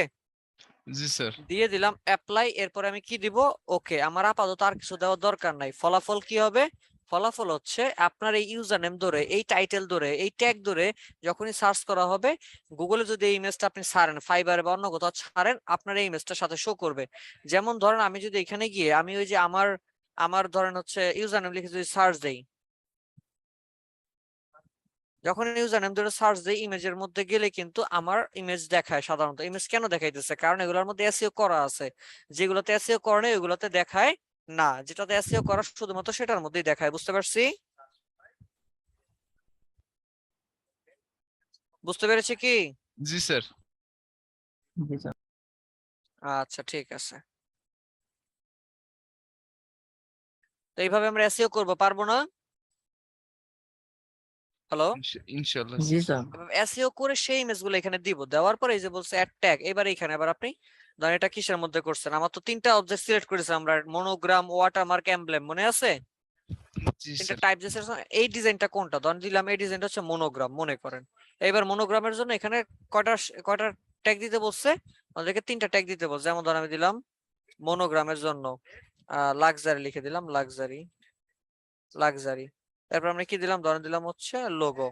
জি স্যার। দিয়ে দিলাম অ্যাপ্লাই, এরপর আমি কি দিব, ওকে, আমার আপাতত আর কিছু দেওয়ার দরকার নাই। ফলাফল কি হবে, ফলাফল হচ্ছে আপনার এই ইউজার নেম ধরে, এই টাইটেল ধরে, এই ট্যাগ ধরে যখনই সার্চ করা হবে গুগলে, যদি এই ইমেজটা আপনি ছাড়েন ফাইবার বা অন্য কোথাও ছাড়েন, আপনার এই ইমেজটার সাথে শো করবে। যেমন ধরেন আমি যদি এখানে গিয়ে আমি ওই যে আমার আমার ধরেন হচ্ছে ইউজার নেম লিখে যদি সার্চ দেই, যখন ইউজার নেম ধরে সার্চ দেই ইমেজের মধ্যে গেলে কিন্তু আমার ইমেজ দেখায়। সাধারণত ইমেজ কেন দেখাইতেছে, কারণ এগুলোর মধ্যে এসইও করা আছে, যেগুলোতে এসইও করা নেই ওগুলোতে দেখায় না, যেটাতে এসইও করা শুধুমাত্র সেটার মধ্যেই দেখায়, বুঝতে পারছি, বুঝতে পেরেছি কি। জি স্যার। জি স্যার। আচ্ছা ঠিক আছে, তো এইভাবে আমরা এসইও করব, পারবো না, হ্যালো, ইনশাআল্লাহ। জি স্যার। এসইও করে সেই ইমেজগুলো এখানে দিব, দেওয়ার পরে এই যে বলছে অ্যাড ট্যাগ, এবার এখানে আবার আপনি ধরেন এটা কিসের মধ্যে করছেন, আমার তো 3টা অবজেক্ট সিলেক্ট করেছি আমরা, মনোগ্রাম, ওয়াটারমার্ক, এমব্লেম, মনে আছে জি 3টা স্যার। টাইপ দিয়েছে, এই ডিজাইনটা কোনটা, ধরেন দিলাম এই ডিজাইনটা হচ্ছে মনোগ্রাম মনে করেন। এবার মনোগ্রামের জন্য এখানে কয়টা কয়টা ট্যাগ দিতে বলছে, আমাদেরকে 3টা ট্যাগ দিতে বলছে, যেমন ধরেন আমি দিলাম মনোগ্রামের জন্য লাক্সারি লিখে দিলাম, লাক্সারি, লাক্সারি, এরপর আমরা কি দিলাম, ধরেন দিলাম হচ্ছে লোগো,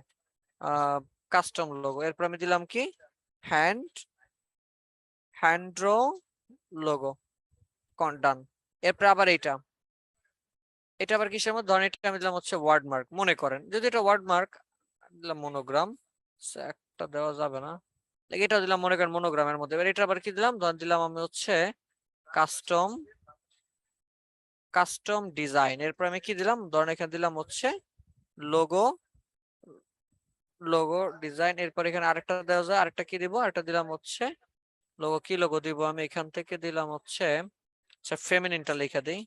কাস্টম লোগো, এরপর আমি দিলাম কি হ্যান্ড ড্র লোগো, ডান। এরপর আবার এটা আবার কিসের মধ্যে, ধরেন এটা আমি দিলাম হচ্ছে ওয়ার্ড মার্ক মনে করেন, যদি এটা ওয়ার্ড মার্ক দিলাম মনোগ্রাম, একটা দেওয়া যাবে না, এটা দিলাম মনে করেন মনোগ্রামের মধ্যে। এবার এটা আবার কি দিলাম, ধরেন দিলাম আমি হচ্ছে কাস্টম, কাস্টম ডিজাইন, এরপর আমি কি দিলাম, ধরেন এখানে দিলাম হচ্ছে লোগো, লোগো ডিজাইন, এরপর এখানে আরেকটা দেওয়া যায়, আরেকটা কি দিব, আরেকটা দিলাম হচ্ছে লোগো, কি লোগো দিব আমি এখান থেকে দিলাম হচ্ছে, আচ্ছা ফেমিনিনটা লিখে দিই,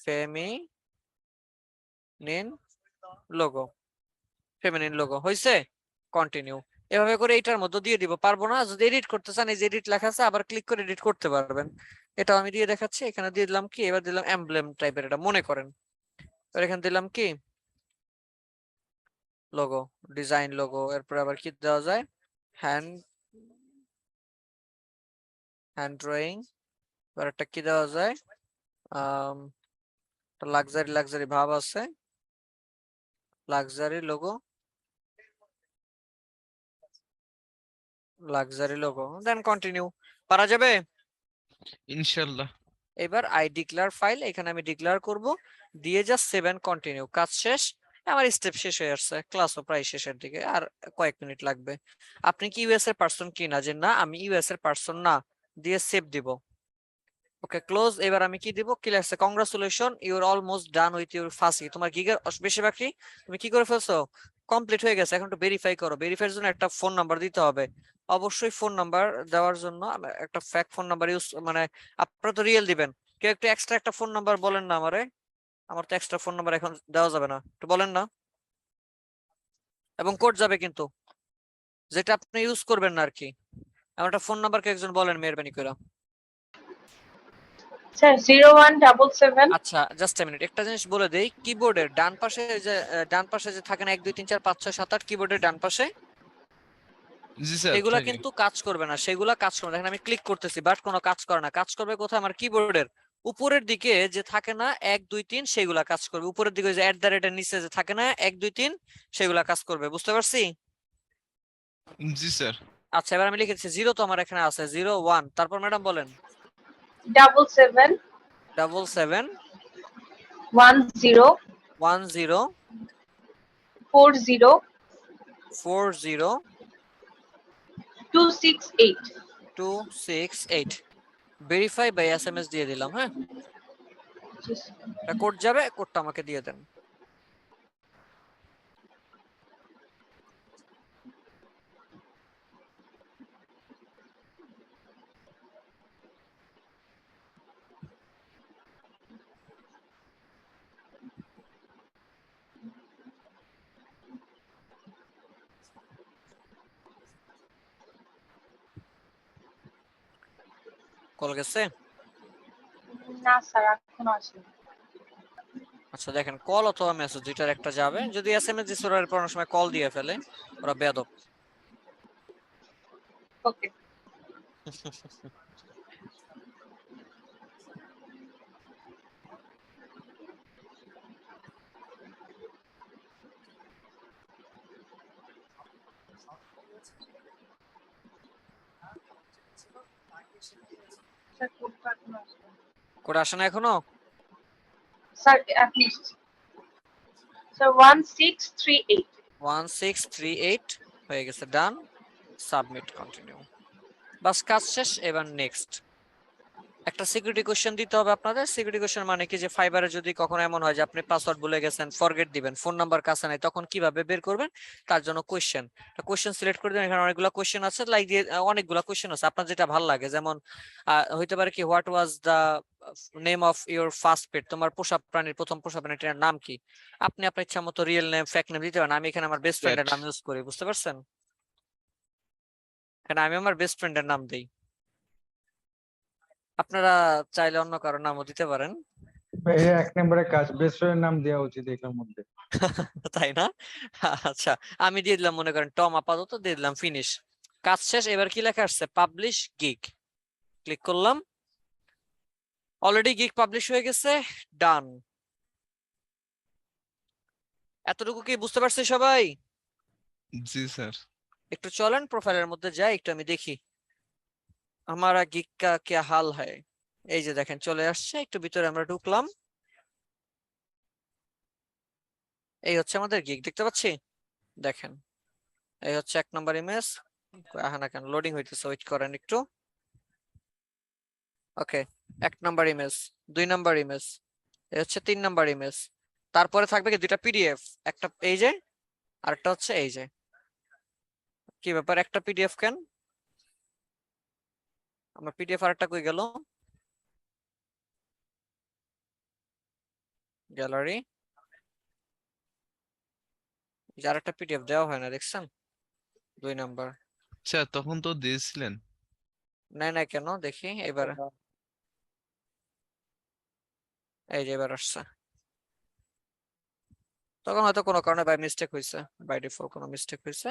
ফেমিনিন লোগো, ফেমিনিন লোগো হইছে, কন্টিনিউ, এভাবে করে এইটার মধ্যে দিয়ে দিব। পারবো না, যদি এডিট করতে চান এই যে এডিট লেখা আছে, আবার ক্লিক করে এডিট করতে পারবেন, এটা আমি দিয়ে দেখাচ্ছি, এখানে দিয়ে দিলাম কি, এবার দিলাম এমব্লেম টাইপের, এটা মনে করেন, এবার এখানে দিলাম কি লোগো, ডিজাইন লোগো, এরপর আবার কি দেওয়া যায়, হ্যান্ড ড্রয়িং, এবার একটা কি দেওয়া যায়, লাক্সারি, লাক্সারি ভাব আছে, luxury logo, luxury logo, then continue, পারা যাবে ইনশাআল্লাহ। এবার আই ডিক্লেয়ার ফাইল, এখানে আমি ডিক্লেয়ার করব, দিয়ে জাস্ট সেভ এন্ড কন্টিনিউ, কাজ শেষ, আমার স্টেপ শেষ হয়ে আসছে, ক্লাসও প্রায় শেষের দিকে, আর কয়েক মিনিট লাগবে। আপনি কি ইউএস এর পারসন কিনা, যে না আমি ইউএস এর পারসন না, দিয়ে সেভ দিব, ওকে ক্লোজ। এবার আমি কি দিব, কি লাগছে, congratulation you are almost done with your first, তোমার গিগার বেশিরভাগই তুমি কি করে ফেলছো, কমপ্লিট হয়ে গেছে, এখন একটু ভেরিফাই করো, ভেরিফাইয়ের জন্য একটা ফোন নাম্বার দিতে হবে, অবশ্যই ফোন নাম্বার দেওয়ার জন্য একটা ফেক ফোন নাম্বার ইউজ, মানে আপনারা তো রিয়েল দিবেন, কেউ একটু এক্সট্রা একটা ফোন নাম্বার বলেন না আমারে, আমার তো এক্সট্রা ফোন নাম্বার এখন দেওয়া যাবে না, একটু বলেন না, এবং কোড যাবে কিন্তু, যেটা আপনি ইউজ করবেন না আর কি, আমার একটা ফোন নাম্বার কে একজন বলেন মেহেরবানি করে। স্যার 0177। আচ্ছা জাস্ট এ মিনিট, একটা জিনিস বলে দেই, কিবোর্ডের ডান পাশে যে থাকে না 1 2 3 4 5 6 7 8, কিবোর্ডের ডান পাশে জি স্যার। সেগুলা কিন্তু কাজ করবে না, সেগুলা কাজ করবে না, দেখেন আমি ক্লিক করতেছি বাট কোনো কাজ করে না, কাজ করবে কোথায়, আমার কিবোর্ডের উপরের দিকে যে থাকে না 1 2 3, সেগুলা কাজ করবে, উপরের দিকে যে @ এর নিচে যে থাকে না 1 2 3, সেগুলা কাজ করবে, বুঝতে পারছি। জি স্যার। আচ্ছা এবার আমি লিখেছি 0, তো আমার এখানে আছে 0 1, তারপর ম্যাডাম বলেন 77 77 10 10 40 40 268. 268 ভেরিফাই বাই এসএমএস দিয়ে দিলাম। হ্যাঁ, Yes. কোড যাবে, কোডটা আমাকে দিয়ে দেন। কল গেছে? না স্যার এখনো আসেনি। আচ্ছা দেখেন, কল অথবা মেসেজ দুইটার একটা যাবে। যদি এসএমএস দিছে ওরা এরপর অনেক সময় কল দিয়ে ফেলে, ওরা বেয়াদব। ওকে। স্যার কোডটা এখনো আসেনি। কোড আসে না এখনো? Sir at least sir 1638। 1638 হয়ে গেছে, ডান, সাবমিট, কন্টিনিউ। বাস কাজ শেষ। এবার নেক্সট একটা সিকিউরিটি কোশ্চেন দিতে হবে আপনাদের। সিকিউরিটি কোশ্চেন মানে কি, যে ফাইবারে যদি কখনো এমন হয় যে আপনি পাসওয়ার্ড ভুলে গেছেন, ফরগেট দিবেন, ফোন নাম্বার কাছে নাই, তখন কিভাবে বের করবেন তার জন্য কোশ্চেন। কোশ্চেন সিলেক্ট করে দিবেন। এখানে অনেকগুলো কোশ্চেন আছে, লাইক দিয়ে অনেকগুলো কোশ্চেন আছে, আপনার যেটা ভালো লাগে। যেমন হইতে পারে কি, what was the name of your first pet, তোমার পোষা প্রাণীর প্রথম পোষা প্রাণীটার নাম কি। আপনি আপনার ইচ্ছা মতো রিয়েল নেম, ফেক নেম দিতে পারেন। আমি এখানে আমার বেস্ট ফ্রেন্ডের নাম ইউজ করি, বুঝতে পারছেন? এখানে আমি আমার বেস্ট ফ্রেন্ডের নাম দিই। আপনারা চাইলে অন্য কারো নামও দিতে পারেন। এটা 1 নম্বরের কাজ, বেস্ট ফ্রেন্ডের নাম দেওয়া উচিত এটার মধ্যে। তাই না? আচ্ছা, আমি দিয়ে দিলাম, মনে করেন টম, আপাতত দিয়ে দিলাম, ফিনিশ। কাজ শেষ। এবার কি লেখা আসছে, পাবলিশ গিগ, ক্লিক করলাম। অলরেডি গিগ পাবলিশ হয়ে গেছে, ডান। এতটুকু কি বুঝতে পারছি সবাই? জি স্যার। একটু চলেন প্রোফাইলের মধ্যে যাই, একটু আমি দেখি আমারা গিগ কা क्या হাল है। এই যে দেখেন চলে আসছে, একটু ভিতরে আমরা ঢুকলাম। এই হচ্ছে আমাদের গিগ, দেখতে পাচ্ছি, দেখেন এই হচ্ছে 1 নম্বর ইমেজ। না কেন লোডিং হইতেছে, ওয়েট করেন একটু। ওকে, 1 নম্বর ইমেজ, 2 নম্বর ইমেজ, এই হচ্ছে 3 নম্বর ইমেজ। তারপরে থাকবে কি দুইটা পিডিএফ, একটা এই যে, আরেকটা হচ্ছে এই যে। কি ব্যাপার, একটা পিডিএফ কেন? আমার পিডিএফ আরেকটা কই গেল? গ্যালারি, যার একটা পিডিএফ দেওয়া হয় না, দেখছেন? 2 নাম্বার। আচ্ছা তখন তো দিয়েছিলেন। নাই কেন, দেখি এবার। এই যে এবার আসছে। তখন হয়তো কোনো কারণে বাই মিস্টেক হয়েছে, বাই ডিফল্ট কোনো মিস্টেক হয়েছে।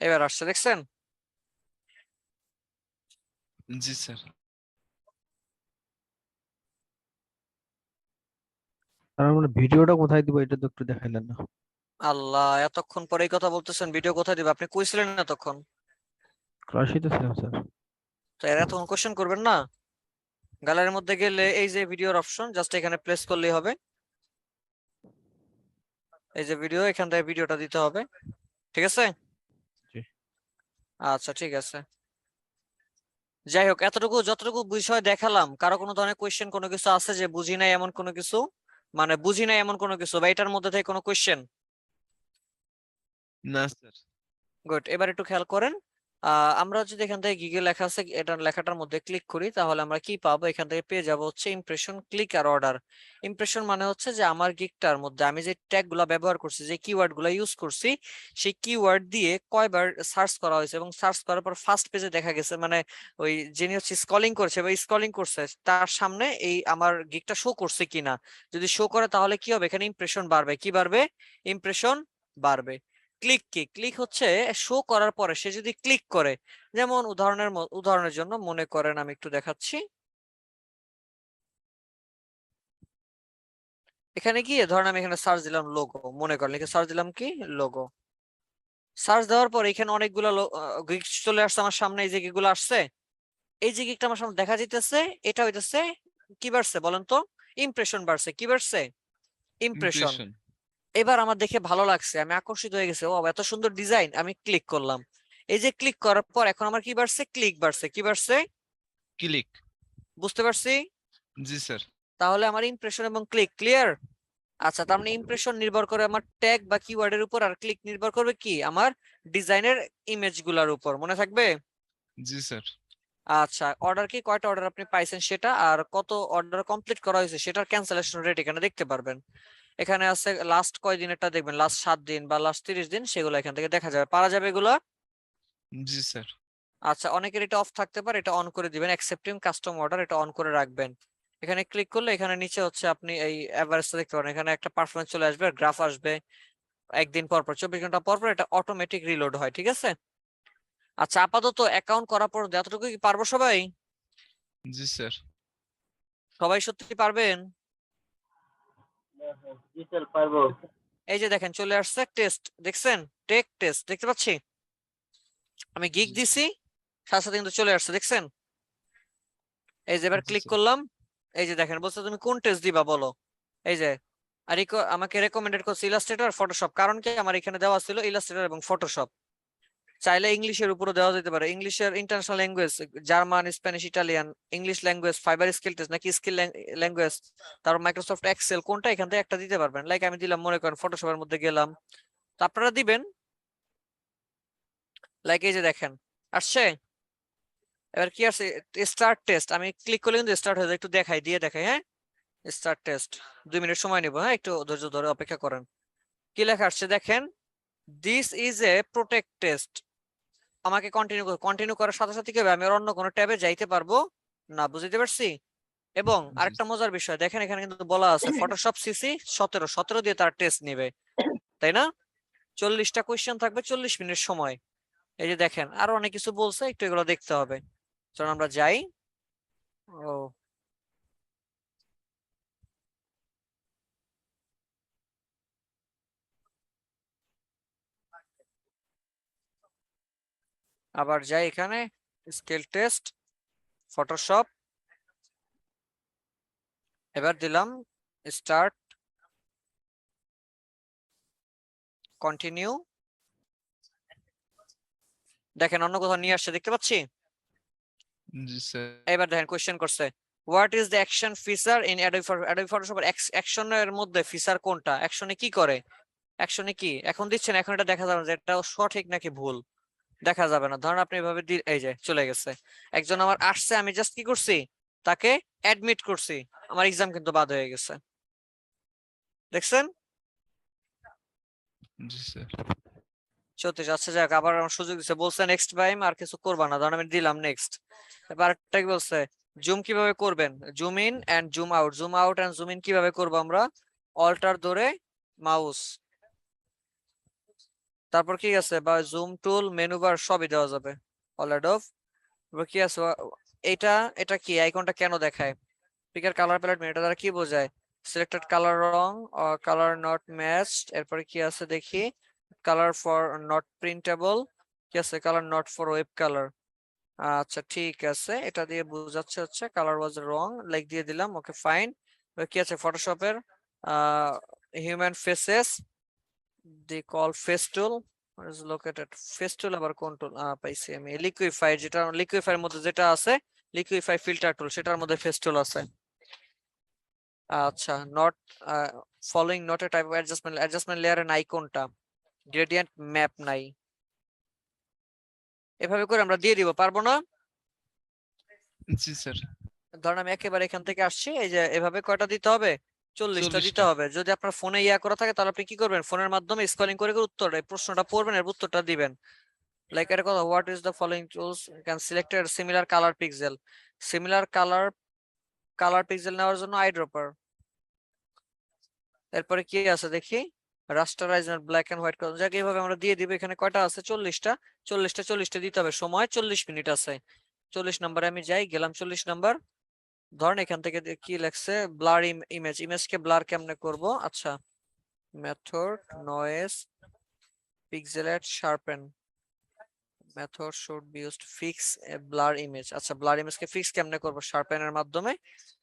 এবার আসছে, দেখছেন? জি স্যার। আর আমরা ভিডিওটা কোথায় দিব এটা তো একটু দেখাইলেন না। আল্লাহ, এতক্ষণ পরে এই কথা বলতেছেন, ভিডিও কোথায় দিবে? আপনি কইছিলেন না তখন? ক্লাসই তো ছিলাম স্যার। তো এর এতক্ষণ কোশ্চেন করবেন না? গ্যালারির মধ্যে গেলে এই যে ভিডিওর অপশন, জাস্ট এখানে প্লেস করলেই হবে। এই যে ভিডিও, এখান থেকে ভিডিওটা দিতে হবে, ঠিক আছে? জি। আচ্ছা ঠিক আছে। যাই হোক, এতটুকু যতটুকু বিষয় দেখালাম, কারো কোনো ধরনের কোয়েশ্চেন কোনো কিছু আছে যে বুঝি নাই এমন কোনো কিছু, মানে বুঝি নাই এমন কোনো কিছু, বা এটার মধ্যে থেকে কোনো কোয়েশ্চেন? না স্যার। গুড, এবার একটু খেয়াল করেন। আমরা যদি এখান থেকে গিগে লেখা আছে, এটা লেখাটার মধ্যে ক্লিক করি, তাহলে আমরা কি পাবো? এখান থেকে পেয়ে যাব হচ্ছে ইমপ্রেশন, ক্লিক আর অর্ডার। ইমপ্রেশন মানে হচ্ছে যে আমার গিগটার মধ্যে আমি যে ট্যাগ গুলা ব্যবহার করছি, যে কিওয়ার্ড গুলা ইউজ করছি, সেই কিওয়ার্ড দিয়ে কয়বার সার্চ করা হয়েছে, এবং সার্চ করার পর ফার্স্ট পেজে দেখা গেছে, মানে ওই যিনি হচ্ছে স্ক্রলিং করছে বা স্ক্রলিং করছে তার সামনে এই আমার গিগটা শো করছে কিনা। যদি শো করে তাহলে কি হবে? এখানে ইমপ্রেশন বাড়বে। কি বাড়বে? ইমপ্রেশন বাড়বে। ক্লিক কি? ক্লিক হচ্ছে শো করার পরে সে যদি ক্লিক করে, যেমন উদাহরণের জন্য মনে করেন, আমি একটু দেখাচ্ছি। এখানে গিয়ে ধরেন আমি এখানে সার্চ দিলাম লোগো, মনে করেন লিখে সার্চ দিলাম কি লোগো। সার্চ দেওয়ার পর এখানে অনেকগুলো গিগ চলে আসছে আমার সামনে, এই যে গিগুলো আসছে, এই যে গিগটা আমার সামনে দেখা যাইতেছে, এটা হইতেছে কি বাড়ছে বলেন তো? ইমপ্রেশন বাড়ছে। কি বাড়ছে? ইমপ্রেশন। ইমপ্রেশন। এবার আমার দেখে ভালো লাগছে, আমি আকর্ষিত হয়ে গেছে, ও এত সুন্দর ডিজাইন, আমি ক্লিক করলাম। এই যে ক্লিক করার পর এখন আমার কি বাড়ছে? ক্লিক বাড়ছে। কি বাড়ছে? ক্লিক। বুঝতে পারছি? জি স্যার। তাহলে আমার ইমপ্রেশন এবং ক্লিক ক্লিয়ার। আচ্ছা, তার মানে ইমপ্রেশন নির্ভর করে আমার ট্যাগ বা কিওয়ার্ডের উপর, আর ক্লিক নির্ভর করবে কি আমার ডিজাইনের ইমেজ গুলার উপর। মনে থাকবে? জি স্যার। আচ্ছা, অর্ডার কি কয়টা অর্ডার আপনি পাইছেন সেটা, আর কত অর্ডার কমপ্লিট করা হয়েছে সেটার ক্যান্সেলেশন রেট এখানে দেখতে পারবেন। এখানে আছে লাস্ট কয় দিনেরটা দেখবেন, লাস্ট 7 দিন বা লাস্ট 30 দিন, সেগুলো এখান থেকে দেখা যাবে, পারা যাবে এগুলো। জি স্যার। আচ্ছা, অনেকের এটা অফ থাকতে পারে, এটা অন করে দিবেন, অ্যাকসেপ্টিং কাস্টম অর্ডার এটা অন করে রাখবেন। এখানে ক্লিক করলে এখানে নিচে হচ্ছে আপনি এই এভারেজটা দেখতে পারেন, এখানে একটা পারফরম্যান্স চলে আসবে, গ্রাফ আসবে একদিন পর পর, 24 ঘন্টা পর পর এটা অটোমেটিক রিলোড হয়। ঠিক আছে? আচ্ছা, আপাতত অ্যাকাউন্ট করার পর যতটুকু কি পারবো সবাই? জি স্যার। সবাই সত্যি পারবেন? জি স্যার পারবো। এই যে দেখেন চলে আসছে টেস্ট, দেখছেন? টেক টেস্ট দেখতে পাচ্ছি, আমি গিগ জি দিছি, সাথে সাথে কিন্তু চলে আসছে, দেখছেন? এই যে এবার জি ক্লিক স্যার। করলাম, এই যে দেখেন বলছে তুমি কোন টেস্ট দিবা বলো। এই যে আর আমাকে রেকমেন্ডেড করছে ইলাস্ট্রেটর, ফটোশপ, কারণ কি আমার এখানে দেওয়া ছিল ইলাস্ট্রেটর এবং ফটোশপ। চাইলে ইংলিশের উপরে দেওয়া যেতে পারে, ইংলিশের international language, German, Spanish, Italian, English language, fibre skill test নাকি স্কিল ল্যাঙ্গুয়েজ, তারপর মাইক্রোসফট এক্সেল, কোনটা এখান থেকে একটা দিতে পারবেন। লাইক আমি দিলাম, মনে করেন ফটোশপের মধ্যে গেলাম, তো আপনারা দিবেন। লাইক এই যে দেখেন আসছে, এবার কি আছে? স্টার্ট টেস্ট, আমি ক্লিক করলে কিন্তু স্টার্ট হয়ে যায়, একটু দেখাই দিয়ে দেখাই। হ্যাঁ, স্টার্ট টেস্ট 2 মিনিট সময় নিব, হ্যাঁ একটু ধৈর্য ধরে অপেক্ষা করেন। কি লেখা আসছে দেখেন, this is a protect test. আমাকে কন্টিনিউ করার সাথে সাথে কি হবে, আমি আর অন্য কোনো ট্যাবে যাইতে পারবো না। বুঝতে পারছি? এবং জি আরেকটা মজার বিষয় দেখেন, এখানে কিন্তু বলা আছে ফটোশপ সিসি 17 দিয়ে তার টেস্ট নেবে, তাই না? 40টা কোয়েশ্চেন থাকবে, 40 মিনিট সময়। এই যে দেখেন আরো অনেক কিছু বলছে, একটু এগুলো দেখতে হবে। চলুন আমরা যাই। ও, আবার যাই এখানে, স্কেল টেস্ট, ফটোশপ, এবার দিলাম স্টার্ট, কন্টিনিউ। দেখেন অন্য কোথাও নিয়ে আসছে, দেখতে পাচ্ছি। জি স্যার। এবার দেখেন কোশ্চেন করছে, what is the action feature in Adobe Photoshop? অ্যাকশনের মধ্যে ফিচার কোনটা, অ্যাকশনে কি করে, অ্যাকশনে কি এখন দিচ্ছেন, এখন এটা দেখা যাবে যে এটা সঠিক নাকি ভুল, দেখা যাবে না। ধরেন আপনি এভাবে এই যে চলে গেছে, একজন আমার আসছে, আমি জাস্ট কি করছি, তাকে অ্যাডমিট করছি, আমার এক্সাম কিন্তু বাদ হয়ে গেছে। দেখছেন? জি স্যার। সত্যি যাচ্ছে, যাক আবার আমার সুযোগ দিচ্ছে, বলছে নেক্সট টাইম আর কিছু করবা না, ধরেন আমি দিলাম নেক্সট। এবার একটা কি বলছে, জুম কিভাবে করবেন, zoom in and zoom out, zoom out and zoom in কিভাবে করবো আমরা, অল্টার ধরে মাউস, তারপর কি আছে বা জুম টুল, মেনু বার সবই দেওয়া যাবে, অলরেডি অফ। এবার কি আছে এটা, এটা কি আইকনটা কেন দেখায়, পিকার কালার প্যালেট, এটা দ্বারা কি বোঝায়, selected colour wrong, colour not matched, এরপরে কি আছে দেখি, কালার ফর নট প্রিন্টেবল, কি আছে, colour not for web colour. আচ্ছা ঠিক আছে, এটা দিয়ে বোঝাচ্ছে হচ্ছে কালার ওয়াজ রং, লাইক দিয়ে দিলাম, ওকে ফাইন। কি আছে ফটোশপের, human faces, the call face tool is located, face tool আবার কোন টুল, পাইছি আমি, লিকুইফাই, যেটা লিকুইফাইয়ের মধ্যে যেটা আছে, লিকুইফাই ফিল্টার টুল, সেটার মধ্যে ফেস টুল আছে। আচ্ছা, not following not a type of adjustment, adjustment লেয়ারের নাই কোনটা, গ্রেডিয়েন্ট ম্যাপ নাই। এভাবে করে আমরা দিয়ে দিব, পারবো না? জি স্যার। ধরেন আমি একেবারে এখান থেকে আসছি, এই যে এভাবে কয়টা দিতে হবে, 40টা দিতে 40টা। হবে। যদি আপনার ফোনে ইয়া করা থাকে তাহলে আপনি কি করবেন, ফোনের মাধ্যমে স্ক্রলিং করে করে উত্তর, এই প্রশ্নটা পড়বেন, এর উত্তরটা দিবেন। লাইক এর কথা, what is the following tools can select similar colour pixel, similar colour pixel নেওয়ার জন্য আইড্রপার। এরপরে কি আছে দেখি, rasterise black and white colour, যাকে এইভাবে আমরা দিয়ে দিব। এখানে কয়টা আছে, 40টা, 40টা দিতে হবে, সময় 40 মিনিট আছে। 40 নম্বরে আমি যাই, গেলাম 40 নাম্বার। ধরেন এখান থেকে কি লেখছে, ব্লার ইমেজকে ব্লার কেমনে করব। আচ্ছা, method noise pixelate sharpen method should be used to fix a blur image। আচ্ছা ব্লার ইমেজ কে ফিক্স কেমনে করব? শার্পেন এর মাধ্যমে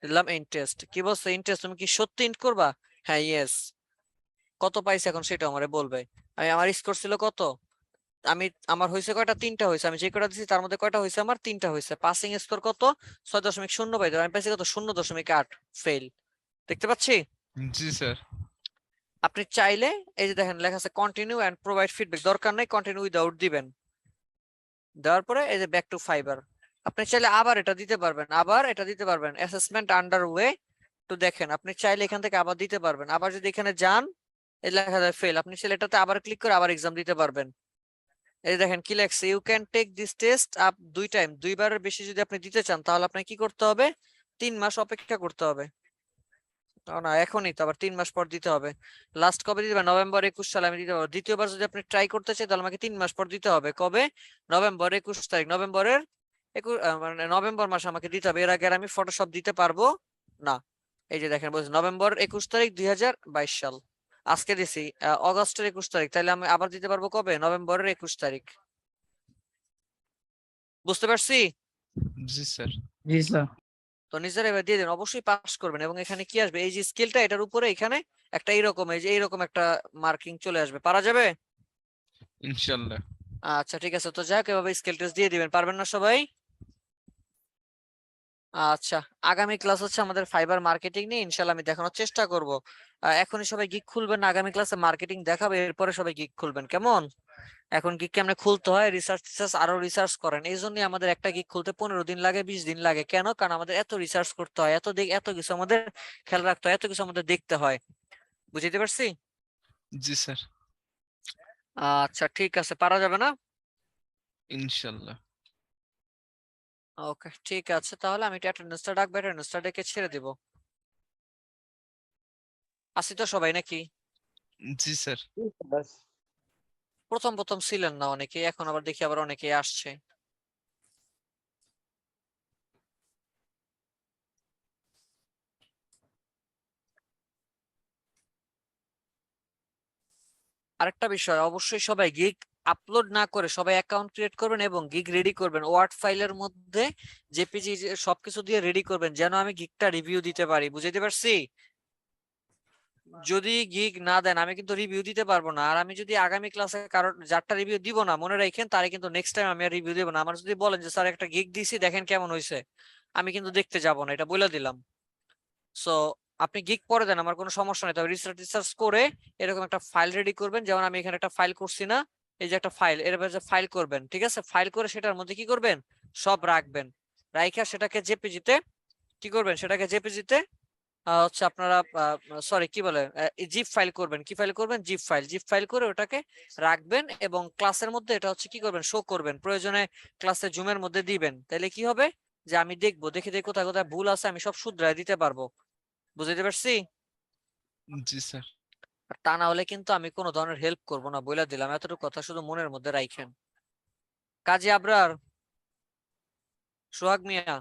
দিলাম ইন্ট টেস্ট। কি বলছো ইন্ট টেস্ট? তুমি কি সত্যি ইন্ট করবা? হ্যাঁ ইয়েস। কত পাইছে এখন সেটা আমারে বলবে। আমার স্কোর ছিল কত? আমার হয়েছে কয়টা? 3টা হয়েছে। আমি যে কয়টা দিছি তার মধ্যে কয়টা হয়েছে? আমার 3টা হয়েছে। পাসিং স্কোর কত? 6.0 পাইতো, আমি পাইছি কত? 0.8 ফেল। দেখতে পাচ্ছি? জি স্যার। আপনি চাইলে এই যে দেখেন লেখা আছে কন্টিনিউ এন্ড প্রোভাইড ফিডব্যাক, দরকার নাই কন্টিনিউ উইদাউট দিবেন। দেওয়ার পরে এই যে ব্যাক টু ফাইবার, আপনি চাইলে আবার এটা দিতে পারবেন, আবার এটা দিতে পারবেন অ্যাসেসমেন্ট আন্ডার ওয়ে। তো দেখেন আপনি চাইলে এখান থেকে আবার দিতে পারবেন। আবার যদি এখানে যান এই লেখা যায় ফেল, আপনি চাইলে এটাতে আবার ক্লিক করে আবার এক্সাম দিতে পারবেন। এই দেখেন কি লেখছে, you can take this test up 2 time, 2বারের বেশি যদি আপনি দিতে চান তাহলে আপনাকে কি করতে হবে? 3 মাস অপেক্ষা করতে হবে। না এখনই তো, আবার 3 মাস পর দিতে হবে। লাস্ট কবে দিতে? নভেম্বর 21 সালে আমি দিতে পারবো। দ্বিতীয়বার যদি আপনি ট্রাই করতে চাই তাহলে আমাকে 3 মাস পর দিতে হবে। কবে? নভেম্বর 21 তারিখ, নভেম্বরের মানে নভেম্বর মাসে আমাকে দিতে হবে। এর আগে আর আমি ফটোশপ দিতে পারবো না। এই যে দেখেন বলছি নভেম্বর 21 তারিখ 2022 সাল। আজকে দিছি অগস্টের 21 তারিখ, তাহলে আমি আবার দিতে পারবো কবে? নভেম্বরের 21 তারিখ। বুঝতে পারছি? জি স্যার। জি স্যার। তো নিজেরা এবার দিয়ে দিন, অবশ্যই পাস করবেন। এবং এখানে কি আসবে? এই যে স্কেলটা, এটার উপরে এখানে একটা এইরকম, এই যে এইরকম একটা মার্কিং চলে আসবে। পারা যাবে? ইনশাআল্লাহ। আচ্ছা ঠিক আছে, তো যাক এভাবে স্কেল টেস্ট দিয়ে দিবেন। পারবেন না সবাই? আচ্ছা, আগামী ক্লাস হচ্ছে আমাদের ফাইবার মার্কেটিং নিয়ে, ইনশাআল্লাহ আমি দেখানোর চেষ্টা করব। এখনই সবাই গিগ খুলবেন না, আগামী ক্লাসে মার্কেটিং দেখাবে, এরপরে সবাই গিগ খুলবেন, কেমন? এখন গিগ কেমনে খুলতে হয়, রিসার্চ আরো রিসার্চ করেন। এই জন্য আমাদের একটা গিগ খুলতে 15 দিন লাগে, 20 দিন লাগে। কেন? কারণ আমাদের এত রিসার্চ করতে হয়, এত কিছু আমাদের খেয়াল রাখতে হয়, এত কিছু আমাদের দেখতে হয়। বুঝতে পারছি? জি স্যার। আচ্ছা ঠিক আছে, পারা যাবে না? ইনশাআল্লাহ। ওকে ঠিক আছে, তাহলে আমি অ্যাটেন্ডেন্সটা ডাকবো, অ্যাটেন্ডেন্সটা ডেকে ছেড়ে দিব। আসি তো সবাই নাকি? জি স্যার। প্রথম প্রথম ছিলেন না অনেকে, এখন আবার দেখি আবার অনেকে আসছে। আরেকটা বিষয়, অবশ্যই সবাই গিগ আপলোড না করে সবাই অ্যাকাউন্ট ক্রিয়েট করবেন এবং গিগ রেডি করবেন। ওয়ার্ড ফাইলের মধ্যে জেপিজি সবকিছু দিয়ে রেডি করবেন, যেন আমি গিগটা রিভিউ দিতে পারি। বুঝাইতে পারছি? যদি গিগ না দেন আমি কিন্তু রিভিউ দিতে পারবো না। আর আমি যদি আগামী ক্লাসে কারোর যারটা রিভিউ দিব না, মনে রাখেন তারে কিন্তু নেক্সট টাইম আমি আর রিভিউ দেবো না। আমার যদি বলেন যে স্যার একটা গিগ দিছি দেখেন কেমন হয়েছে, আমি কিন্তু দেখতে যাব না, এটা বলে দিলাম। সো আপনি গিগ পরে দেন, আমার কোনো সমস্যা নেই, তবে রিসার্চ করে এরকম একটা ফাইল রেডি করবেন। যেমন আমি এখানে একটা ফাইল করছি না, এই যে একটা ফাইল, এর যে ফাইল করবেন, ঠিক আছে? ফাইল করে সেটার মধ্যে কি করবেন? সব রাখবেন। রাইখা সেটাকে জেপিজিতে কি করবেন? সেটাকে জেপিজিতে হচ্ছে আপনারা সরি কি বলে জিপ ফাইল করবেন। কি ফাইল করবেন? জিপ ফাইল করে ওটাকে রাখবেন এবং ক্লাসের মধ্যে এটা হচ্ছে কি করবেন? শো করবেন। প্রয়োজনে ক্লাসে জুমের মধ্যে দিবেন। তাহলে কি হবে? যে আমি দেখবো, দেখে কোথায় কোথায় ভুল আছে আমি সব শুধরাই দিতে পারবো। বুঝতে পারছি? জি স্যার। আর তা না হলে কিন্তু আমি কোনো ধরনের হেল্প করব না, বলে দিলাম। এতটুকু কথা শুধু মনের মধ্যে রাখেন। কাজী আবরার, সোহাগ মিয়া,